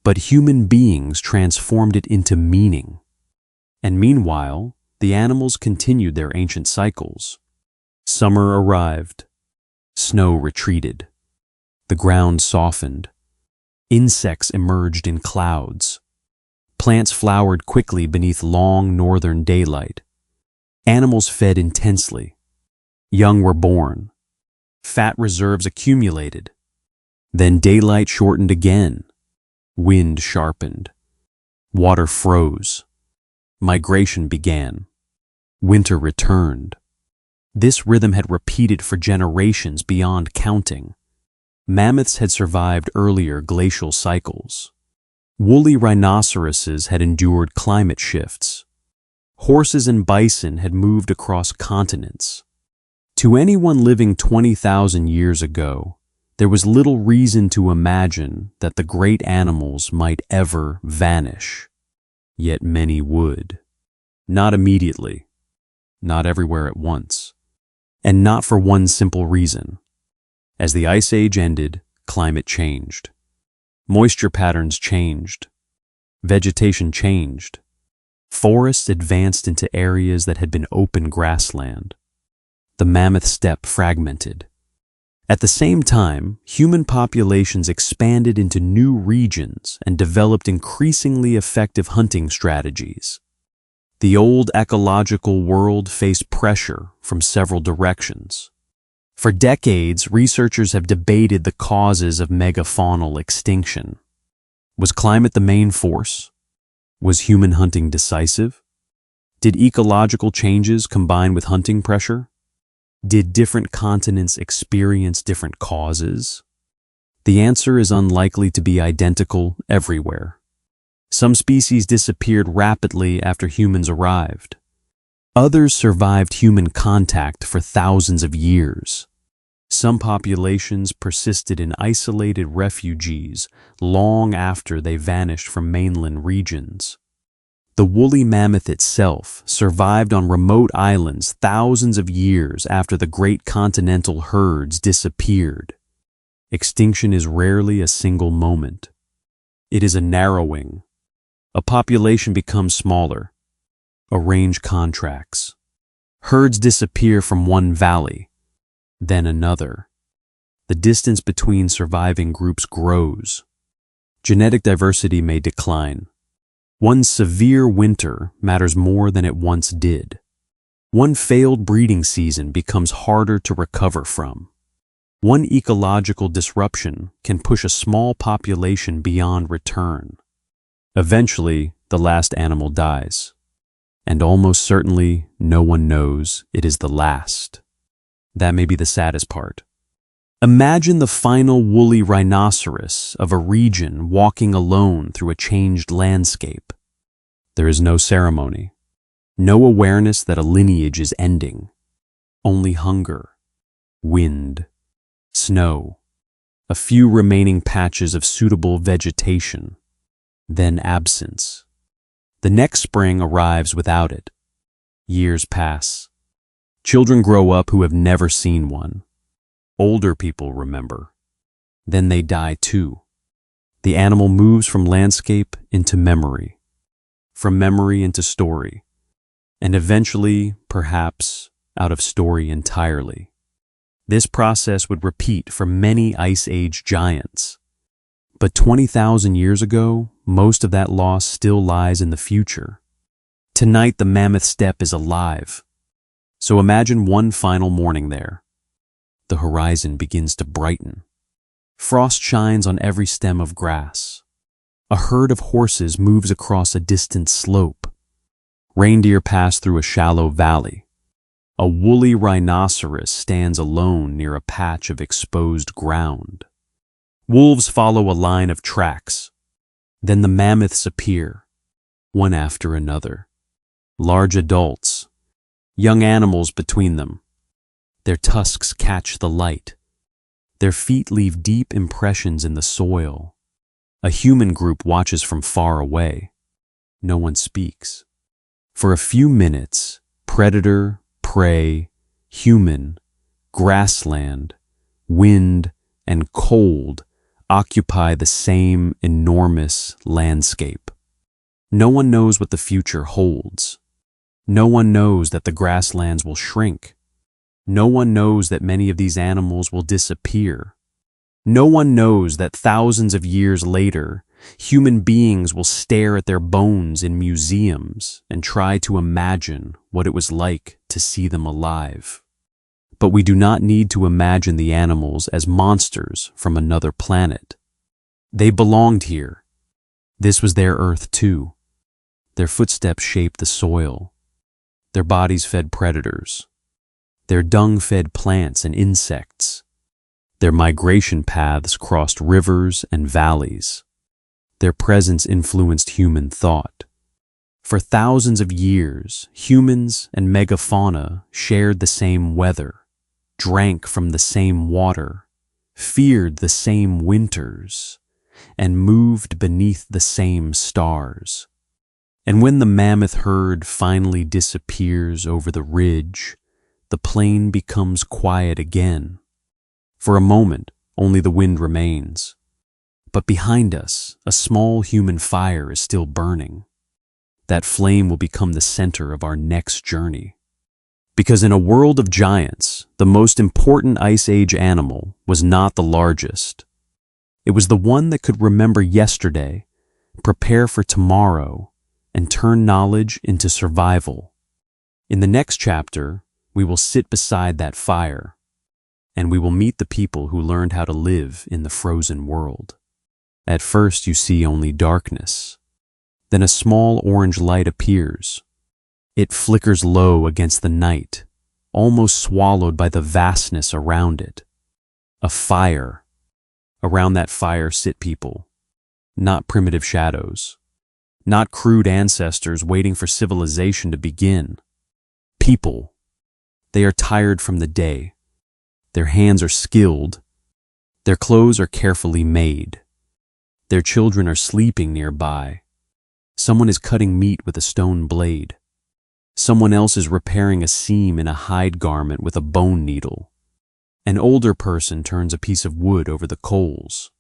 but human beings transformed it into meaning. And meanwhile, the animals continued their ancient cycles. Summer arrived. Snow retreated. The ground softened. Insects emerged in clouds. Plants flowered quickly beneath long northern daylight. Animals fed intensely. Young were born. Fat reserves accumulated. Then daylight shortened again. Wind sharpened. Water froze. Migration began. Winter returned. This rhythm had repeated for generations beyond counting. Mammoths had survived earlier glacial cycles. Woolly rhinoceroses had endured climate shifts. Horses and bison had moved across continents. To anyone living 20,000 years ago, there was little reason to imagine that the great animals might ever vanish. Yet many would. Not immediately, not everywhere at once, and not for one simple reason. As the Ice Age ended, climate changed. Moisture patterns changed. Vegetation changed. Forests advanced into areas that had been open grassland. The Mammoth Steppe fragmented. At the same time, human populations expanded into new regions and developed increasingly effective hunting strategies. The old ecological world faced pressure from several directions. For decades, researchers have debated the causes of megafaunal extinction. Was climate the main force? Was human hunting decisive? Did ecological changes combine with hunting pressure? Did different continents experience different causes? The answer is unlikely to be identical everywhere. Some species disappeared rapidly after humans arrived. Others survived human contact for thousands of years. Some populations persisted in isolated refuges long after they vanished from mainland regions. The woolly mammoth itself survived on remote islands thousands of years after the great continental herds disappeared. Extinction is rarely a single moment. It is a narrowing. A population becomes smaller. A range contracts. Herds disappear from one valley, then another. The distance between surviving groups grows. Genetic diversity may decline. One severe winter matters more than it once did. One failed breeding season becomes harder to recover from. One ecological disruption can push a small population beyond return. Eventually, the last animal dies. And almost certainly, no one knows it is the last. That may be the saddest part. Imagine the final woolly rhinoceros of a region walking alone through a changed landscape. There is no ceremony, no awareness that a lineage is ending, only hunger, wind, snow, a few remaining patches of suitable vegetation, then absence. The next spring arrives without it. Years pass. Children grow up who have never seen one. Older people remember. Then they die too. The animal moves from landscape into memory, from memory into story, and eventually, perhaps, out of story entirely. This process would repeat for many Ice Age giants. But 20,000 years ago, most of that loss still lies in the future. Tonight, the Mammoth Steppe is alive. So imagine one final morning there. The horizon begins to brighten. Frost shines on every stem of grass. A herd of horses moves across a distant slope. Reindeer pass through a shallow valley. A woolly rhinoceros stands alone near a patch of exposed ground. Wolves follow a line of tracks. Then the mammoths appear, one after another. Large adults, young animals between them. Their tusks catch the light. Their feet leave deep impressions in the soil. A human group watches from far away. No one speaks. For a few minutes, predator, prey, human, grassland, wind, and cold occupy the same enormous landscape. No one knows what the future holds. No one knows that the grasslands will shrink. No one knows that many of these animals will disappear. No one knows that thousands of years later, human beings will stare at their bones in museums and try to imagine what it was like to see them alive. But we do not need to imagine the animals as monsters from another planet. They belonged here. This was their Earth too. Their footsteps shaped the soil. Their bodies fed predators. Their dung fed plants and insects. Their migration paths crossed rivers and valleys. Their presence influenced human thought. For thousands of years, humans and megafauna shared the same weather, drank from the same water, feared the same winters, and moved beneath the same stars. And when the mammoth herd finally disappears over the ridge, the plain becomes quiet again. For a moment, only the wind remains. But behind us, a small human fire is still burning. That flame will become the center of our next journey. Because in a world of giants, the most important Ice Age animal was not the largest. It was the one that could remember yesterday, prepare for tomorrow, and turn knowledge into survival. In the next chapter, we will sit beside that fire, and we will meet the people who learned how to live in the frozen world. At first you see only darkness. Then a small orange light appears. It flickers low against the night, almost swallowed by the vastness around it. A fire. Around that fire sit people, not primitive shadows, not crude ancestors waiting for civilization to begin. People. They are tired from the day. Their hands are skilled. Their clothes are carefully made. Their children are sleeping nearby. Someone is cutting meat with a stone blade. Someone else is repairing a seam in a hide garment with a bone needle. An older person turns a piece of wood over the coals.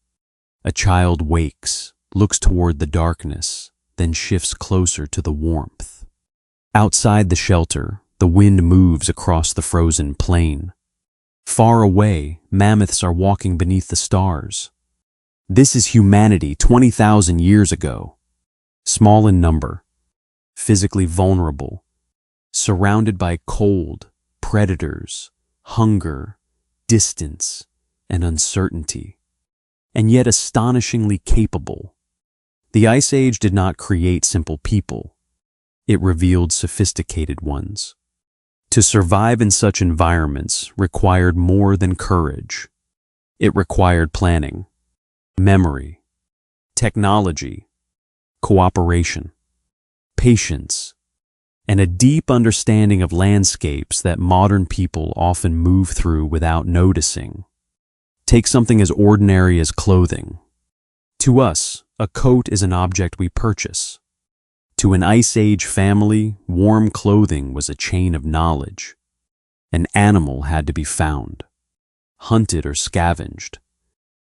A child wakes, looks toward the darkness, then shifts closer to the warmth. Outside the shelter, the wind moves across the frozen plain. Far away, mammoths are walking beneath the stars. This is humanity 20,000 years ago. Small in number, physically vulnerable, surrounded by cold, predators, hunger, distance, and uncertainty, and yet astonishingly capable. The Ice Age did not create simple people. It revealed sophisticated ones. To survive in such environments required more than courage. It required planning, memory, technology, cooperation, patience, and a deep understanding of landscapes that modern people often move through without noticing. Take something as ordinary as clothing. To us, a coat is an object we purchase. To an Ice Age family, warm clothing was a chain of knowledge. An animal had to be found, hunted or scavenged,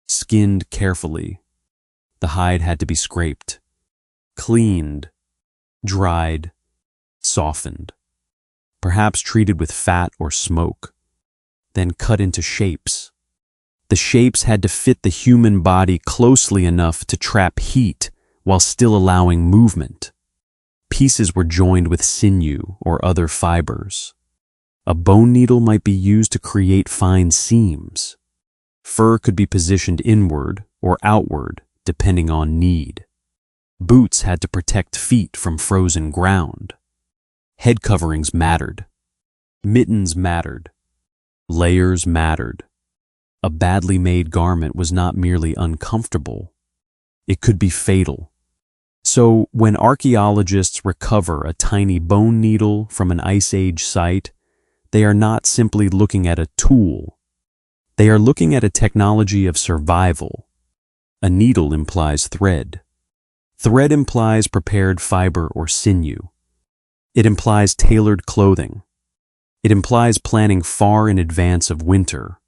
skinned carefully. The hide had to be scraped, cleaned, dried, softened, perhaps treated with fat or smoke, then cut into shapes. The shapes had to fit the human body closely enough to trap heat while still allowing movement. Pieces were joined with sinew or other fibers. A bone needle might be used to create fine seams. Fur could be positioned inward or outward depending on need. Boots had to protect feet from frozen ground. Head coverings mattered. Mittens mattered. Layers mattered. A badly made garment was not merely uncomfortable. It could be fatal. So when archaeologists recover a tiny bone needle from an Ice Age site, they are not simply looking at a tool. They are looking at a technology of survival. A needle implies thread. Thread implies prepared fiber or sinew. It implies tailored clothing. It implies planning far in advance of winter.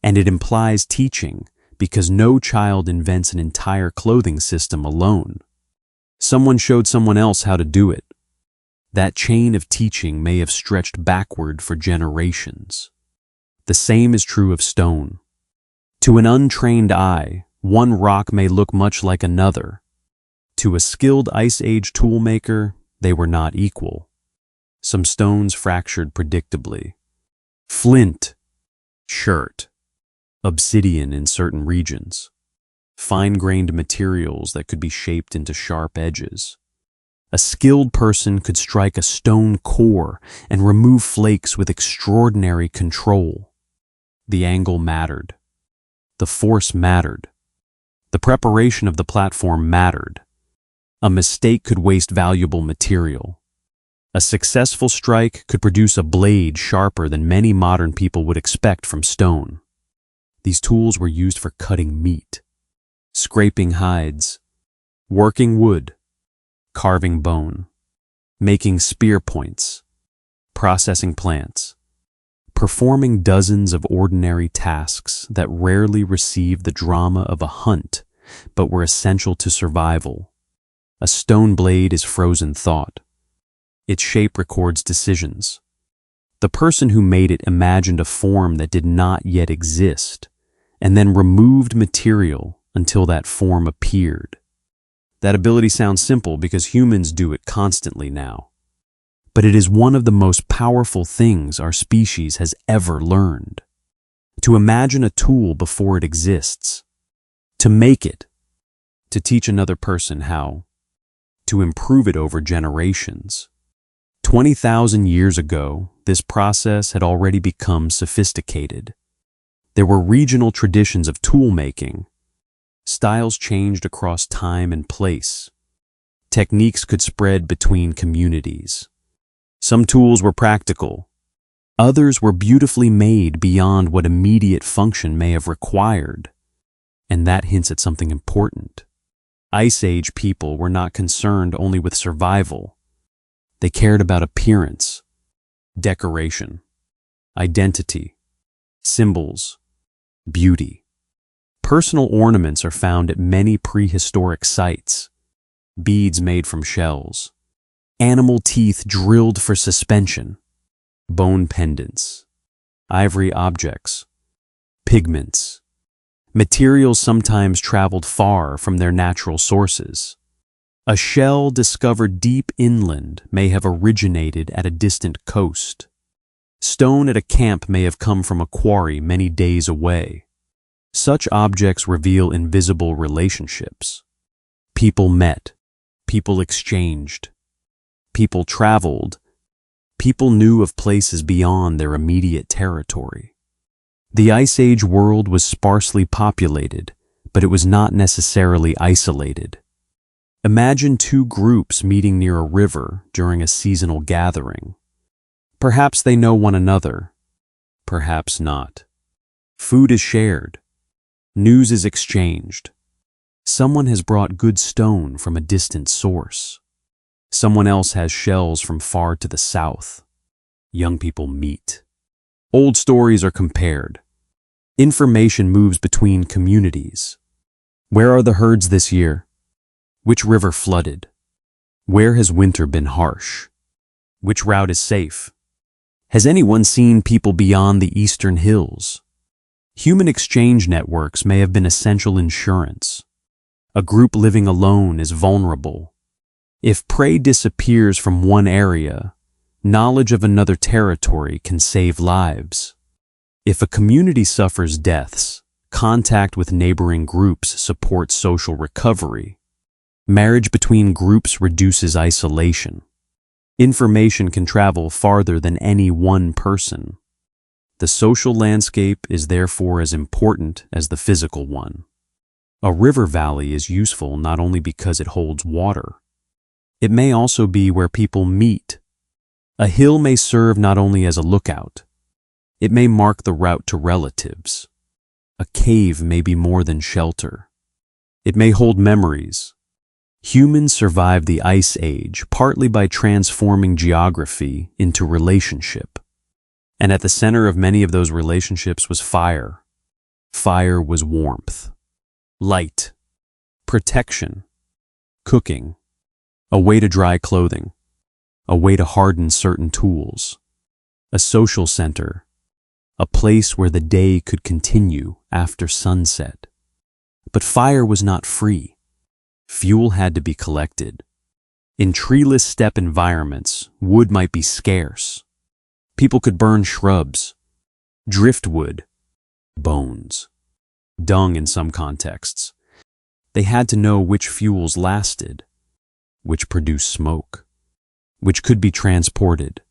And it implies teaching, because no child invents an entire clothing system alone. Someone showed someone else how to do it. That chain of teaching may have stretched backward for generations. The same is true of stone. To an untrained eye, one rock may look much like another. To a skilled Ice Age toolmaker, they were not equal. Some stones fractured predictably. Flint, chert, obsidian in certain regions, fine-grained materials that could be shaped into sharp edges. A skilled person could strike a stone core and remove flakes with extraordinary control. The angle mattered. The force mattered. The preparation of the platform mattered. A mistake could waste valuable material. A successful strike could produce a blade sharper than many modern people would expect from stone. These tools were used for cutting meat, scraping hides, working wood, carving bone, making spear points, processing plants, performing dozens of ordinary tasks that rarely received the drama of a hunt but were essential to survival. A stone blade is frozen thought. Its shape records decisions. The person who made it imagined a form that did not yet exist, and then removed material until that form appeared. That ability sounds simple because humans do it constantly now. But it is one of the most powerful things our species has ever learned. To imagine a tool before it exists. To make it. To teach another person how. To improve it over generations. 20,000 years ago, this process had already become sophisticated. There were regional traditions of tool-making. Styles changed across time and place. Techniques could spread between communities. Some tools were practical. Others were beautifully made beyond what immediate function may have required. And that hints at something important. Ice Age people were not concerned only with survival. They cared about appearance, decoration, identity, symbols, beauty. Personal ornaments are found at many prehistoric sites. Beads made from shells. Animal teeth drilled for suspension. Bone pendants. Ivory objects. Pigments. Materials sometimes traveled far from their natural sources. A shell discovered deep inland may have originated at a distant coast. Stone at a camp may have come from a quarry many days away. Such objects reveal invisible relationships. People met. People exchanged. People traveled. People knew of places beyond their immediate territory. The Ice Age world was sparsely populated, but it was not necessarily isolated. Imagine two groups meeting near a river during a seasonal gathering. Perhaps they know one another, perhaps not. Food is shared. News is exchanged. Someone has brought good stone from a distant source. Someone else has shells from far to the south. Young people meet. Old stories are compared. Information moves between communities. Where are the herds this year? Which river flooded? Where has winter been harsh? Which route is safe? Has anyone seen people beyond the eastern hills? Human exchange networks may have been essential insurance. A group living alone is vulnerable. If prey disappears from one area, knowledge of another territory can save lives. If a community suffers deaths, contact with neighboring groups supports social recovery. Marriage between groups reduces isolation. Information can travel farther than any one person. The social landscape is therefore as important as the physical one. A river valley is useful not only because it holds water. It may also be where people meet. A hill may serve not only as a lookout. It may mark the route to relatives. A cave may be more than shelter. It may hold memories. Humans survived the Ice Age partly by transforming geography into relationship. And at the center of many of those relationships was fire. Fire was warmth, light, protection, cooking, a way to dry clothing, a way to harden certain tools, a social center, a place where the day could continue after sunset. But fire was not free. Fuel had to be collected. In treeless steppe environments, wood might be scarce. People could burn shrubs, driftwood, bones, dung in some contexts. They had to know which fuels lasted, which produced smoke, which could be transported,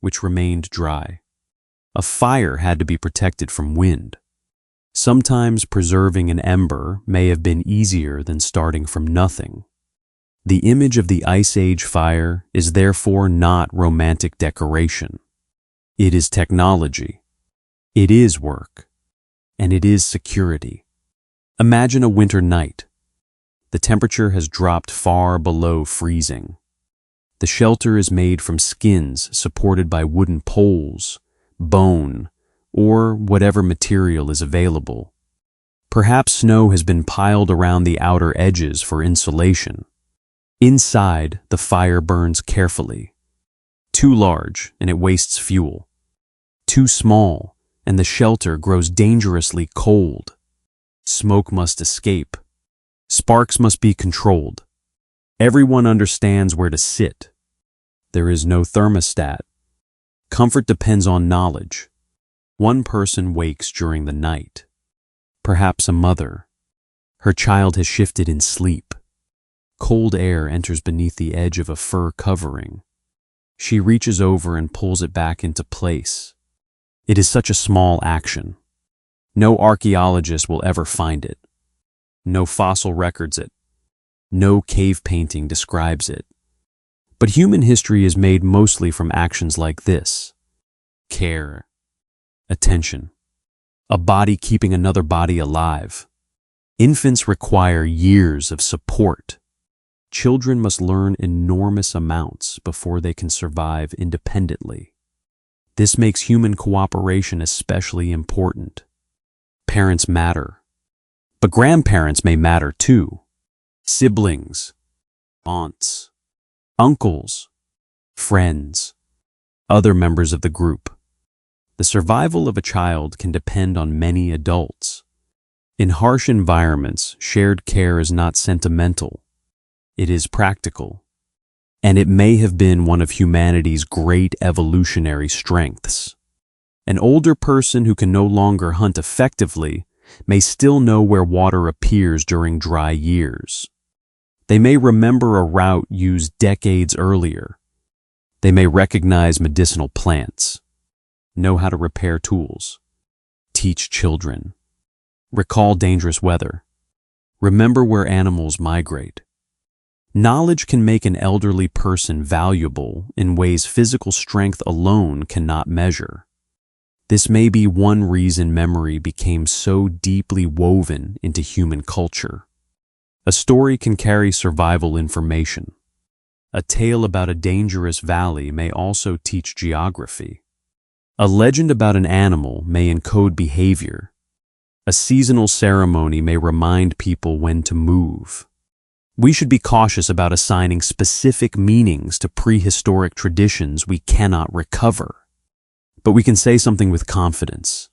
which remained dry. A fire had to be protected from wind. Sometimes preserving an ember may have been easier than starting from nothing. The image of the Ice Age fire is therefore not romantic decoration. It is technology. It is work. And it is security. Imagine a winter night. The temperature has dropped far below freezing. The shelter is made from skins supported by wooden poles, bone, or whatever material is available. Perhaps snow has been piled around the outer edges for insulation. Inside, the fire burns carefully. Too large, and it wastes fuel. Too small, and the shelter grows dangerously cold. Smoke must escape. Sparks must be controlled. Everyone understands where to sit. There is no thermostat. Comfort depends on knowledge. One person wakes during the night. Perhaps a mother. Her child has shifted in sleep. Cold air enters beneath the edge of a fur covering. She reaches over and pulls it back into place. It is such a small action. No archaeologist will ever find it. No fossil records it. No cave painting describes it. But human history is made mostly from actions like this. Care. Attention. A body keeping another body alive. Infants require years of support. Children must learn enormous amounts before they can survive independently. This makes human cooperation especially important. Parents matter. But grandparents may matter too. Siblings, aunts, uncles, friends, other members of the group. The survival of a child can depend on many adults. In harsh environments, shared care is not sentimental. It is practical. And it may have been one of humanity's great evolutionary strengths. An older person who can no longer hunt effectively may still know where water appears during dry years. They may remember a route used decades earlier. They may recognize medicinal plants, know how to repair tools, Teach children. Recall dangerous weather. Remember where animals migrate. Knowledge can make an elderly person valuable in ways physical strength alone cannot measure. This may be one reason memory became so deeply woven into human culture. A story can carry survival information. A tale about a dangerous valley may also teach geography. A legend about an animal may encode behavior. A seasonal ceremony may remind people when to move. We should be cautious about assigning specific meanings to prehistoric traditions we cannot recover. But we can say something with confidence.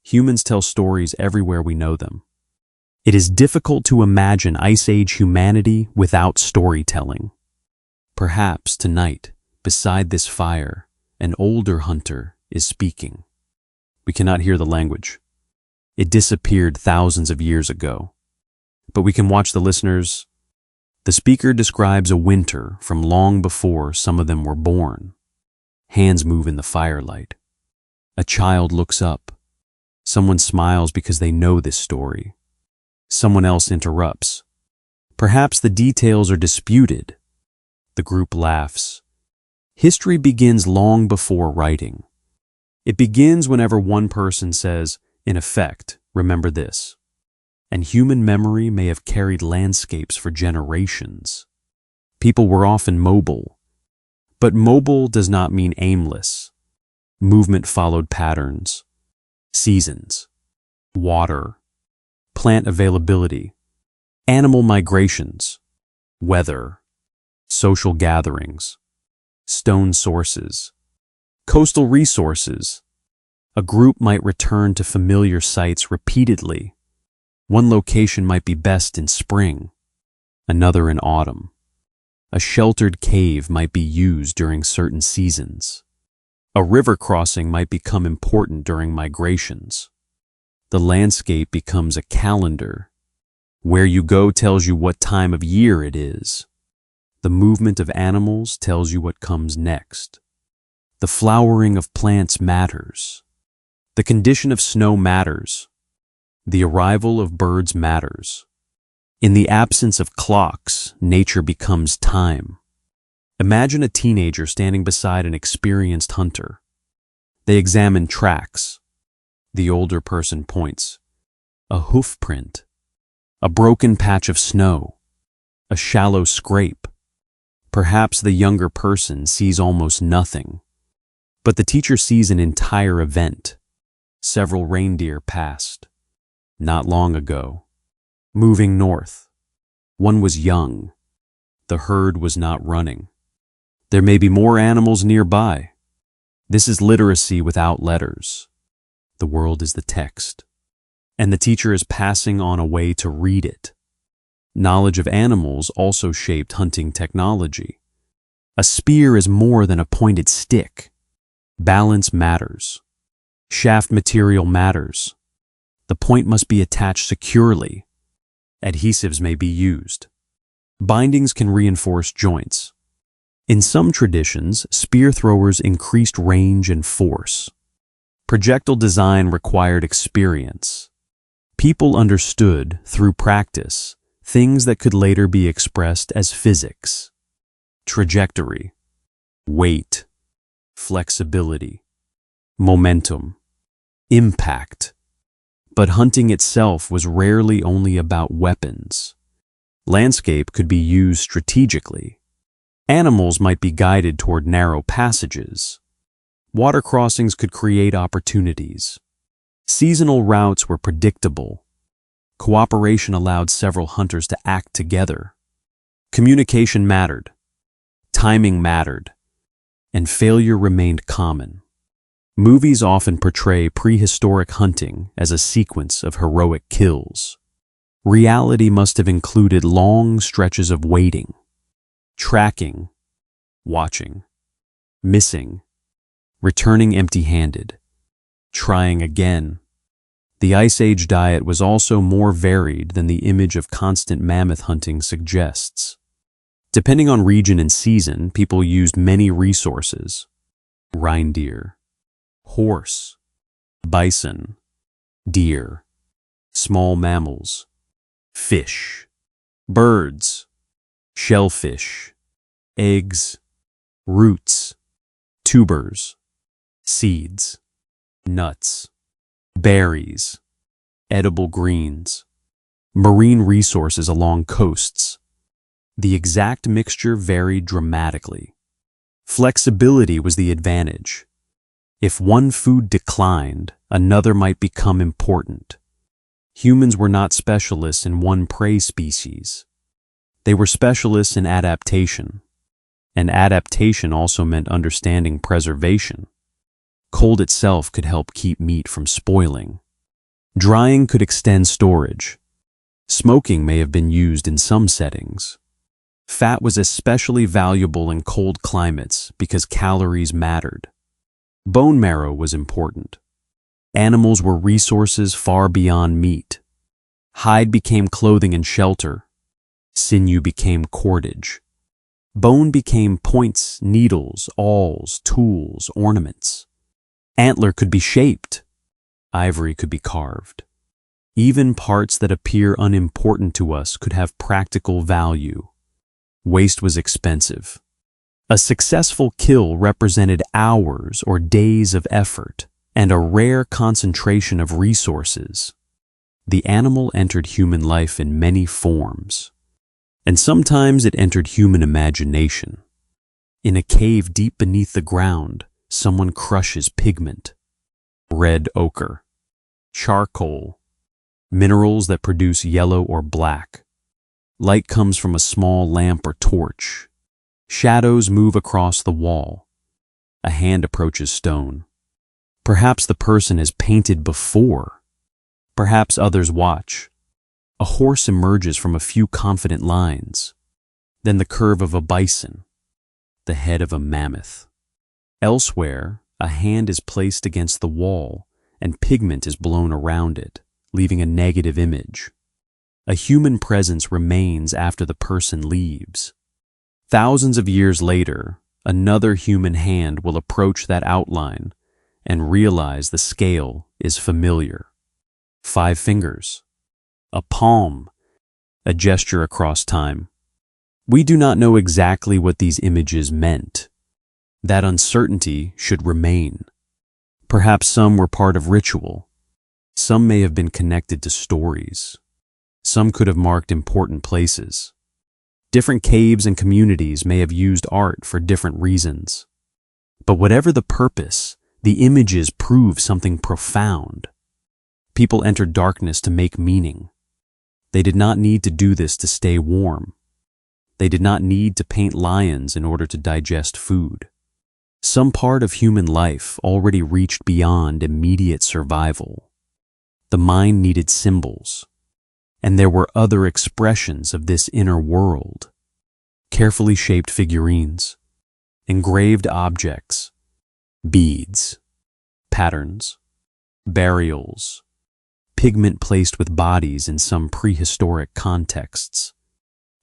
Humans tell stories everywhere we know them. It is difficult to imagine Ice Age humanity without storytelling. Perhaps tonight, beside this fire, an older hunter is speaking. We cannot hear the language. It disappeared thousands of years ago. But we can watch the listeners. The speaker describes a winter from long before some of them were born. Hands move in the firelight. A child looks up. Someone smiles because they know this story. Someone else interrupts. Perhaps the details are disputed. The group laughs. History begins long before writing. It begins whenever one person says, in effect, remember this. And human memory may have carried landscapes for generations. People were often mobile. But mobile does not mean aimless. Movement followed patterns, seasons, water, plant availability, animal migrations, weather, social gatherings, stone sources, coastal resources. A group might return to familiar sites repeatedly. One location might be best in spring, another in autumn. A sheltered cave might be used during certain seasons. A river crossing might become important during migrations. The landscape becomes a calendar. Where you go tells you what time of year it is. The movement of animals tells you what comes next. The flowering of plants matters. The condition of snow matters. The arrival of birds matters. In the absence of clocks, nature becomes time. Imagine a teenager standing beside an experienced hunter. They examine tracks. The older person points. A hoof print. A broken patch of snow. A shallow scrape. Perhaps the younger person sees almost nothing. But the teacher sees an entire event. Several reindeer passed. Not long ago. Moving north. One was young. The herd was not running. There may be more animals nearby. This is literacy without letters. The world is the text. And the teacher is passing on a way to read it. Knowledge of animals also shaped hunting technology. A spear is more than a pointed stick. Balance matters. Shaft material matters. The point must be attached securely. Adhesives may be used. Bindings can reinforce joints. In some traditions, spear throwers increased range and force. Projectile design required experience. People understood, through practice, things that could later be expressed as physics. Trajectory, weight, flexibility, momentum, impact. But hunting itself was rarely only about weapons. Landscape could be used strategically. Animals might be guided toward narrow passages. Water crossings could create opportunities. Seasonal routes were predictable. Cooperation allowed several hunters to act together. Communication mattered. Timing mattered. And failure remained common. Movies often portray prehistoric hunting as a sequence of heroic kills. Reality must have included long stretches of waiting, tracking, watching, missing, returning empty-handed, trying again. The Ice Age diet was also more varied than the image of constant mammoth hunting suggests. Depending on region and season, people used many resources: reindeer, horse, bison, deer, small mammals, fish, birds, shellfish, eggs, roots, tubers, seeds, nuts, berries, edible greens, marine resources along coasts. The exact mixture varied dramatically. Flexibility was the advantage. If one food declined, another might become important. Humans were not specialists in one prey species. They were specialists in adaptation. And adaptation also meant understanding preservation. Cold itself could help keep meat from spoiling. Drying could extend storage. Smoking may have been used in some settings. Fat was especially valuable in cold climates because calories mattered. Bone marrow was important. Animals were resources far beyond meat. Hide became clothing and shelter. Sinew became cordage. Bone became points, needles, awls, tools, ornaments. Antler could be shaped. Ivory could be carved. Even parts that appear unimportant to us could have practical value. Waste was expensive. A successful kill represented hours or days of effort and a rare concentration of resources. The animal entered human life in many forms, and sometimes it entered human imagination. In a cave deep beneath the ground, someone crushes pigment, red ochre, charcoal, minerals that produce yellow or black. Light comes from a small lamp or torch. Shadows move across the wall. A hand approaches stone. Perhaps the person has painted before. Perhaps others watch. A horse emerges from a few confident lines. Then the curve of a bison. The head of a mammoth. Elsewhere, a hand is placed against the wall and pigment is blown around it, leaving a negative image. A human presence remains after the person leaves. Thousands of years later, another human hand will approach that outline and realize the scale is familiar. 5 fingers, a palm, a gesture across time. We do not know exactly what these images meant. That uncertainty should remain. Perhaps some were part of ritual. Some may have been connected to stories. Some could have marked important places. Different caves and communities may have used art for different reasons. But whatever the purpose, the images prove something profound. People entered darkness to make meaning. They did not need to do this to stay warm. They did not need to paint lions in order to digest food. Some part of human life already reached beyond immediate survival. The mind needed symbols. And there were other expressions of this inner world. Carefully shaped figurines, engraved objects, beads, patterns, burials, pigment placed with bodies in some prehistoric contexts.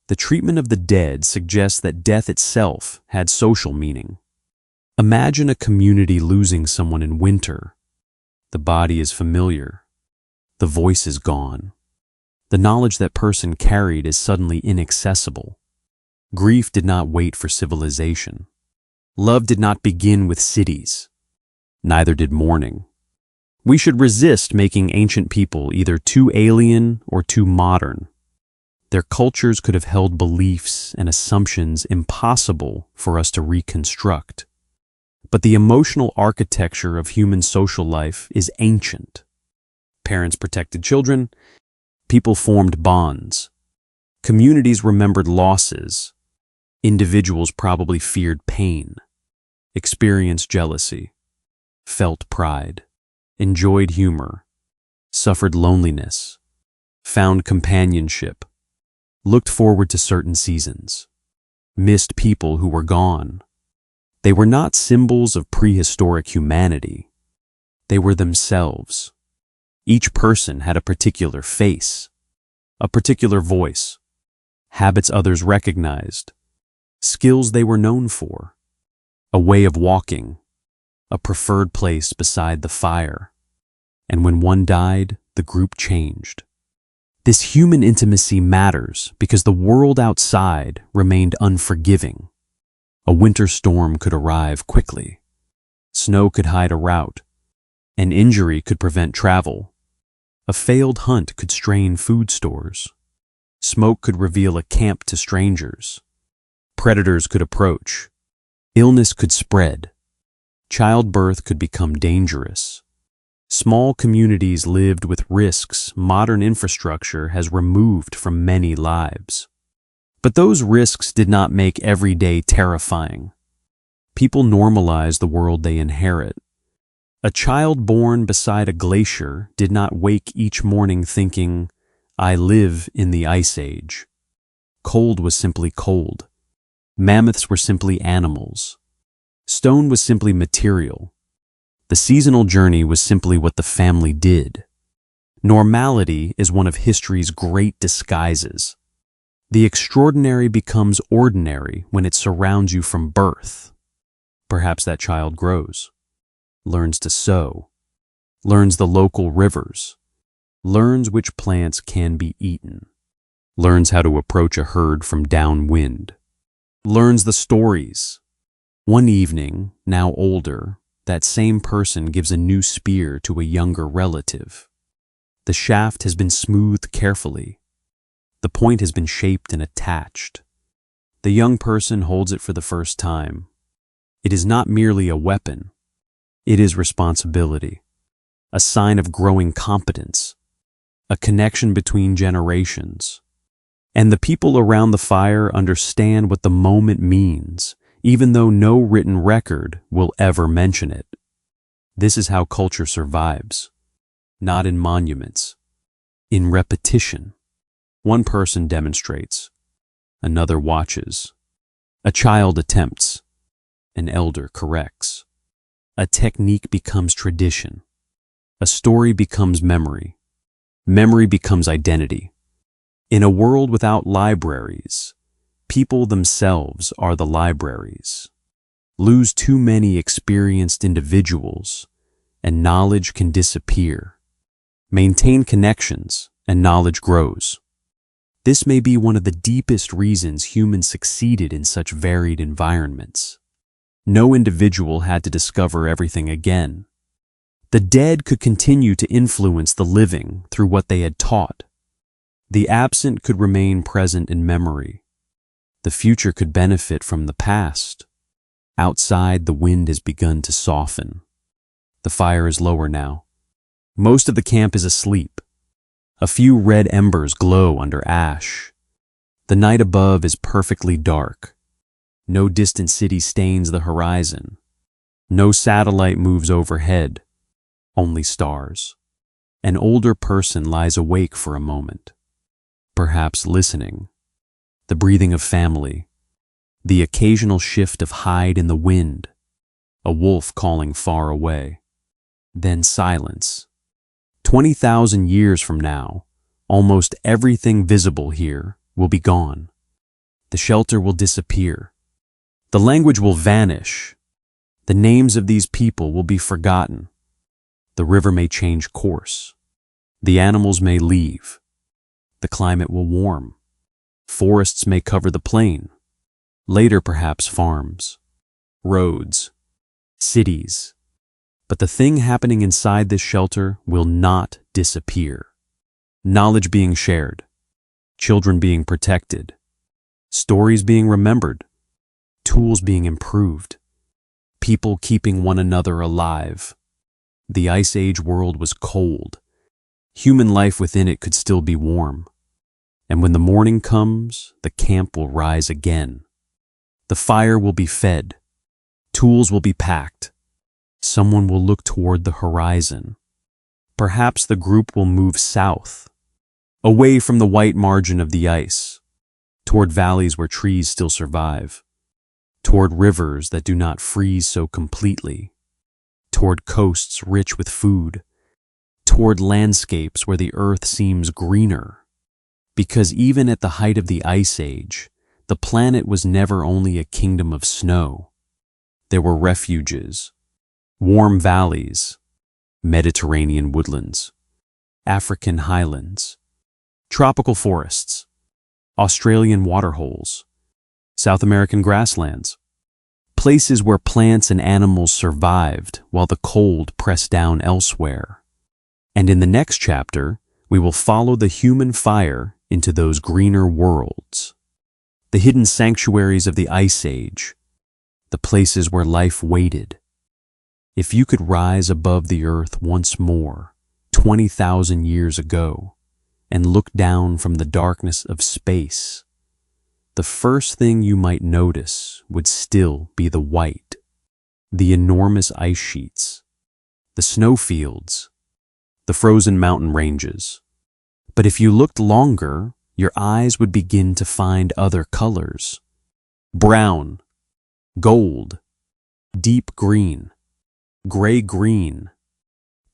The treatment of the dead suggests that death itself had social meaning. Imagine a community losing someone in winter. The body is familiar. The voice is gone. The knowledge that person carried is suddenly inaccessible. Grief did not wait for civilization. Love did not begin with cities. Neither did mourning. We should resist making ancient people either too alien or too modern. Their cultures could have held beliefs and assumptions impossible for us to reconstruct. But the emotional architecture of human social life is ancient. Parents protected children. People formed bonds. Communities remembered losses. Individuals probably feared pain, experienced jealousy, felt pride, enjoyed humor, suffered loneliness, found companionship, looked forward to certain seasons, missed people who were gone. They were not symbols of prehistoric humanity. They were themselves. Each person had a particular face, a particular voice, habits others recognized, skills they were known for, a way of walking, a preferred place beside the fire. And when one died, the group changed. This human intimacy matters because the world outside remained unforgiving. A winter storm could arrive quickly. Snow could hide a route. An injury could prevent travel. A failed hunt could strain food stores. Smoke could reveal a camp to strangers. Predators could approach. Illness could spread. Childbirth could become dangerous. Small communities lived with risks modern infrastructure has removed from many lives. But those risks did not make every day terrifying. People normalize the world they inherit. A child born beside a glacier did not wake each morning thinking, "I live in the Ice Age." Cold was simply cold. Mammoths were simply animals. Stone was simply material. The seasonal journey was simply what the family did. Normality is one of history's great disguises. The extraordinary becomes ordinary when it surrounds you from birth. Perhaps that child grows, learns to sew, learns the local rivers, learns which plants can be eaten, learns how to approach a herd from downwind, learns the stories. One evening, now older, that same person gives a new spear to a younger relative. The shaft has been smoothed carefully. The point has been shaped and attached. The young person holds it for the first time. It is not merely a weapon. It is responsibility, a sign of growing competence, a connection between generations. And the people around the fire understand what the moment means, even though no written record will ever mention it. This is how culture survives, not in monuments, in repetition. One person demonstrates, another watches. A child attempts, an elder corrects. A technique becomes tradition. A story becomes memory. Memory becomes identity. In a world without libraries, people themselves are the libraries. Lose too many experienced individuals, and knowledge can disappear. Maintain connections, and knowledge grows. This may be one of the deepest reasons humans succeeded in such varied environments. No individual had to discover everything again. The dead could continue to influence the living through what they had taught. The absent could remain present in memory. The future could benefit from the past. Outside, the wind has begun to soften. The fire is lower now. Most of the camp is asleep. A few red embers glow under ash. The night above is perfectly dark. No distant city stains the horizon. No satellite moves overhead. Only stars. An older person lies awake for a moment, perhaps listening. The breathing of family. The occasional shift of hide in the wind. A wolf calling far away. Then silence. 20,000 years from now, almost everything visible here will be gone. The shelter will disappear. The language will vanish. The names of these people will be forgotten. The river may change course. The animals may leave. The climate will warm. Forests may cover the plain. Later, perhaps, farms, roads, cities. But the thing happening inside this shelter will not disappear. Knowledge being shared, children being protected, stories being remembered, tools being improved, people keeping one another alive. The Ice Age world was cold. Human life within it could still be warm. And when the morning comes, the camp will rise again. The fire will be fed. Tools will be packed. Someone will look toward the horizon. Perhaps the group will move south, away from the white margin of the ice, toward valleys where trees still survive, toward rivers that do not freeze so completely, toward coasts rich with food, toward landscapes where the earth seems greener. Because even at the height of the Ice Age, the planet was never only a kingdom of snow. There were refuges, warm valleys, Mediterranean woodlands, African highlands, tropical forests, Australian waterholes, South American grasslands, places where plants and animals survived while the cold pressed down elsewhere. And in the next chapter, we will follow the human fire into those greener worlds, the hidden sanctuaries of the Ice Age, the places where life waited. If you could rise above the earth once more, 20,000 years ago, and look down from the darkness of space, the first thing you might notice would still be the white, the enormous ice sheets, the snowfields, the frozen mountain ranges. But if you looked longer, your eyes would begin to find other colors: brown, gold, deep green, gray-green,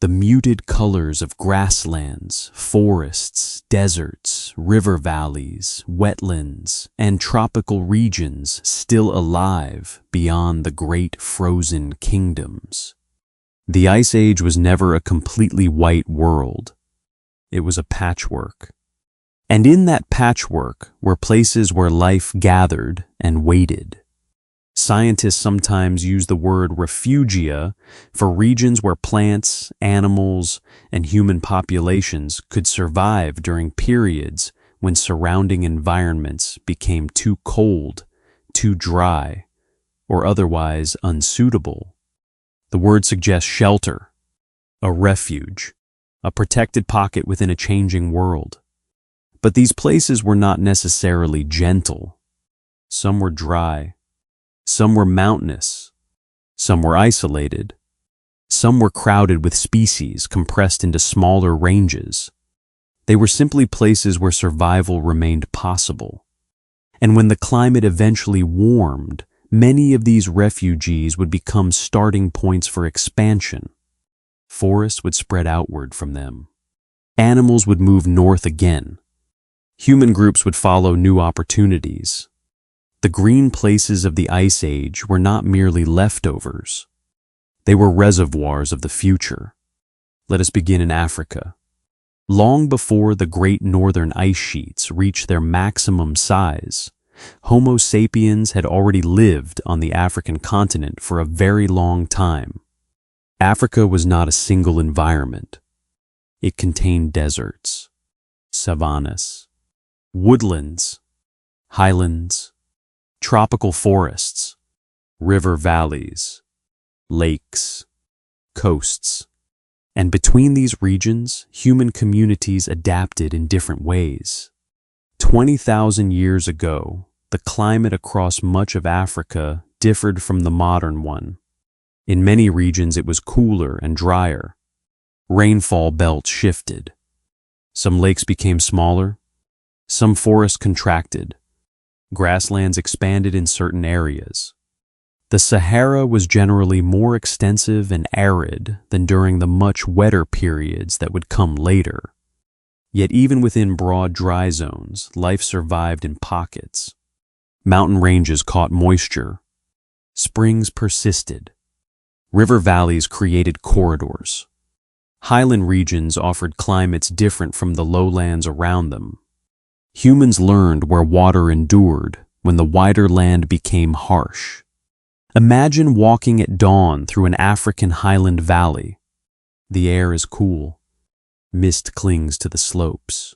the muted colors of grasslands, forests, deserts, river valleys, wetlands, and tropical regions still alive beyond the great frozen kingdoms. The Ice Age was never a completely white world. It was a patchwork. And in that patchwork were places where life gathered and waited. Scientists sometimes use the word refugia for regions where plants, animals, and human populations could survive during periods when surrounding environments became too cold, too dry, or otherwise unsuitable. The word suggests shelter, a refuge, a protected pocket within a changing world. But these places were not necessarily gentle. Some were dry. Some were mountainous, some were isolated, some were crowded with species compressed into smaller ranges. They were simply places where survival remained possible. And when the climate eventually warmed, many of these refugees would become starting points for expansion. Forests would spread outward from them. Animals would move north again. Human groups would follow new opportunities. The green places of the Ice Age were not merely leftovers. They were reservoirs of the future. Let us begin in Africa. Long before the great northern ice sheets reached their maximum size, Homo sapiens had already lived on the African continent for a very long time. Africa was not a single environment. It contained deserts, savannas, woodlands, highlands, tropical forests, river valleys, lakes, coasts, and between these regions, human communities adapted in different ways. 20,000 years ago, the climate across much of Africa differed from the modern one. In many regions, it was cooler and drier. Rainfall belts shifted. Some lakes became smaller. Some forests contracted. Grasslands expanded in certain areas. The Sahara was generally more extensive and arid than during the much wetter periods that would come later. Yet even within broad dry zones, life survived in pockets. Mountain ranges caught moisture. Springs persisted. River valleys created corridors. Highland regions offered climates different from the lowlands around them. Humans learned where water endured when the wider land became harsh. Imagine walking at dawn through an African highland valley. The air is cool. Mist clings to the slopes.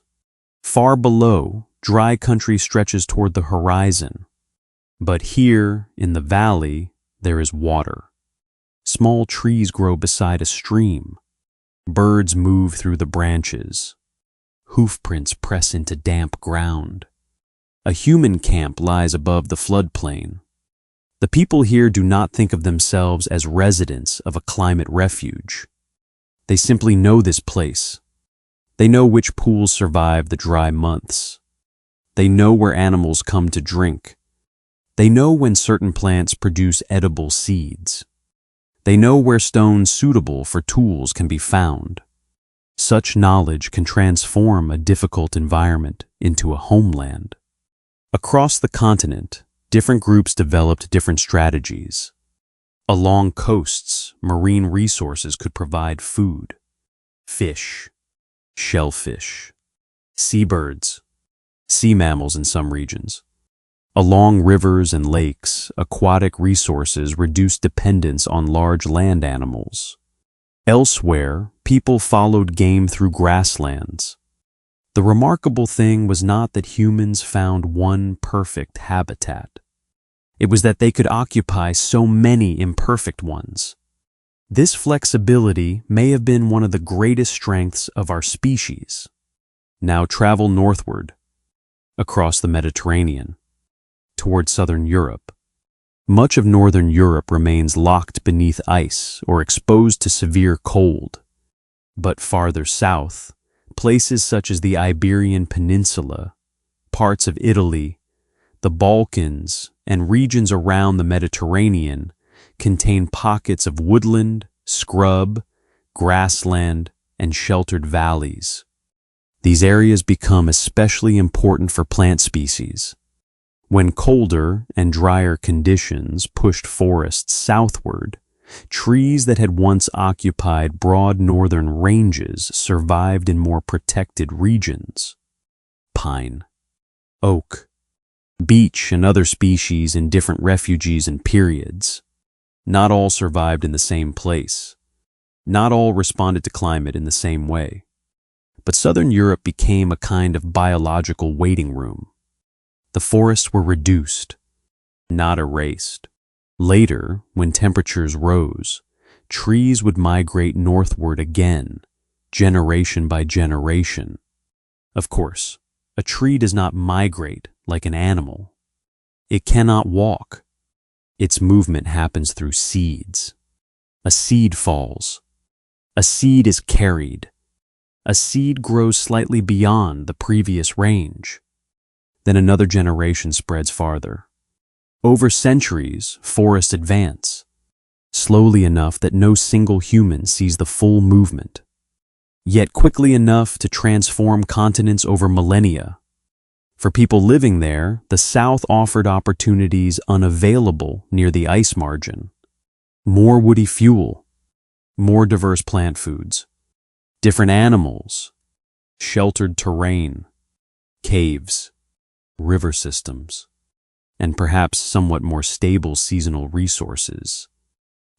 Far below, dry country stretches toward the horizon. But here, in the valley, there is water. Small trees grow beside a stream. Birds move through the branches. Hoofprints press into damp ground. A human camp lies above the floodplain. The people here do not think of themselves as residents of a climate refuge. They simply know this place. They know which pools survive the dry months. They know where animals come to drink. They know when certain plants produce edible seeds. They know where stones suitable for tools can be found. Such knowledge can transform a difficult environment into a homeland. Across the continent, different groups developed different strategies. Along coasts, marine resources could provide food, fish, shellfish, seabirds, sea mammals in some regions. Along rivers and lakes, aquatic resources reduced dependence on large land animals. Elsewhere, people followed game through grasslands. The remarkable thing was not that humans found one perfect habitat. It was that they could occupy so many imperfect ones. This flexibility may have been one of the greatest strengths of our species. Now travel northward, across the Mediterranean, toward southern Europe. Much of northern Europe remains locked beneath ice or exposed to severe cold. But farther south, places such as the Iberian Peninsula, parts of Italy, the Balkans, and regions around the Mediterranean contain pockets of woodland, scrub, grassland, and sheltered valleys. These areas become especially important for plant species. When colder and drier conditions pushed forests southward, trees that had once occupied broad northern ranges survived in more protected regions. Pine, oak, beech, and other species in different refuges and periods. Not all survived in the same place. Not all responded to climate in the same way. But southern Europe became a kind of biological waiting room. The forests were reduced, not erased. Later, when temperatures rose, trees would migrate northward again, generation by generation. Of course, a tree does not migrate like an animal. It cannot walk. Its movement happens through seeds. A seed falls. A seed is carried. A seed grows slightly beyond the previous range. Then another generation spreads farther. Over centuries, forests advance, slowly enough that no single human sees the full movement, yet quickly enough to transform continents over millennia. For people living there, the South offered opportunities unavailable near the ice margin. More woody fuel, more diverse plant foods, different animals, sheltered terrain, caves, river systems, and perhaps somewhat more stable seasonal resources.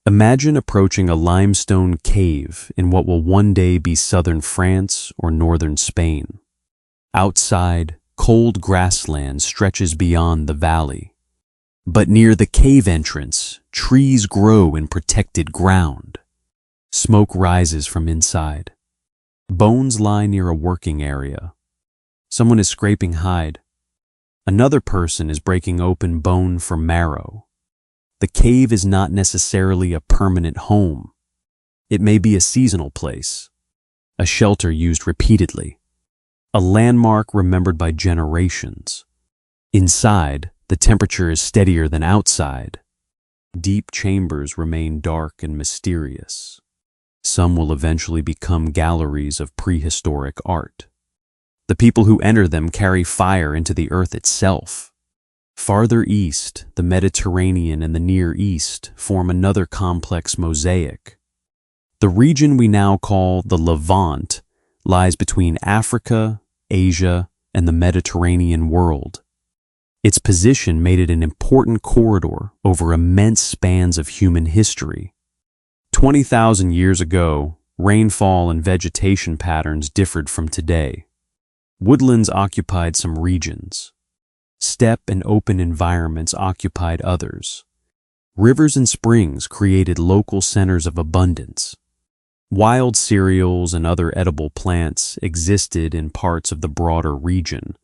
Imagine approaching a limestone cave in what will one day be southern France or northern Spain. Outside, cold grassland stretches beyond the valley. But near the cave entrance, trees grow in protected ground. Smoke rises from inside. Bones lie near a working area. Someone is scraping hide. Another person is breaking open bone for marrow. The cave is not necessarily a permanent home. It may be a seasonal place, a shelter used repeatedly, a landmark remembered by generations. Inside, the temperature is steadier than outside. Deep chambers remain dark and mysterious. Some will eventually become galleries of prehistoric art. The people who enter them carry fire into the earth itself. Farther east, the Mediterranean and the Near East form another complex mosaic. The region we now call the Levant lies between Africa, Asia, and the Mediterranean world. Its position made it an important corridor over immense spans of human history. 20,000 years ago, rainfall and vegetation patterns differed from today. Woodlands occupied some regions. Steppe and open environments occupied others. Rivers and springs created local centers of abundance. Wild cereals and other edible plants existed in parts of the broader region,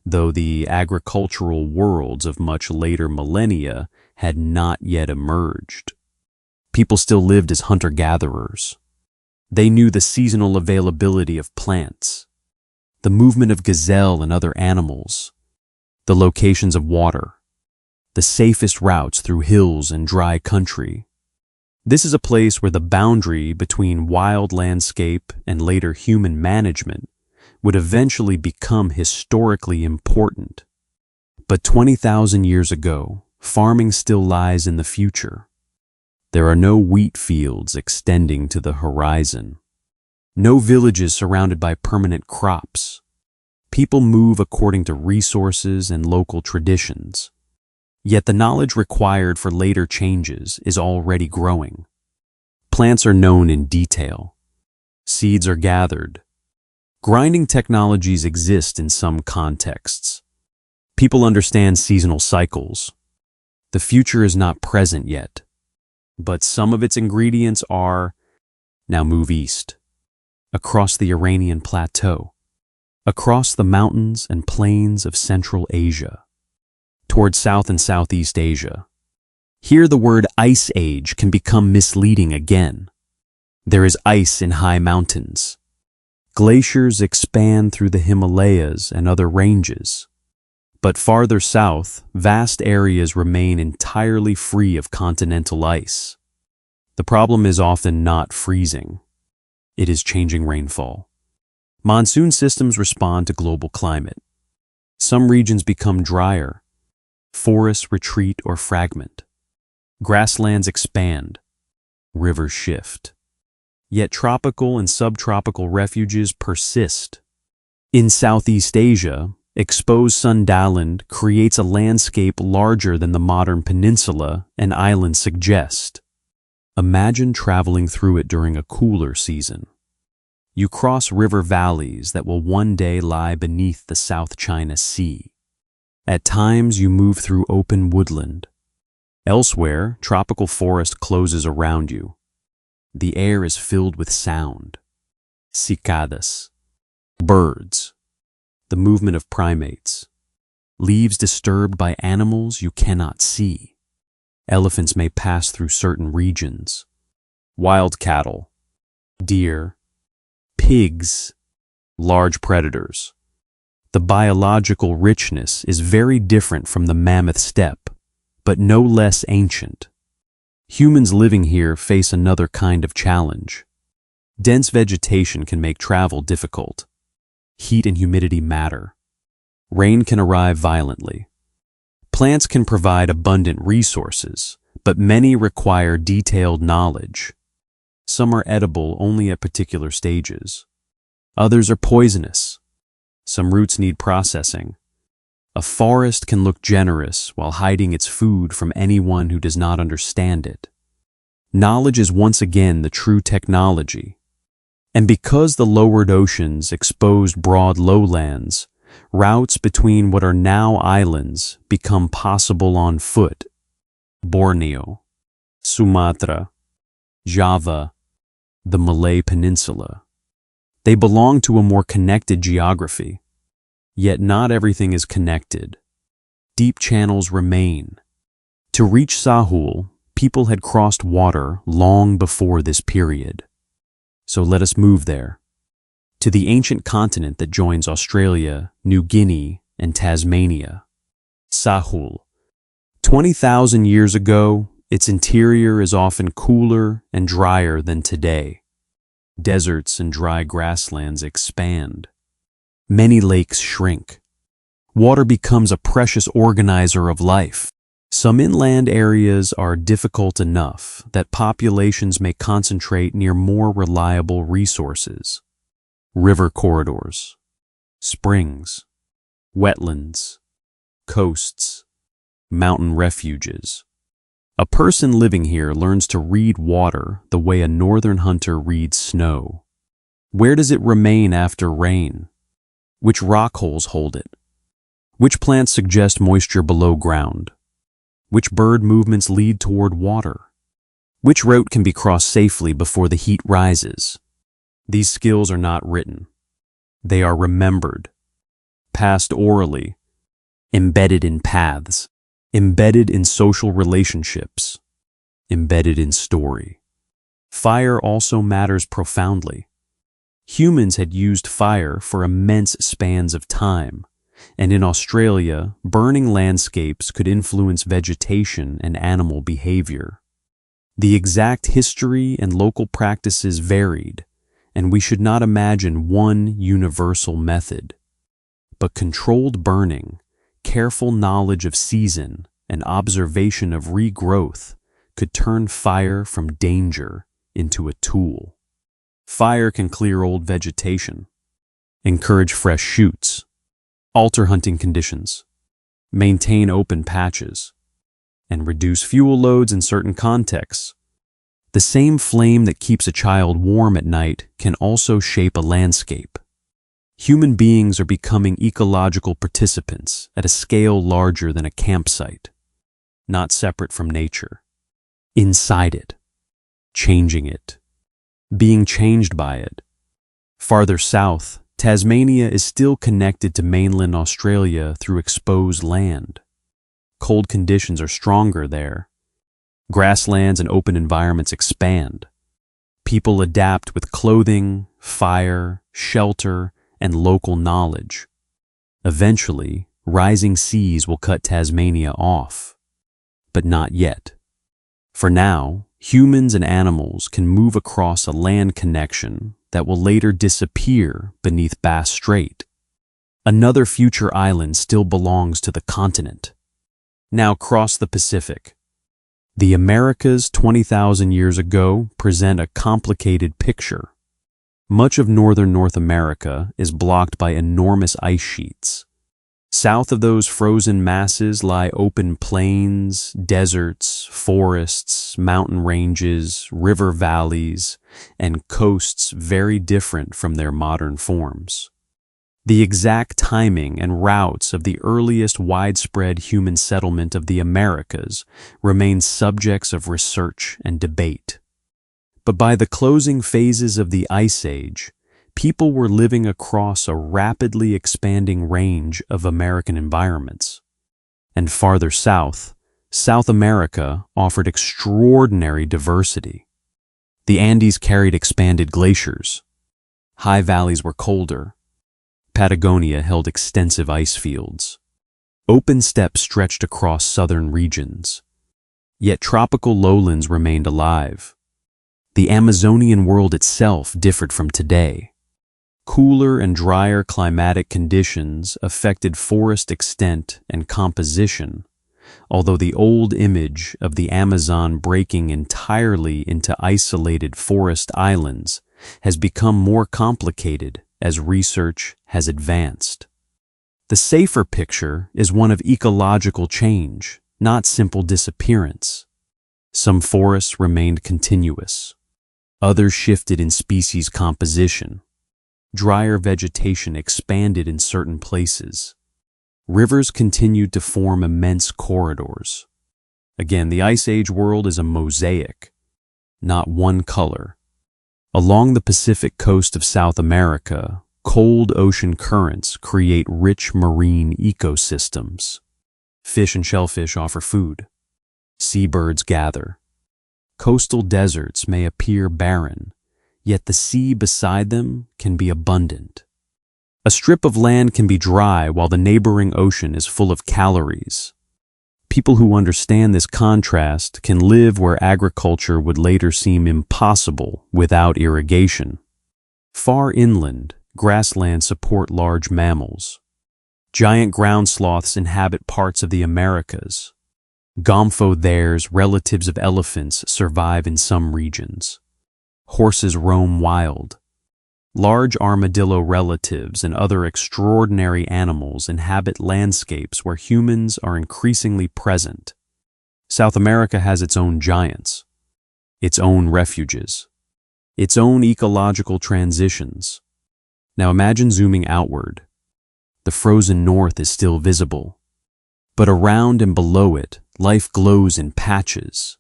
though the agricultural worlds of much later millennia had not yet emerged. People still lived as hunter-gatherers. They knew the seasonal availability of plants, the movement of gazelle and other animals, the locations of water, the safest routes through hills and dry country. This is a place where the boundary between wild landscape and later human management would eventually become historically important. But 20,000 years ago, farming still lies in the future. There are no wheat fields extending to the horizon. No villages surrounded by permanent crops. People move according to resources and local traditions. Yet the knowledge required for later changes is already growing. Plants are known in detail. Seeds are gathered. Grinding technologies exist in some contexts. People understand seasonal cycles. The future is not present yet, but some of its ingredients are. Now move east, across the Iranian plateau, across the mountains and plains of Central Asia, toward South and Southeast Asia. Here the word ice age can become misleading again. There is ice in high mountains. Glaciers expand through the Himalayas and other ranges. But farther south, vast areas remain entirely free of continental ice. The problem is often not freezing. It is changing rainfall. Monsoon systems respond to global climate. Some regions become drier. Forests retreat or fragment. Grasslands expand. Rivers shift. Yet tropical and subtropical refuges persist. In Southeast Asia, exposed Sundaland creates a landscape larger than the modern peninsula and islands suggest. Imagine traveling through it during a cooler season. You cross river valleys that will one day lie beneath the South China Sea. At times you move through open woodland. Elsewhere, tropical forest closes around you. The air is filled with sound. Cicadas, birds, the movement of primates, leaves disturbed by animals you cannot see. Elephants may pass through certain regions. Wild cattle, deer, pigs, large predators. The biological richness is very different from the Mammoth steppe, but no less ancient. Humans living here face another kind of challenge. Dense vegetation can make travel difficult. Heat and humidity matter. Rain can arrive violently. Plants can provide abundant resources, but many require detailed knowledge. Some are edible only at particular stages. Others are poisonous. Some roots need processing. A forest can look generous while hiding its food from anyone who does not understand it. Knowledge is once again the true technology. And because the lowered oceans exposed broad lowlands, routes between what are now islands become possible on foot. Borneo, Sumatra, Java, the Malay Peninsula. They belong to a more connected geography. Yet not everything is connected. Deep channels remain. To reach Sahul, people had crossed water long before this period. So let us move there, to the ancient continent that joins Australia, New Guinea, and Tasmania. Sahul. 20,000 years ago, its interior is often cooler and drier than today. Deserts and dry grasslands expand. Many lakes shrink. Water becomes a precious organizer of life. Some inland areas are difficult enough that populations may concentrate near more reliable resources. River corridors, springs, wetlands, coasts, mountain refuges. A person living here learns to read water the way a northern hunter reads snow. Where does it remain after rain? Which rock holes hold it? Which plants suggest moisture below ground? Which bird movements lead toward water? Which route can be crossed safely before the heat rises? These skills are not written. They are remembered, passed orally, embedded in paths, embedded in social relationships, embedded in story. Fire also matters profoundly. Humans had used fire for immense spans of time. And in Australia, burning landscapes could influence vegetation and animal behavior. The exact history and local practices varied, and we should not imagine one universal method. But controlled burning, careful knowledge of season, and observation of regrowth could turn fire from danger into a tool. Fire can clear old vegetation, encourage fresh shoots, alter hunting conditions, maintain open patches, and reduce fuel loads in certain contexts. The same flame that keeps a child warm at night can also shape a landscape. Human beings are becoming ecological participants at a scale larger than a campsite, not separate from nature, inside it, changing it, being changed by it. Farther south, Tasmania is still connected to mainland Australia through exposed land. Cold conditions are stronger there. Grasslands and open environments expand. People adapt with clothing, fire, shelter, and local knowledge. Eventually, rising seas will cut Tasmania off. But not yet. For now, humans and animals can move across a land connection that will later disappear beneath Bass Strait. Another future island still belongs to the continent. Now cross the Pacific. The Americas 20,000 years ago present a complicated picture. Much of northern North America is blocked by enormous ice sheets. South of those frozen masses lie open plains, deserts, forests, mountain ranges, river valleys, and coasts very different from their modern forms. The exact timing and routes of the earliest widespread human settlement of the Americas remain subjects of research and debate. But by the closing phases of the Ice Age, people were living across a rapidly expanding range of American environments. And farther south, South America offered extraordinary diversity. The Andes carried expanded glaciers. High valleys were colder. Patagonia held extensive ice fields. Open steppes stretched across southern regions. Yet tropical lowlands remained alive. The Amazonian world itself differed from today. Cooler and drier climatic conditions affected forest extent and composition, although the old image of the Amazon breaking entirely into isolated forest islands has become more complicated as research has advanced. The safer picture is one of ecological change, not simple disappearance. Some forests remained continuous. Others shifted in species composition. Drier vegetation expanded in certain places. Rivers continued to form immense corridors. Again, the Ice Age world is a mosaic, not one color. Along the Pacific coast of South America, cold ocean currents create rich marine ecosystems. Fish and shellfish offer food. Seabirds gather. Coastal deserts may appear barren, yet the sea beside them can be abundant. A strip of land can be dry while the neighboring ocean is full of calories. People who understand this contrast can live where agriculture would later seem impossible without irrigation. Far inland, grasslands support large mammals. Giant ground sloths inhabit parts of the Americas. Gomphotheres, relatives of elephants, survive in some regions. Horses roam wild. Large armadillo relatives and other extraordinary animals inhabit landscapes where humans are increasingly present. South America has its own giants, its own refuges, its own ecological transitions. Now imagine zooming outward. The frozen north is still visible, but around and below it, life glows in patches.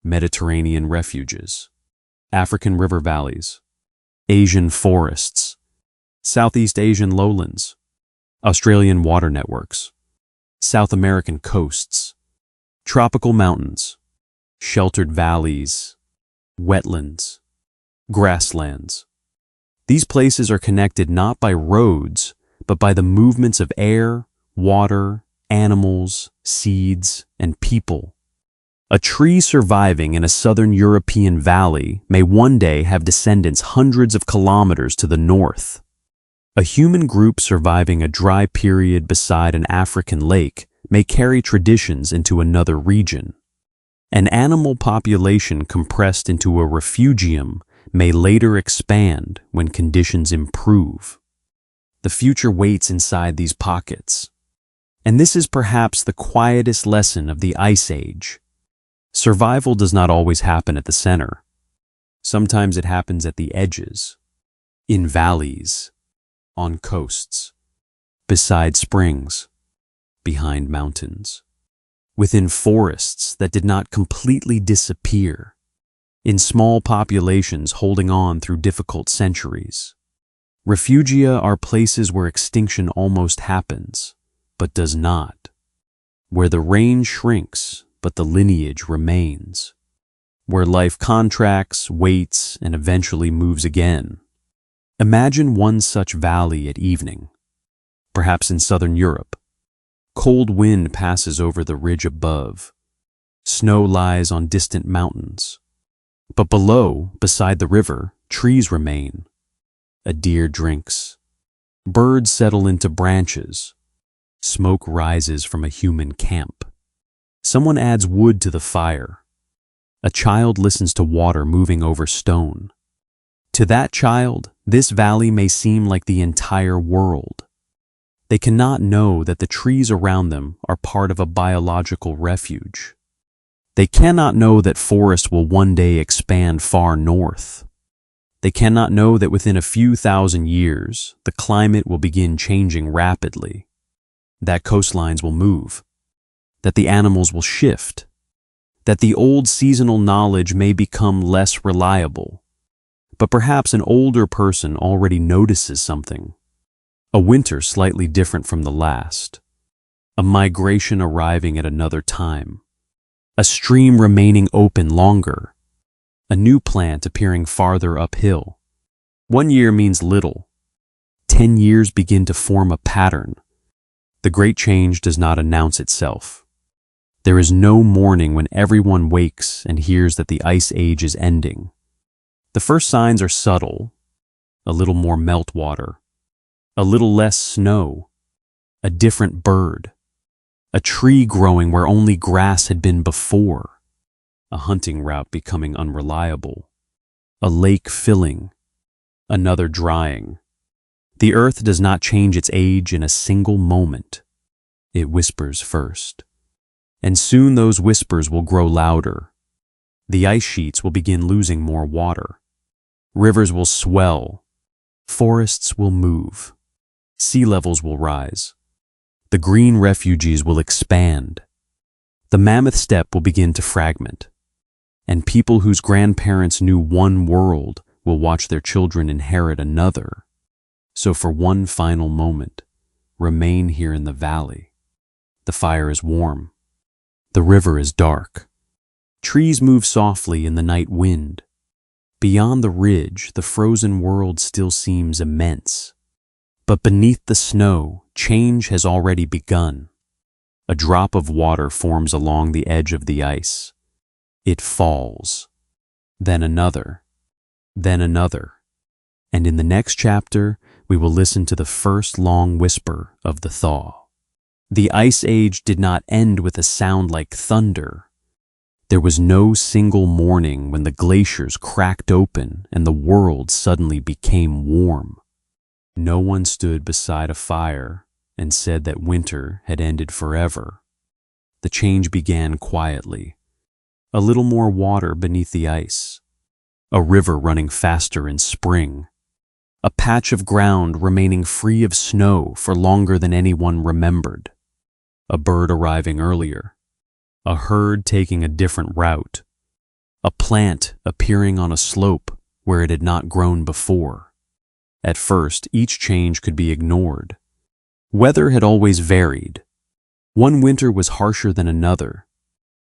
Mediterranean refuges, African river valleys, Asian forests, Southeast Asian lowlands, Australian water networks, South American coasts, tropical mountains, sheltered valleys, wetlands, grasslands. These places are connected not by roads, but by the movements of air, water, animals, seeds, and people. A tree surviving in a southern European valley may one day have descendants hundreds of kilometers to the north. A human group surviving a dry period beside an African lake may carry traditions into another region. An animal population compressed into a refugium may later expand when conditions improve. The future waits inside these pockets. And this is perhaps the quietest lesson of the Ice Age. Survival does not always happen at the center. Sometimes it happens at the edges, in valleys, on coasts, beside springs, behind mountains, within forests that did not completely disappear, in small populations holding on through difficult centuries. Refugia are places where extinction almost happens, but does not, where the range shrinks, but the lineage remains, where life contracts, waits, and eventually moves again. Imagine one such valley at evening, perhaps in southern Europe. Cold wind passes over the ridge above. Snow lies on distant mountains. But below, beside the river, trees remain. A deer drinks. Birds settle into branches. Smoke rises from a human camp. Someone adds wood to the fire. A child listens to water moving over stone. To that child, this valley may seem like the entire world. They cannot know that the trees around them are part of a biological refuge. They cannot know that forests will one day expand far north. They cannot know that within a few thousand years, the climate will begin changing rapidly, that coastlines will move, that the animals will shift, that the old seasonal knowledge may become less reliable. But perhaps an older person already notices something. A winter slightly different from the last. A migration arriving at another time. A stream remaining open longer. A new plant appearing farther uphill. 1 year means little. 10 years begin to form a pattern. The great change does not announce itself. There is no morning when everyone wakes and hears that the Ice Age is ending. The first signs are subtle, a little more meltwater, a little less snow, a different bird, a tree growing where only grass had been before, a hunting route becoming unreliable, a lake filling, another drying. The earth does not change its age in a single moment. It whispers first. And soon those whispers will grow louder. The ice sheets will begin losing more water. Rivers will swell. Forests will move. Sea levels will rise. The green refuges will expand. The Mammoth steppe will begin to fragment. And people whose grandparents knew one world will watch their children inherit another. So for one final moment, remain here in the valley. The fire is warm. The river is dark. Trees move softly in the night wind. Beyond the ridge, the frozen world still seems immense. But beneath the snow, change has already begun. A drop of water forms along the edge of the ice. It falls. Then another. Then another. And in the next chapter, we will listen to the first long whisper of the thaw. The Ice Age did not end with a sound like thunder. There was no single morning when the glaciers cracked open and the world suddenly became warm. No one stood beside a fire and said that winter had ended forever. The change began quietly. A little more water beneath the ice. A river running faster in spring. A patch of ground remaining free of snow for longer than anyone remembered. A bird arriving earlier. A herd taking a different route. A plant appearing on a slope where it had not grown before. At first, each change could be ignored. Weather had always varied. One winter was harsher than another.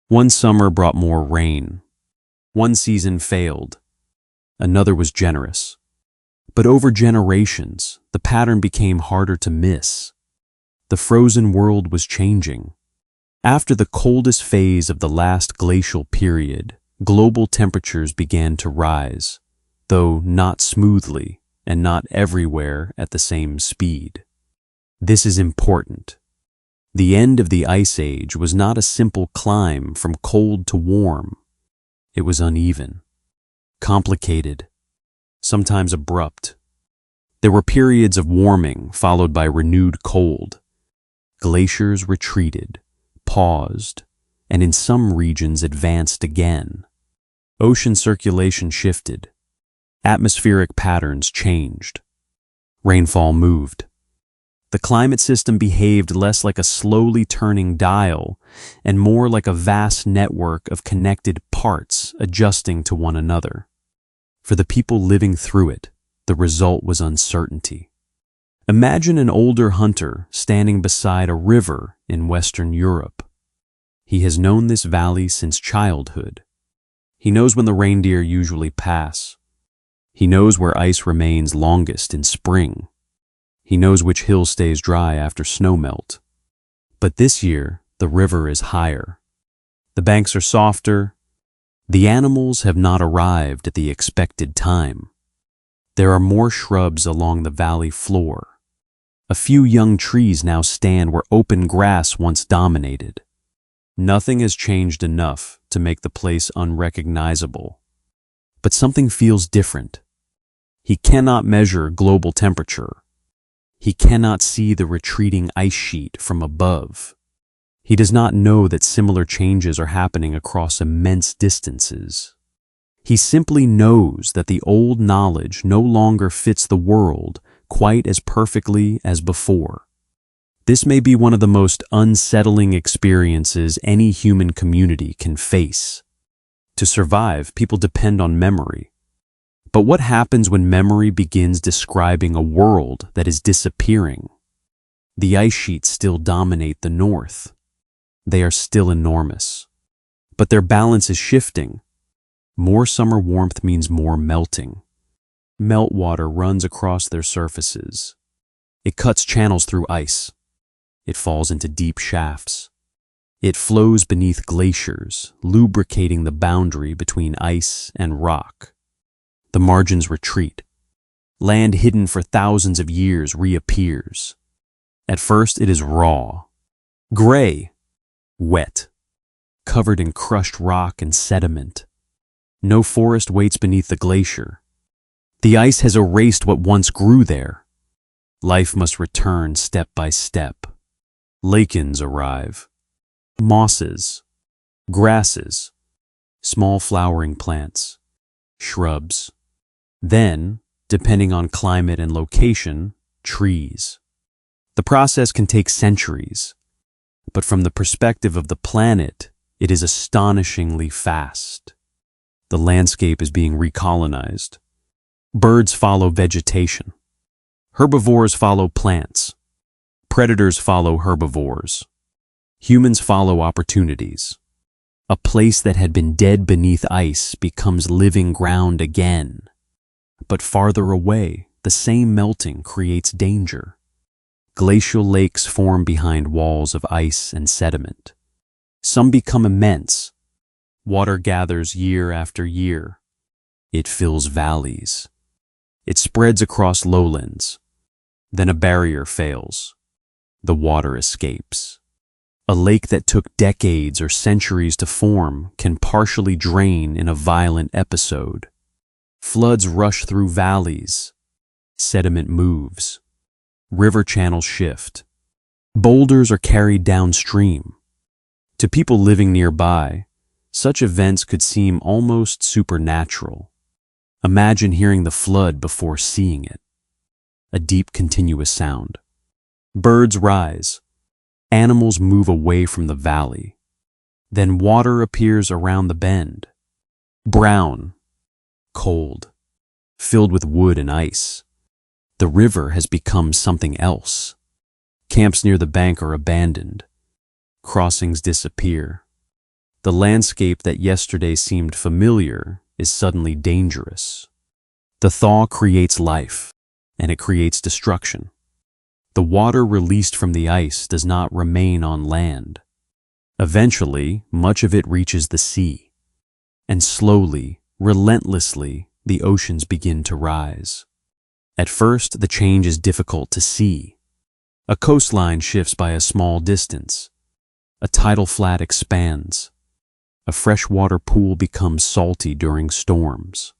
One summer brought more rain. One season failed. Another was generous. But over generations, the pattern became harder to miss. The frozen world was changing. After the coldest phase of the last glacial period, global temperatures began to rise, though not smoothly and not everywhere at the same speed. This is important. The end of the Ice Age was not a simple climb from cold to warm. It was uneven, complicated, sometimes abrupt. There were periods of warming followed by renewed cold. Glaciers retreated, paused, and in some regions advanced again. Ocean circulation shifted. Atmospheric patterns changed. Rainfall moved. The climate system behaved less like a slowly turning dial and more like a vast network of connected parts adjusting to one another. For the people living through it, the result was uncertainty. Imagine an older hunter standing beside a river in Western Europe. He has known this valley since childhood. He knows when the reindeer usually pass. He knows where ice remains longest in spring. He knows which hill stays dry after snowmelt. But this year, the river is higher. The banks are softer. The animals have not arrived at the expected time. There are more shrubs along the valley floor. A few young trees now stand where open grass once dominated. Nothing has changed enough to make the place unrecognizable. But something feels different. He cannot measure global temperature. He cannot see the retreating ice sheet from above. He does not know that similar changes are happening across immense distances. He simply knows that the old knowledge no longer fits the world quite as perfectly as before. This may be one of the most unsettling experiences any human community can face. To survive, people depend on memory. But what happens when memory begins describing a world that is disappearing? The ice sheets still dominate the north. They are still enormous. But their balance is shifting. More summer warmth means more melting. Meltwater runs across their surfaces. It cuts channels through ice. It falls into deep shafts. It flows beneath glaciers, lubricating the boundary between ice and rock. The margins retreat. Land hidden for thousands of years reappears. At first, it is raw, gray, wet, covered in crushed rock and sediment. No forest waits beneath the glacier. The ice has erased what once grew there. Life must return step by step. Lichens arrive. Mosses, grasses, small flowering plants, shrubs. Then, depending on climate and location, trees. The process can take centuries, but from the perspective of the planet, it is astonishingly fast. The landscape is being recolonized. Birds follow vegetation. Herbivores follow plants. Predators follow herbivores. Humans follow opportunities. A place that had been dead beneath ice becomes living ground again. But farther away, the same melting creates danger. Glacial lakes form behind walls of ice and sediment. Some become immense. Water gathers year after year. It fills valleys. It spreads across lowlands. Then a barrier fails. The water escapes. A lake that took decades or centuries to form can partially drain in a violent episode. Floods rush through valleys. Sediment moves. River channels shift. Boulders are carried downstream. To people living nearby, such events could seem almost supernatural. Imagine hearing the flood before seeing it. A deep, continuous sound. Birds rise. Animals move away from the valley. Then water appears around the bend. Brown, cold, filled with wood and ice. The river has become something else. Camps near the bank are abandoned. Crossings disappear. The landscape that yesterday seemed familiar is suddenly dangerous. The thaw creates life, and it creates destruction. The water released from the ice does not remain on land. Eventually, much of it reaches the sea. And slowly, relentlessly, the oceans begin to rise. At first, the change is difficult to see. A coastline shifts by a small distance. A tidal flat expands. A freshwater pool becomes salty during storms.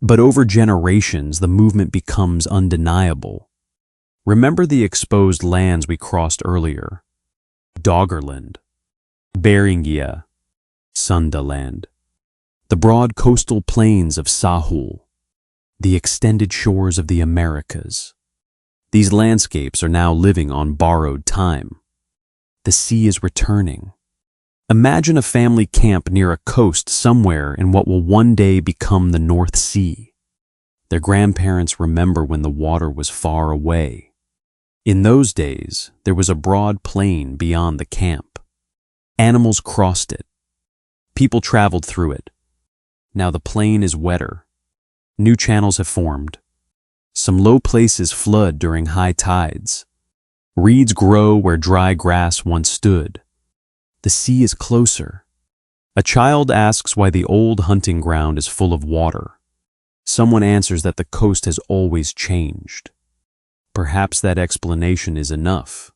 But over generations, the movement becomes undeniable. Remember the exposed lands we crossed earlier? Doggerland, Beringia, Sundaland, the broad coastal plains of Sahul, the extended shores of the Americas. These landscapes are now living on borrowed time. The sea is returning. Imagine a family camp near a coast somewhere in what will one day become the North Sea. Their grandparents remember when the water was far away. In those days, there was a broad plain beyond the camp. Animals crossed it. People traveled through it. Now the plain is wetter. New channels have formed. Some low places flood during high tides. Reeds grow where dry grass once stood. The sea is closer. A child asks why the old hunting ground is full of water. Someone answers that the coast has always changed. Perhaps that explanation is enough.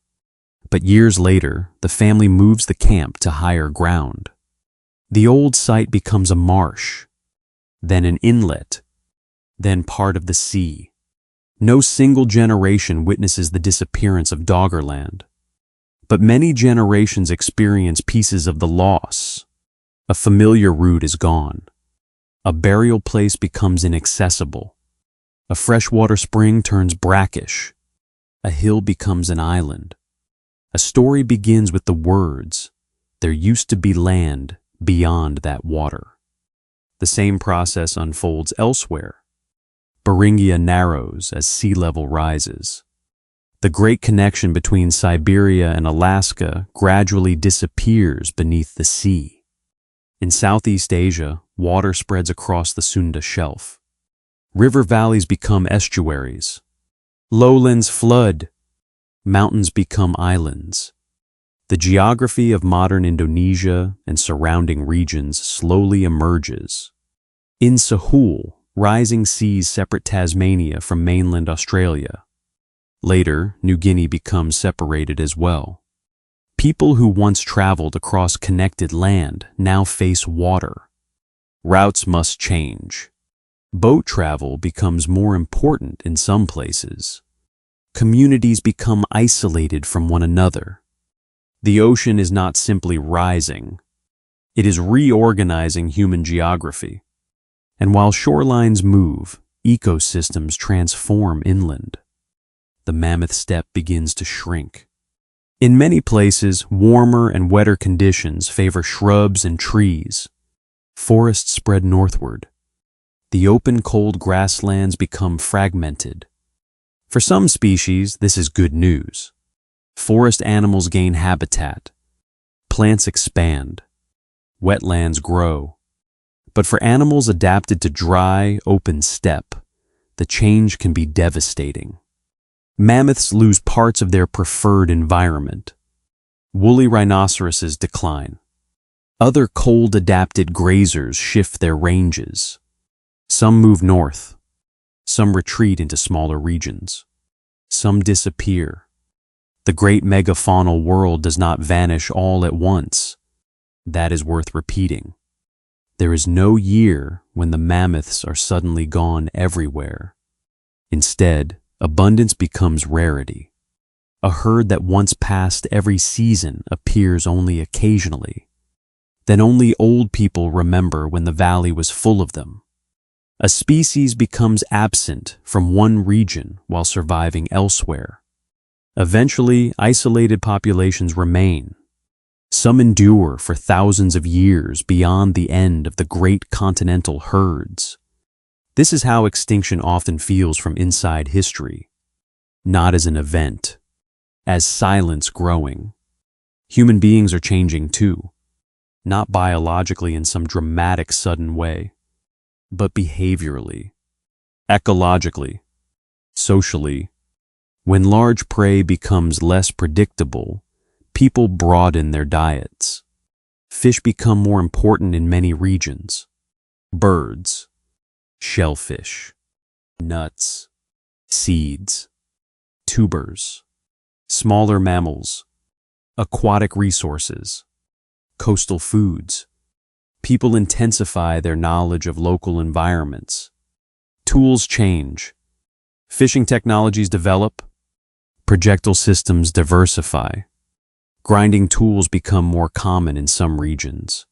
But years later, the family moves the camp to higher ground. The old site becomes a marsh, then an inlet, then part of the sea. No single generation witnesses the disappearance of Doggerland, but many generations experience pieces of the loss. A familiar route is gone. A burial place becomes inaccessible. A freshwater spring turns brackish. A hill becomes an island. A story begins with the words, "There used to be land beyond that water." The same process unfolds elsewhere. Beringia narrows as sea level rises. The great connection between Siberia and Alaska gradually disappears beneath the sea. In Southeast Asia, water spreads across the Sunda Shelf. River valleys become estuaries. Lowlands flood. Mountains become islands. The geography of modern Indonesia and surrounding regions slowly emerges. In Sahul, rising seas separate Tasmania from mainland Australia. Later, New Guinea becomes separated as well. People who once traveled across connected land now face water. Routes must change. Boat travel becomes more important in some places. Communities become isolated from one another. The ocean is not simply rising. It is reorganizing human geography. And while shorelines move, ecosystems transform inland. The Mammoth Steppe begins to shrink. In many places, warmer and wetter conditions favor shrubs and trees. Forests spread northward. The open, cold grasslands become fragmented. For some species, this is good news. Forest animals gain habitat. Plants expand. Wetlands grow. But for animals adapted to dry, open steppe, the change can be devastating. Mammoths lose parts of their preferred environment. Woolly rhinoceroses decline. Other cold-adapted grazers shift their ranges. Some move north. Some retreat into smaller regions. Some disappear. The great megafaunal world does not vanish all at once. That is worth repeating. There is no year when the mammoths are suddenly gone everywhere. Instead, abundance becomes rarity. A herd that once passed every season appears only occasionally. Then only old people remember when the valley was full of them. A species becomes absent from one region while surviving elsewhere. Eventually, isolated populations remain. Some endure for thousands of years beyond the end of the great continental herds. This is how extinction often feels from inside history. Not as an event, as silence growing. Human beings are changing too. Not biologically in some dramatic sudden way, but behaviorally, ecologically, socially. When large prey becomes less predictable, people broaden their diets. Fish become more important in many regions. Birds, shellfish, nuts, seeds, tubers, Smaller mammals, aquatic resources, coastal foods. People intensify their knowledge of local environments. Tools change. Fishing technologies develop. Projectile systems diversify. Grinding tools become more common in some regions.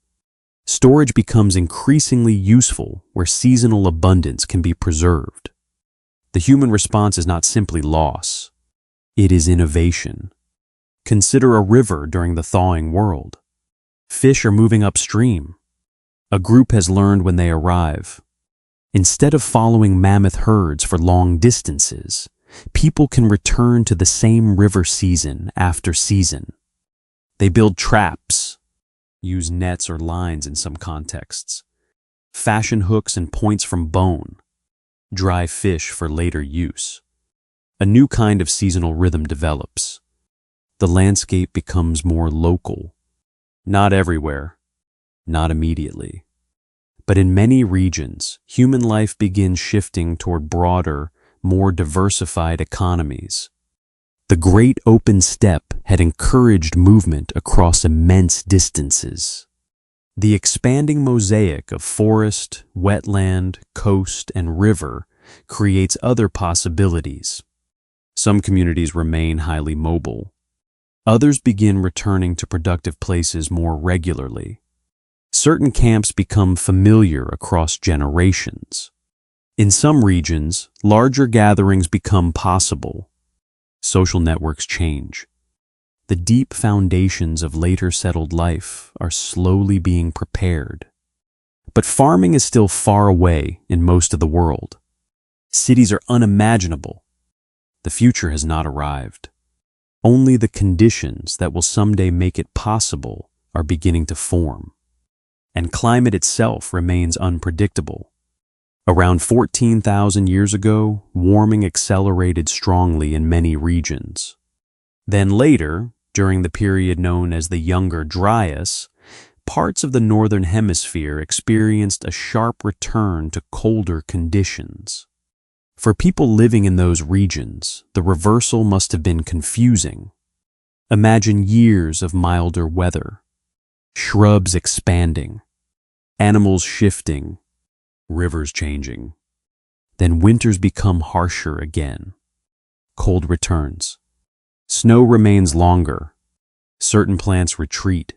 Storage becomes increasingly useful where seasonal abundance can be preserved. The human response is not simply loss. It is innovation. Consider a river during the thawing world. Fish are moving upstream. A group has learned when they arrive. Instead of following mammoth herds for long distances, people can return to the same river season after season. They build traps, use nets or lines in some contexts, fashion hooks and points from bone, dry fish for later use. A new kind of seasonal rhythm develops. The landscape becomes more local. Not everywhere, not immediately. But in many regions, human life begins shifting toward broader, more diversified economies. The Great Open Steppe had encouraged movement across immense distances. The expanding mosaic of forest, wetland, coast, and river creates other possibilities. Some communities remain highly mobile. Others begin returning to productive places more regularly. Certain camps become familiar across generations. In some regions, larger gatherings become possible. Social networks change. The deep foundations of later settled life are slowly being prepared. But farming is still far away in most of the world. Cities are unimaginable. The future has not arrived. Only the conditions that will someday make it possible are beginning to form. And climate itself remains unpredictable. Around 14,000 years ago, warming accelerated strongly in many regions. Then later, during the period known as the Younger Dryas, parts of the northern hemisphere experienced a sharp return to colder conditions. For people living in those regions, the reversal must have been confusing. Imagine years of milder weather, shrubs expanding, animals shifting, rivers changing. Then winters become harsher again. Cold returns. Snow remains longer. Certain plants retreat.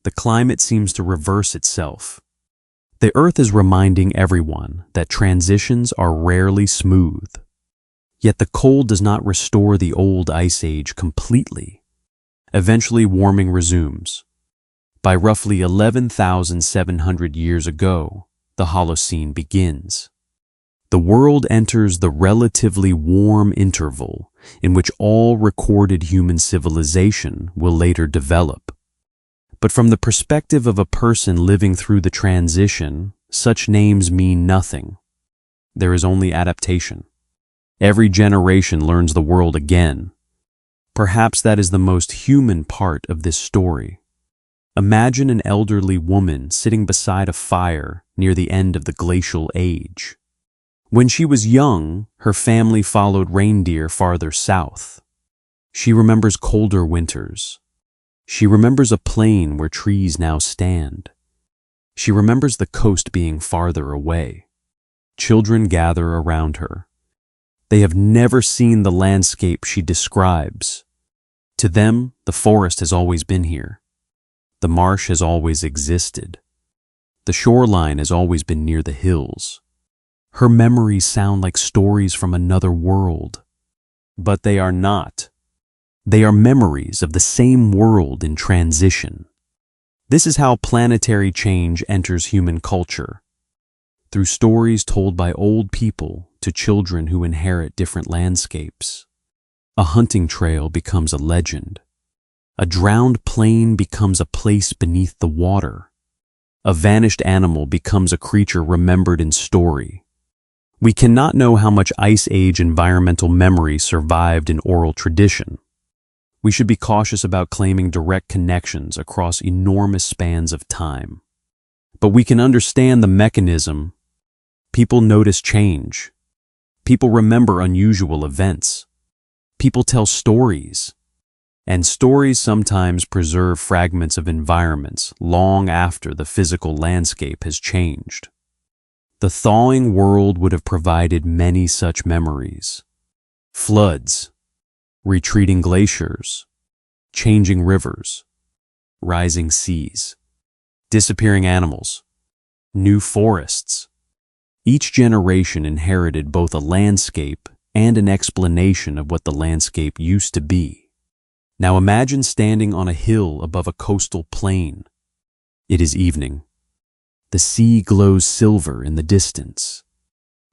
The climate seems to reverse itself. The Earth is reminding everyone that transitions are rarely smooth. Yet the cold does not restore the old ice age completely. Eventually warming resumes. By roughly 11,700 years ago, the Holocene begins. The world enters the relatively warm interval in which all recorded human civilization will later develop. But from the perspective of a person living through the transition, such names mean nothing. There is only adaptation. Every generation learns the world again. Perhaps that is the most human part of this story. Imagine an elderly woman sitting beside a fire near the end of the Glacial age. When she was young, her family followed reindeer farther south. She remembers colder winters. She remembers a plain where trees now stand. She remembers the coast being farther away. Children gather around her. They have never seen the landscape she describes. To them, the forest has always been here. The marsh has always existed. The shoreline has always been near the hills. Her memories sound like stories from another world. But they are not. They are memories of the same world in transition. This is how planetary change enters human culture. Through stories told by old people to children who inherit different landscapes. A hunting trail becomes a legend. A drowned plain becomes a place beneath the water. A vanished animal becomes a creature remembered in story. We cannot know how much Ice Age environmental memory survived in oral tradition. We should be cautious about claiming direct connections across enormous spans of time. But we can understand the mechanism. People notice change. People remember unusual events. People tell stories, and stories sometimes preserve fragments of environments long after the physical landscape has changed. The thawing world would have provided many such memories. Floods, retreating glaciers, changing rivers, rising seas, disappearing animals, new forests. Each generation inherited both a landscape and an explanation of what the landscape used to be. Now imagine standing on a hill above a coastal plain. It is evening. The sea glows silver in the distance.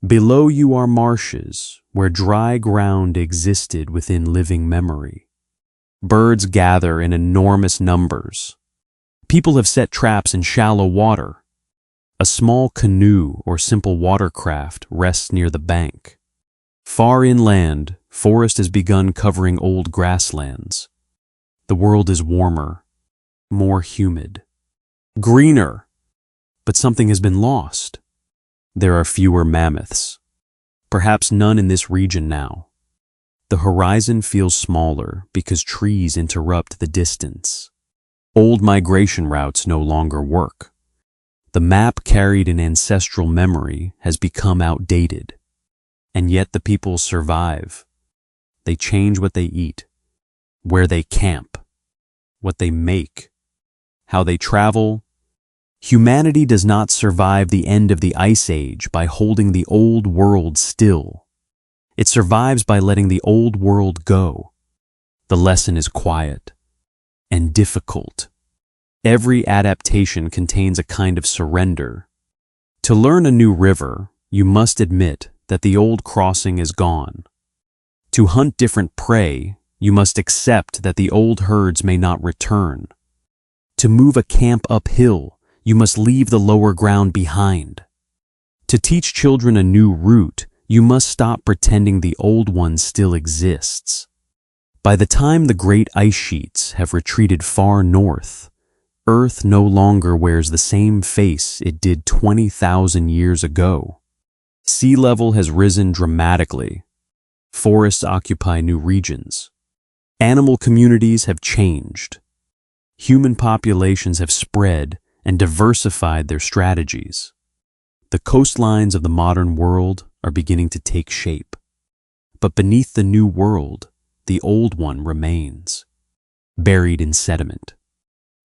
Below you are marshes where dry ground existed within living memory. Birds gather in enormous numbers. People have set traps in shallow water. A small canoe or simple watercraft rests near the bank. Far inland, forest has begun covering old grasslands. The world is warmer, more humid, greener, but something has been lost. There are fewer mammoths, perhaps none in this region now. The horizon feels smaller because trees interrupt the distance. Old migration routes no longer work. The map carried in ancestral memory has become outdated. And yet the people survive. They change what they eat, where they camp, what they make, how they travel. Humanity does not survive the end of the Ice Age by holding the old world still. It survives by letting the old world go. The lesson is quiet and difficult. Every adaptation contains a kind of surrender. To learn a new river, you must admit that the old crossing is gone. To hunt different prey, you must accept that the old herds may not return. To move a camp uphill, you must leave the lower ground behind. To teach children a new route, you must stop pretending the old one still exists. By the time the great ice sheets have retreated far north, Earth no longer wears the same face it did 20,000 years ago. Sea level has risen dramatically. Forests occupy new regions. Animal communities have changed. Human populations have spread and diversified their strategies. The coastlines of the modern world are beginning to take shape. But beneath the new world, the old one remains, buried in sediment,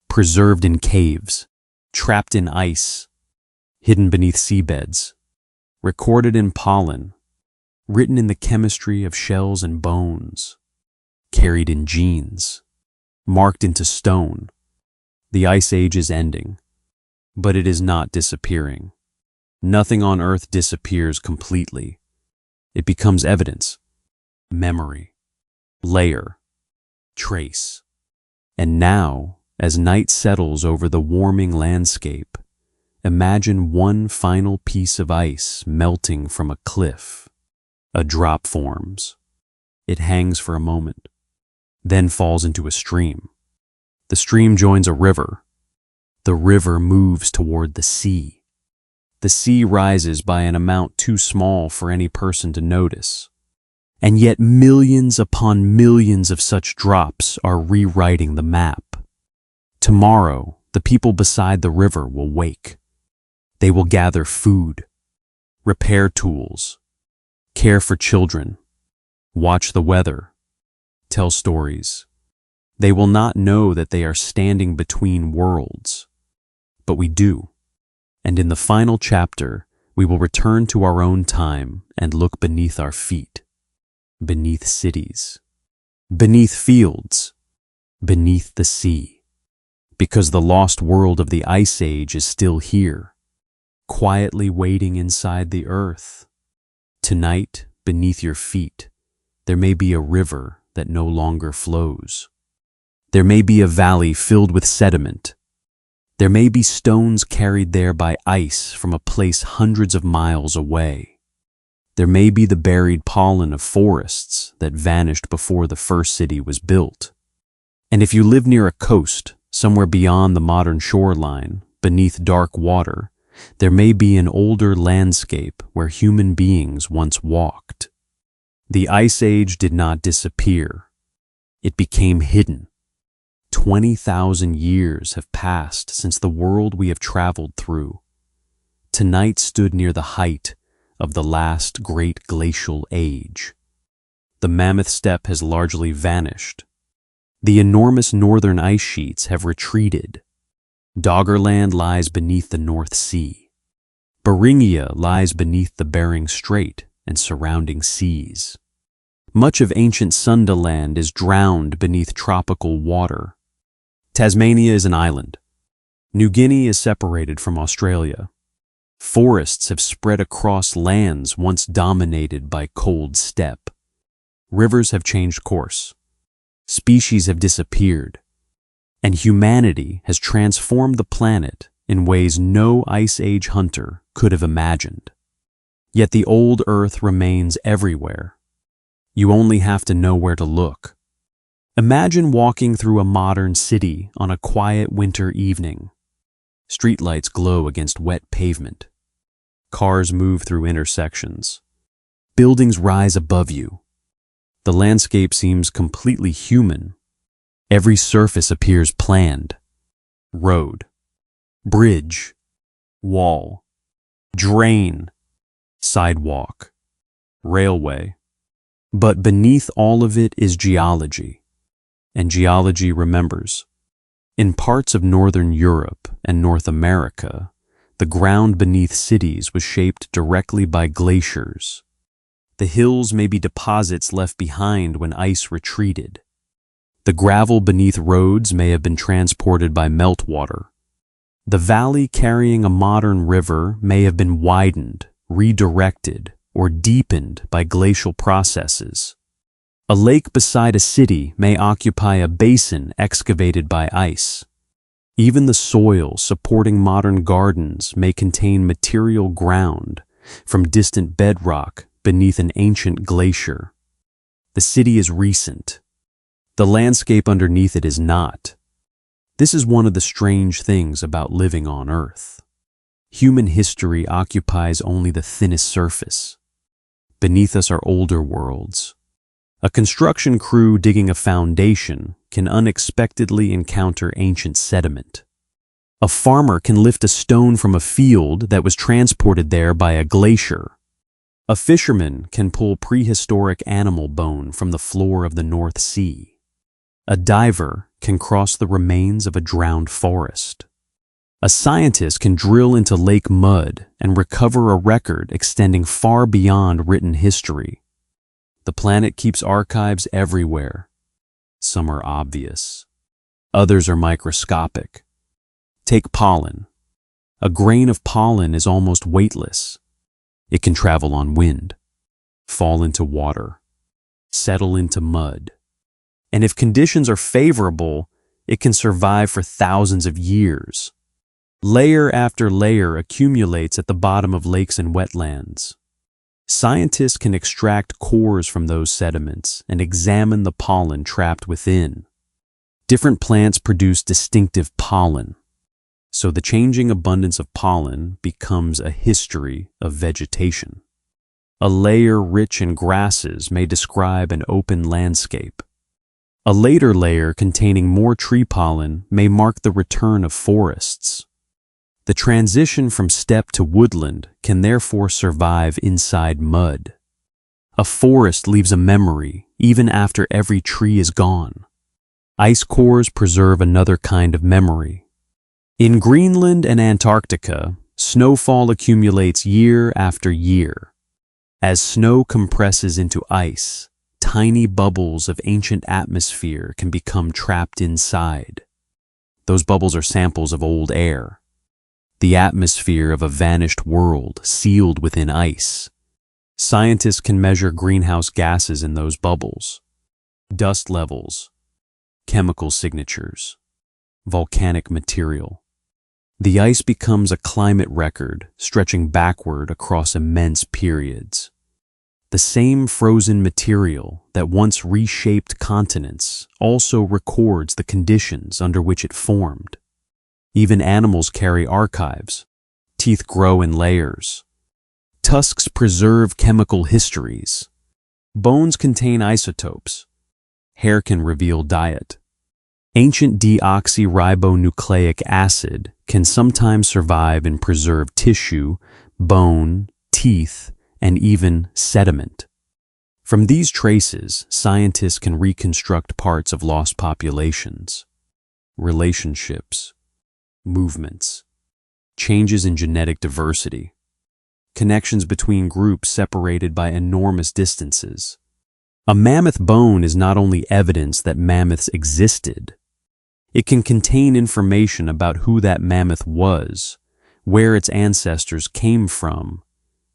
preserved in caves, trapped in ice, hidden beneath seabeds, recorded in pollen, written in the chemistry of shells and bones, carried in genes, marked into stone. The Ice Age is ending, but it is not disappearing. Nothing on Earth disappears completely. It becomes evidence, memory, layer, trace. And now, as night settles over the warming landscape, imagine one final piece of ice melting from a cliff. A drop forms. It hangs for a moment, then falls into a stream. The stream joins a river. The river moves toward the sea. The sea rises by an amount too small for any person to notice. And yet millions upon millions of such drops are rewriting the map. Tomorrow, the people beside the river will wake. They will gather food, repair tools, care for children, watch the weather, tell stories. They will not know that they are standing between worlds, but we do. And in the final chapter, we will return to our own time and look beneath our feet, beneath cities, beneath fields, beneath the sea, because the lost world of the Ice Age is still here, quietly waiting inside the earth. Tonight, beneath your feet, there may be a river that no longer flows. There may be a valley filled with sediment. There may be stones carried there by ice from a place hundreds of miles away. There may be the buried pollen of forests that vanished before the first city was built. And if you live near a coast, somewhere beyond the modern shoreline, beneath dark water, there may be an older landscape where human beings once walked. The Ice Age did not disappear. It became hidden. 20,000 years have passed since the world we have traveled through. Tonight stood near the height of the last great glacial age. The Mammoth steppe has largely vanished. The enormous northern ice sheets have retreated. Doggerland lies beneath the North Sea. Beringia lies beneath the Bering Strait and surrounding seas. Much of ancient Sundaland is drowned beneath tropical water. Tasmania is an island. New Guinea is separated from Australia. Forests have spread across lands once dominated by cold steppe. Rivers have changed course. Species have disappeared. And humanity has transformed the planet in ways no Ice Age hunter could have imagined. Yet the old Earth remains everywhere. You only have to know where to look. Imagine walking through a modern city on a quiet winter evening. Streetlights glow against wet pavement. Cars move through intersections. Buildings rise above you. The landscape seems completely human. Every surface appears planned. Road, bridge, wall, drain, sidewalk, railway. But beneath all of it is geology. And geology remembers. In parts of northern Europe and North America, the ground beneath cities was shaped directly by glaciers. The hills may be deposits left behind when ice retreated. The gravel beneath roads may have been transported by meltwater. The valley carrying a modern river may have been widened, redirected, or deepened by glacial processes. A lake beside a city may occupy a basin excavated by ice. Even the soil supporting modern gardens may contain material ground from distant bedrock beneath an ancient glacier. The city is recent. The landscape underneath it is not. This is one of the strange things about living on Earth. Human history occupies only the thinnest surface. Beneath us are older worlds. A construction crew digging a foundation can unexpectedly encounter ancient sediment. A farmer can lift a stone from a field that was transported there by a glacier. A fisherman can pull prehistoric animal bone from the floor of the North Sea. A diver can cross the remains of a drowned forest. A scientist can drill into lake mud and recover a record extending far beyond written history. The planet keeps archives everywhere. Some are obvious. Others are microscopic. Take pollen. A grain of pollen is almost weightless. It can travel on wind, fall into water, settle into mud. And if conditions are favorable, it can survive for thousands of years. Layer after layer accumulates at the bottom of lakes and wetlands. Scientists can extract cores from those sediments and examine the pollen trapped within. Different plants produce distinctive pollen, so the changing abundance of pollen becomes a history of vegetation. A layer rich in grasses may describe an open landscape. A later layer containing more tree pollen may mark the return of forests. The transition from steppe to woodland can therefore survive inside mud. A forest leaves a memory even after every tree is gone. Ice cores preserve another kind of memory. In Greenland and Antarctica, snowfall accumulates year after year. As snow compresses into ice, tiny bubbles of ancient atmosphere can become trapped inside. Those bubbles are samples of old air. The atmosphere of a vanished world sealed within ice. Scientists can measure greenhouse gases in those bubbles, dust levels, chemical signatures, volcanic material. The ice becomes a climate record stretching backward across immense periods. The same frozen material that once reshaped continents also records the conditions under which it formed. Even animals carry archives. Teeth grow in layers. Tusks preserve chemical histories. Bones contain isotopes. Hair can reveal diet. Ancient deoxyribonucleic acid can sometimes survive in preserved tissue, bone, teeth, and even sediment. From these traces, scientists can reconstruct parts of lost populations, relationships, movements, changes in genetic diversity, connections between groups separated by enormous distances. A mammoth bone is not only evidence that mammoths existed, it can contain information about who that mammoth was, where its ancestors came from,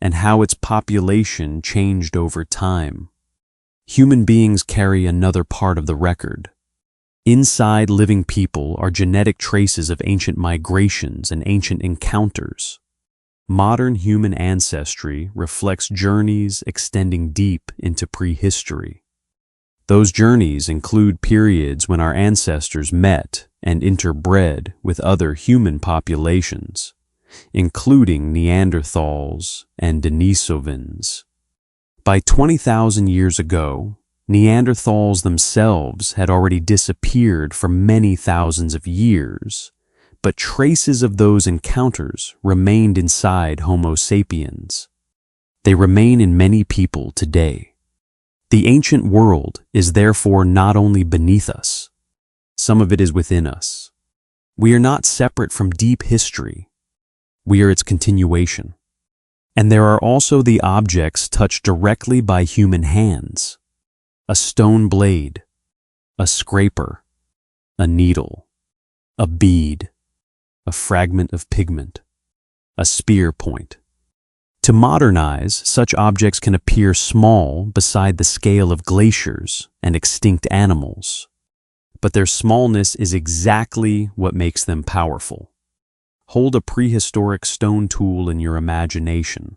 and how its population changed over time. Human beings carry another part of the record. Inside living people are genetic traces of ancient migrations and ancient encounters. Modern human ancestry reflects journeys extending deep into prehistory. Those journeys include periods when our ancestors met and interbred with other human populations, including Neanderthals and Denisovans. By 20,000 years ago, Neanderthals themselves had already disappeared for many thousands of years, but traces of those encounters remained inside Homo sapiens. They remain in many people today. The ancient world is therefore not only beneath us, some of it is within us. We are not separate from deep history. We are its continuation. And there are also the objects touched directly by human hands. A stone blade, a scraper, a needle, a bead, a fragment of pigment, a spear point. To modernize, such objects can appear small beside the scale of glaciers and extinct animals. But their smallness is exactly what makes them powerful. Hold a prehistoric stone tool in your imagination.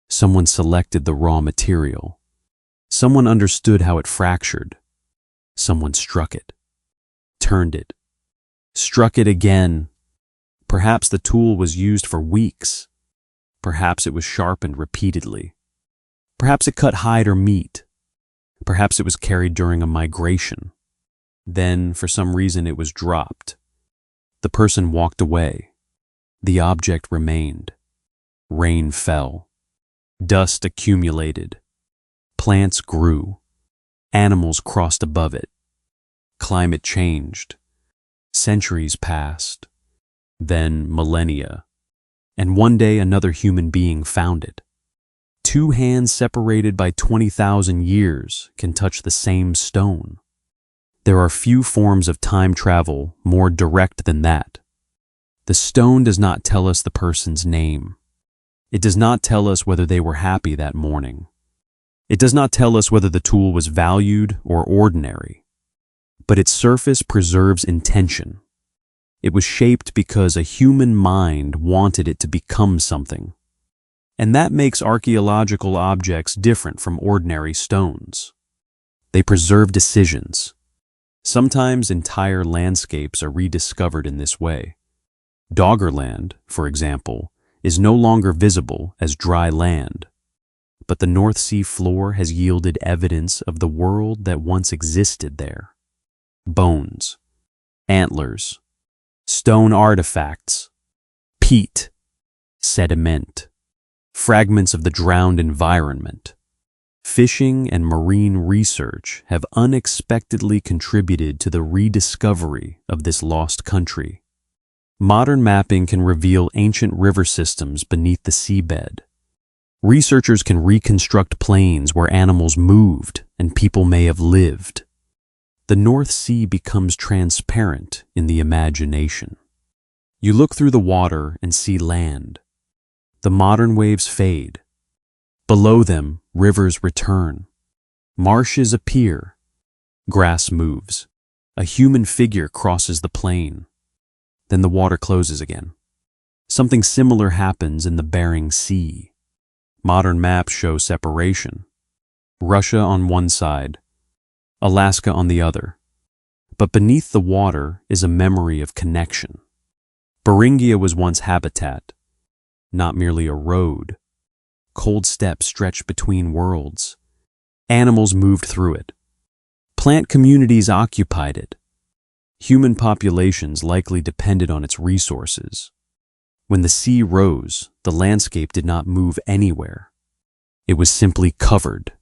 Someone selected the raw material. Someone understood how it fractured. Someone struck it, turned it, struck it again. Perhaps the tool was used for weeks. Perhaps it was sharpened repeatedly. Perhaps it cut hide or meat. Perhaps it was carried during a migration. Then, for some reason, it was dropped. The person walked away. The object remained. Rain fell. Dust accumulated. Plants grew. Animals crossed above it. Climate changed. Centuries passed. Then millennia. And one day another human being found it. Two hands separated by 20,000 years can touch the same stone. There are few forms of time travel more direct than that. The stone does not tell us the person's name. It does not tell us whether they were happy that morning. It does not tell us whether the tool was valued or ordinary. But its surface preserves intention. It was shaped because a human mind wanted it to become something. And that makes archaeological objects different from ordinary stones. They preserve decisions. Sometimes entire landscapes are rediscovered in this way. Doggerland, for example, is no longer visible as dry land, but the North Sea floor has yielded evidence of the world that once existed there. Bones, antlers, stone artifacts, peat, sediment, fragments of the drowned environment. Fishing and marine research have unexpectedly contributed to the rediscovery of this lost country. Modern mapping can reveal ancient river systems beneath the seabed. Researchers can reconstruct plains where animals moved and people may have lived. The North Sea becomes transparent in the imagination. You look through the water and see land. The modern waves fade. Below them, rivers return. Marshes appear. Grass moves. A human figure crosses the plain. Then the water closes again. Something similar happens in the Bering Sea. Modern maps show separation. Russia on one side, Alaska on the other. But beneath the water is a memory of connection. Beringia was once habitat, not merely a road. Cold steppes stretched between worlds. Animals moved through it. Plant communities occupied it. Human populations likely depended on its resources. When the sea rose, the landscape did not move anywhere. It was simply covered.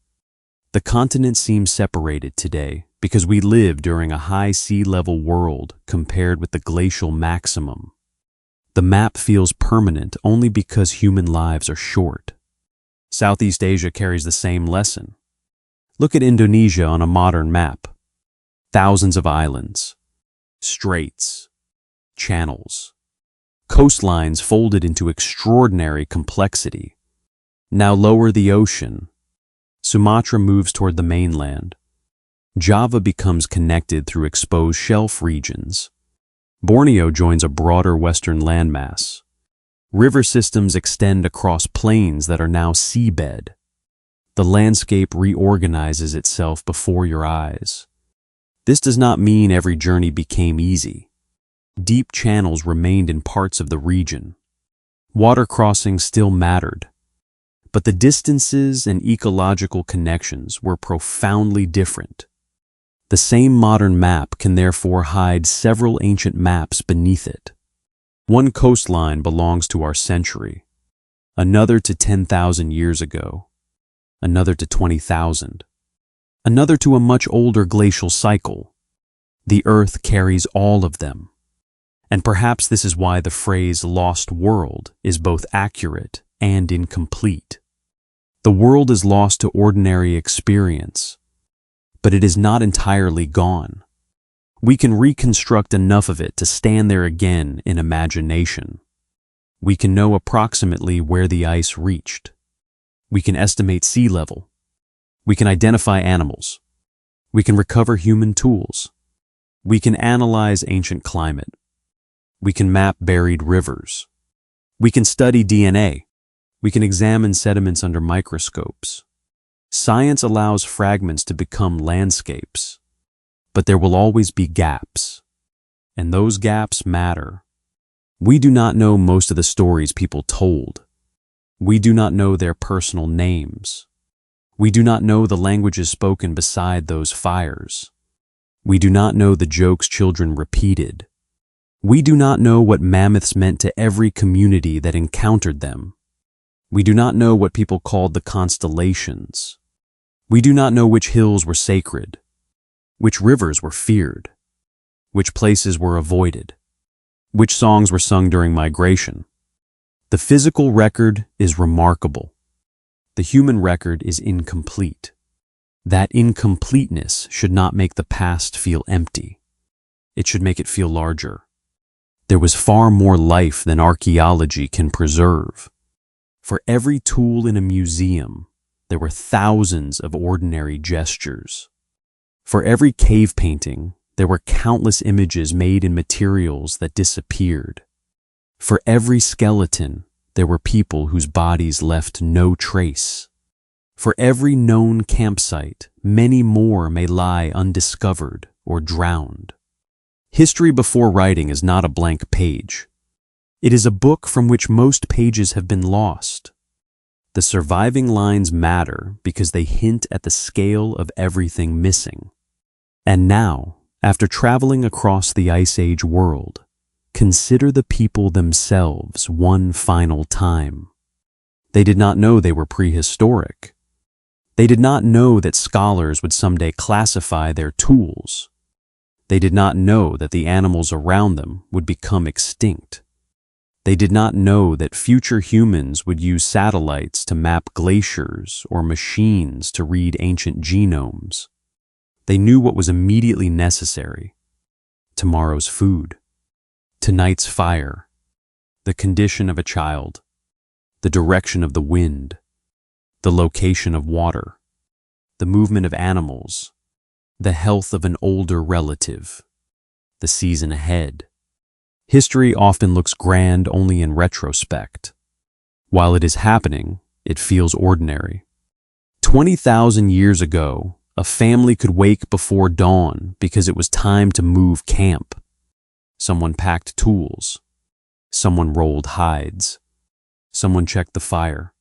The continent seems separated today because we live during a high sea level world compared with the glacial maximum. The map feels permanent only because human lives are short. Southeast Asia carries the same lesson. Look at Indonesia on a modern map. Thousands of islands, straits, channels, coastlines folded into extraordinary complexity. Now lower the ocean. Sumatra moves toward the mainland. Java becomes connected through exposed shelf regions. Borneo joins a broader western landmass. River systems extend across plains that are now seabed. The landscape reorganizes itself before your eyes. This does not mean every journey became easy. Deep channels remained in parts of the region. Water crossings still mattered. But the distances and ecological connections were profoundly different. The same modern map can therefore hide several ancient maps beneath it. One coastline belongs to our century, another to 10,000 years ago, another to 20,000, another to a much older glacial cycle. The Earth carries all of them. And perhaps this is why the phrase lost world is both accurate and incomplete. The world is lost to ordinary experience, but it is not entirely gone. We can reconstruct enough of it to stand there again in imagination. We can know approximately where the ice reached. We can estimate sea level. We can identify animals. We can recover human tools. We can analyze ancient climate. We can map buried rivers. We can study DNA. We can examine sediments under microscopes. Science allows fragments to become landscapes, but there will always be gaps, and those gaps matter. We do not know most of the stories people told. We do not know their personal names. We do not know the languages spoken beside those fires. We do not know the jokes children repeated. We do not know what mammoths meant to every community that encountered them. We do not know what people called the constellations. We do not know which hills were sacred, which rivers were feared, which places were avoided, which songs were sung during migration. The physical record is remarkable. The human record is incomplete. That incompleteness should not make the past feel empty. It should make it feel larger. There was far more life than archaeology can preserve. For every tool in a museum, there were thousands of ordinary gestures. For every cave painting, there were countless images made in materials that disappeared. For every skeleton, there were people whose bodies left no trace. For every known campsite, many more may lie undiscovered or drowned. History before writing is not a blank page. It is a book from which most pages have been lost. The surviving lines matter because they hint at the scale of everything missing. And now, after traveling across the Ice Age world, consider the people themselves one final time. They did not know they were prehistoric. They did not know that scholars would someday classify their tools. They did not know that the animals around them would become extinct. They did not know that future humans would use satellites to map glaciers or machines to read ancient genomes. They knew what was immediately necessary: tomorrow's food, tonight's fire, the condition of a child, the direction of the wind, the location of water, the movement of animals, the health of an older relative, the season ahead. History often looks grand only in retrospect. While it is happening, it feels ordinary. 20,000 years ago, a family could wake before dawn because it was time to move camp. Someone packed tools. Someone rolled hides. Someone checked the fire.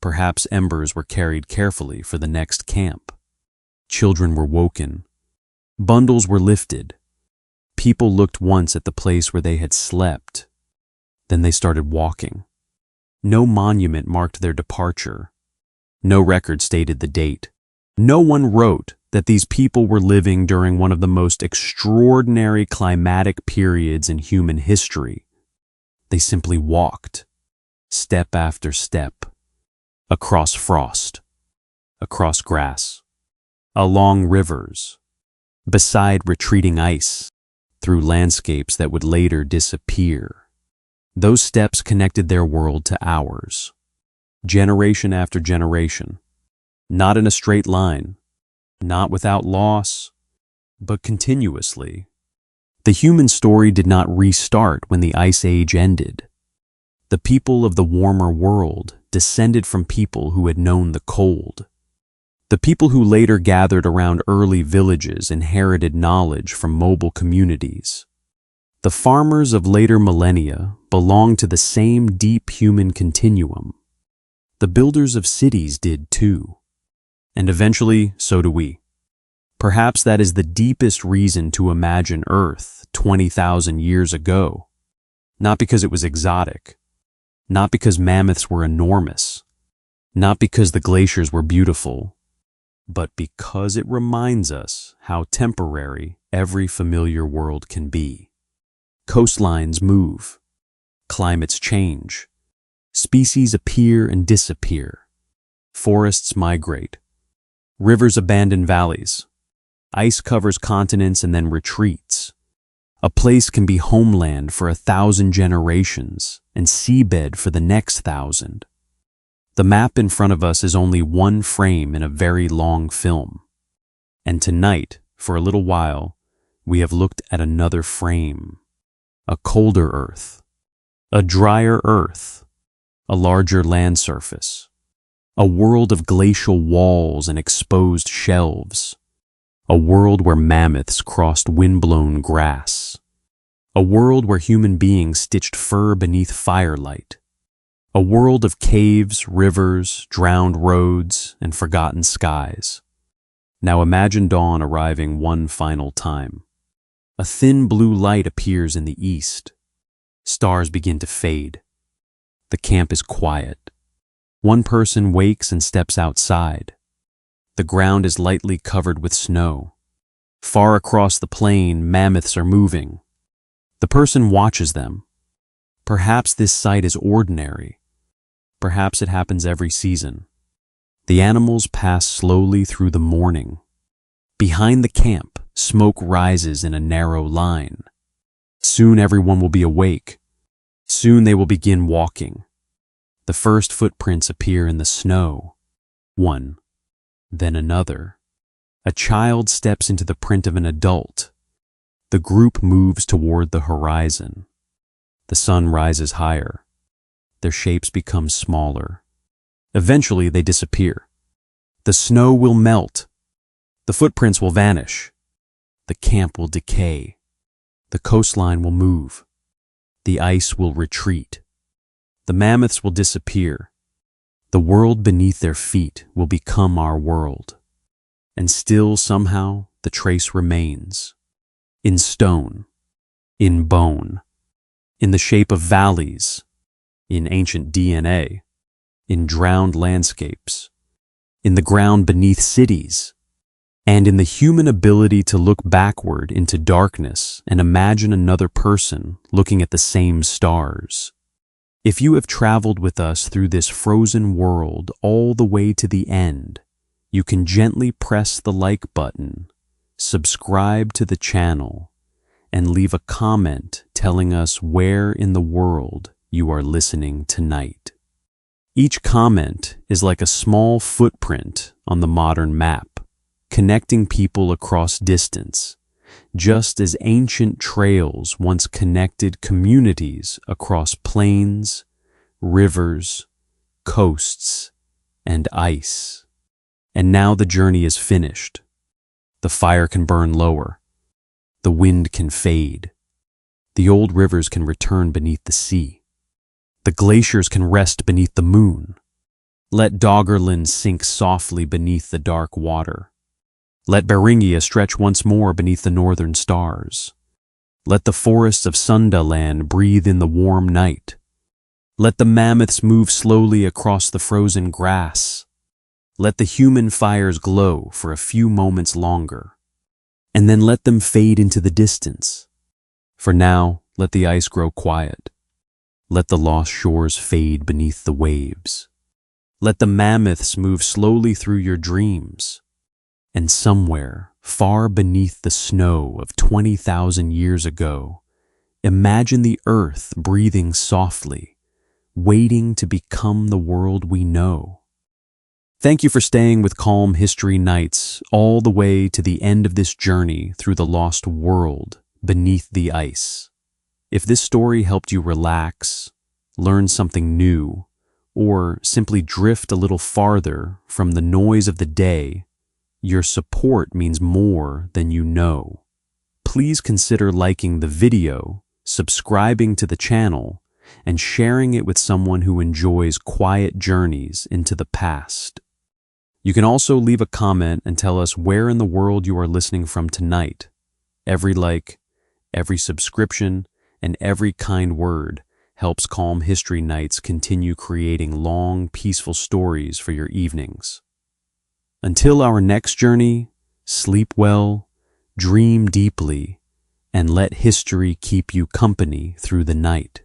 Perhaps embers were carried carefully for the next camp. Children were woken. Bundles were lifted. People looked once at the place where they had slept. Then they started walking. No monument marked their departure. No record stated the date. No one wrote that these people were living during one of the most extraordinary climatic periods in human history. They simply walked, step after step, across frost, across grass, along rivers, beside retreating ice, through landscapes that would later disappear. Those steps connected their world to ours, generation after generation, not in a straight line, not without loss, but continuously. The human story did not restart when the Ice Age ended. The people of the warmer world descended from people who had known the cold. The people who later gathered around early villages inherited knowledge from mobile communities. The farmers of later millennia belonged to the same deep human continuum. The builders of cities did too. And eventually, so do we. Perhaps that is the deepest reason to imagine Earth 20,000 years ago. Not because it was exotic. Not because mammoths were enormous. Not because the glaciers were beautiful. But because it reminds us how temporary every familiar world can be. Coastlines move. Climates change. Species appear and disappear. Forests migrate. Rivers abandon valleys. Ice covers continents and then retreats. A place can be homeland for 1,000 generations and seabed for the next 1,000. The map in front of us is only one frame in a very long film. And tonight, for a little while, we have looked at another frame. A colder Earth. A drier Earth. A larger land surface. A world of glacial walls and exposed shelves. A world where mammoths crossed windblown grass. A world where human beings stitched fur beneath firelight. A world of caves, rivers, drowned roads, and forgotten skies. Now imagine dawn arriving one final time. A thin blue light appears in the east. Stars begin to fade. The camp is quiet. One person wakes and steps outside. The ground is lightly covered with snow. Far across the plain, mammoths are moving. The person watches them. Perhaps this sight is ordinary. Perhaps it happens every season. The animals pass slowly through the morning. Behind the camp, smoke rises in a narrow line. Soon everyone will be awake. Soon they will begin walking. The first footprints appear in the snow. One, then another. A child steps into the print of an adult. The group moves toward the horizon. The sun rises higher. Their shapes become smaller. Eventually they disappear. The snow will melt. The footprints will vanish. The camp will decay. The coastline will move. The ice will retreat. The mammoths will disappear. The world beneath their feet will become our world. And still, somehow, the trace remains. In stone. In bone. In the shape of valleys. In ancient DNA. In drowned landscapes. In the ground beneath cities. And in the human ability to look backward into darkness and imagine another person looking at the same stars. If you have traveled with us through this frozen world all the way to the end, you can gently press the like button, subscribe to the channel, and leave a comment telling us where in the world you are listening tonight. Each comment is like a small footprint on the modern map, connecting people across distance, just as ancient trails once connected communities across plains, rivers, coasts, and ice. And now the journey is finished. The fire can burn lower. The wind can fade. The old rivers can return beneath the sea. The glaciers can rest beneath the moon. Let Doggerland sink softly beneath the dark water. Let Beringia stretch once more beneath the northern stars. Let the forests of Sundaland breathe in the warm night. Let the mammoths move slowly across the frozen grass. Let the human fires glow for a few moments longer, and then let them fade into the distance. For now, let the ice grow quiet. Let the lost shores fade beneath the waves. Let the mammoths move slowly through your dreams. And somewhere, far beneath the snow of 20,000 years ago, imagine the earth breathing softly, waiting to become the world we know. Thank you for staying with Calm History Nights all the way to the end of this journey through the lost world beneath the ice. If this story helped you relax, learn something new, or simply drift a little farther from the noise of the day, your support means more than you know. Please consider liking the video, subscribing to the channel, and sharing it with someone who enjoys quiet journeys into the past. You can also leave a comment and tell us where in the world you are listening from tonight. Every like, every subscription, and every kind word helps Calm History Nights continue creating long, peaceful stories for your evenings. Until our next journey, sleep well, dream deeply, and let history keep you company through the night.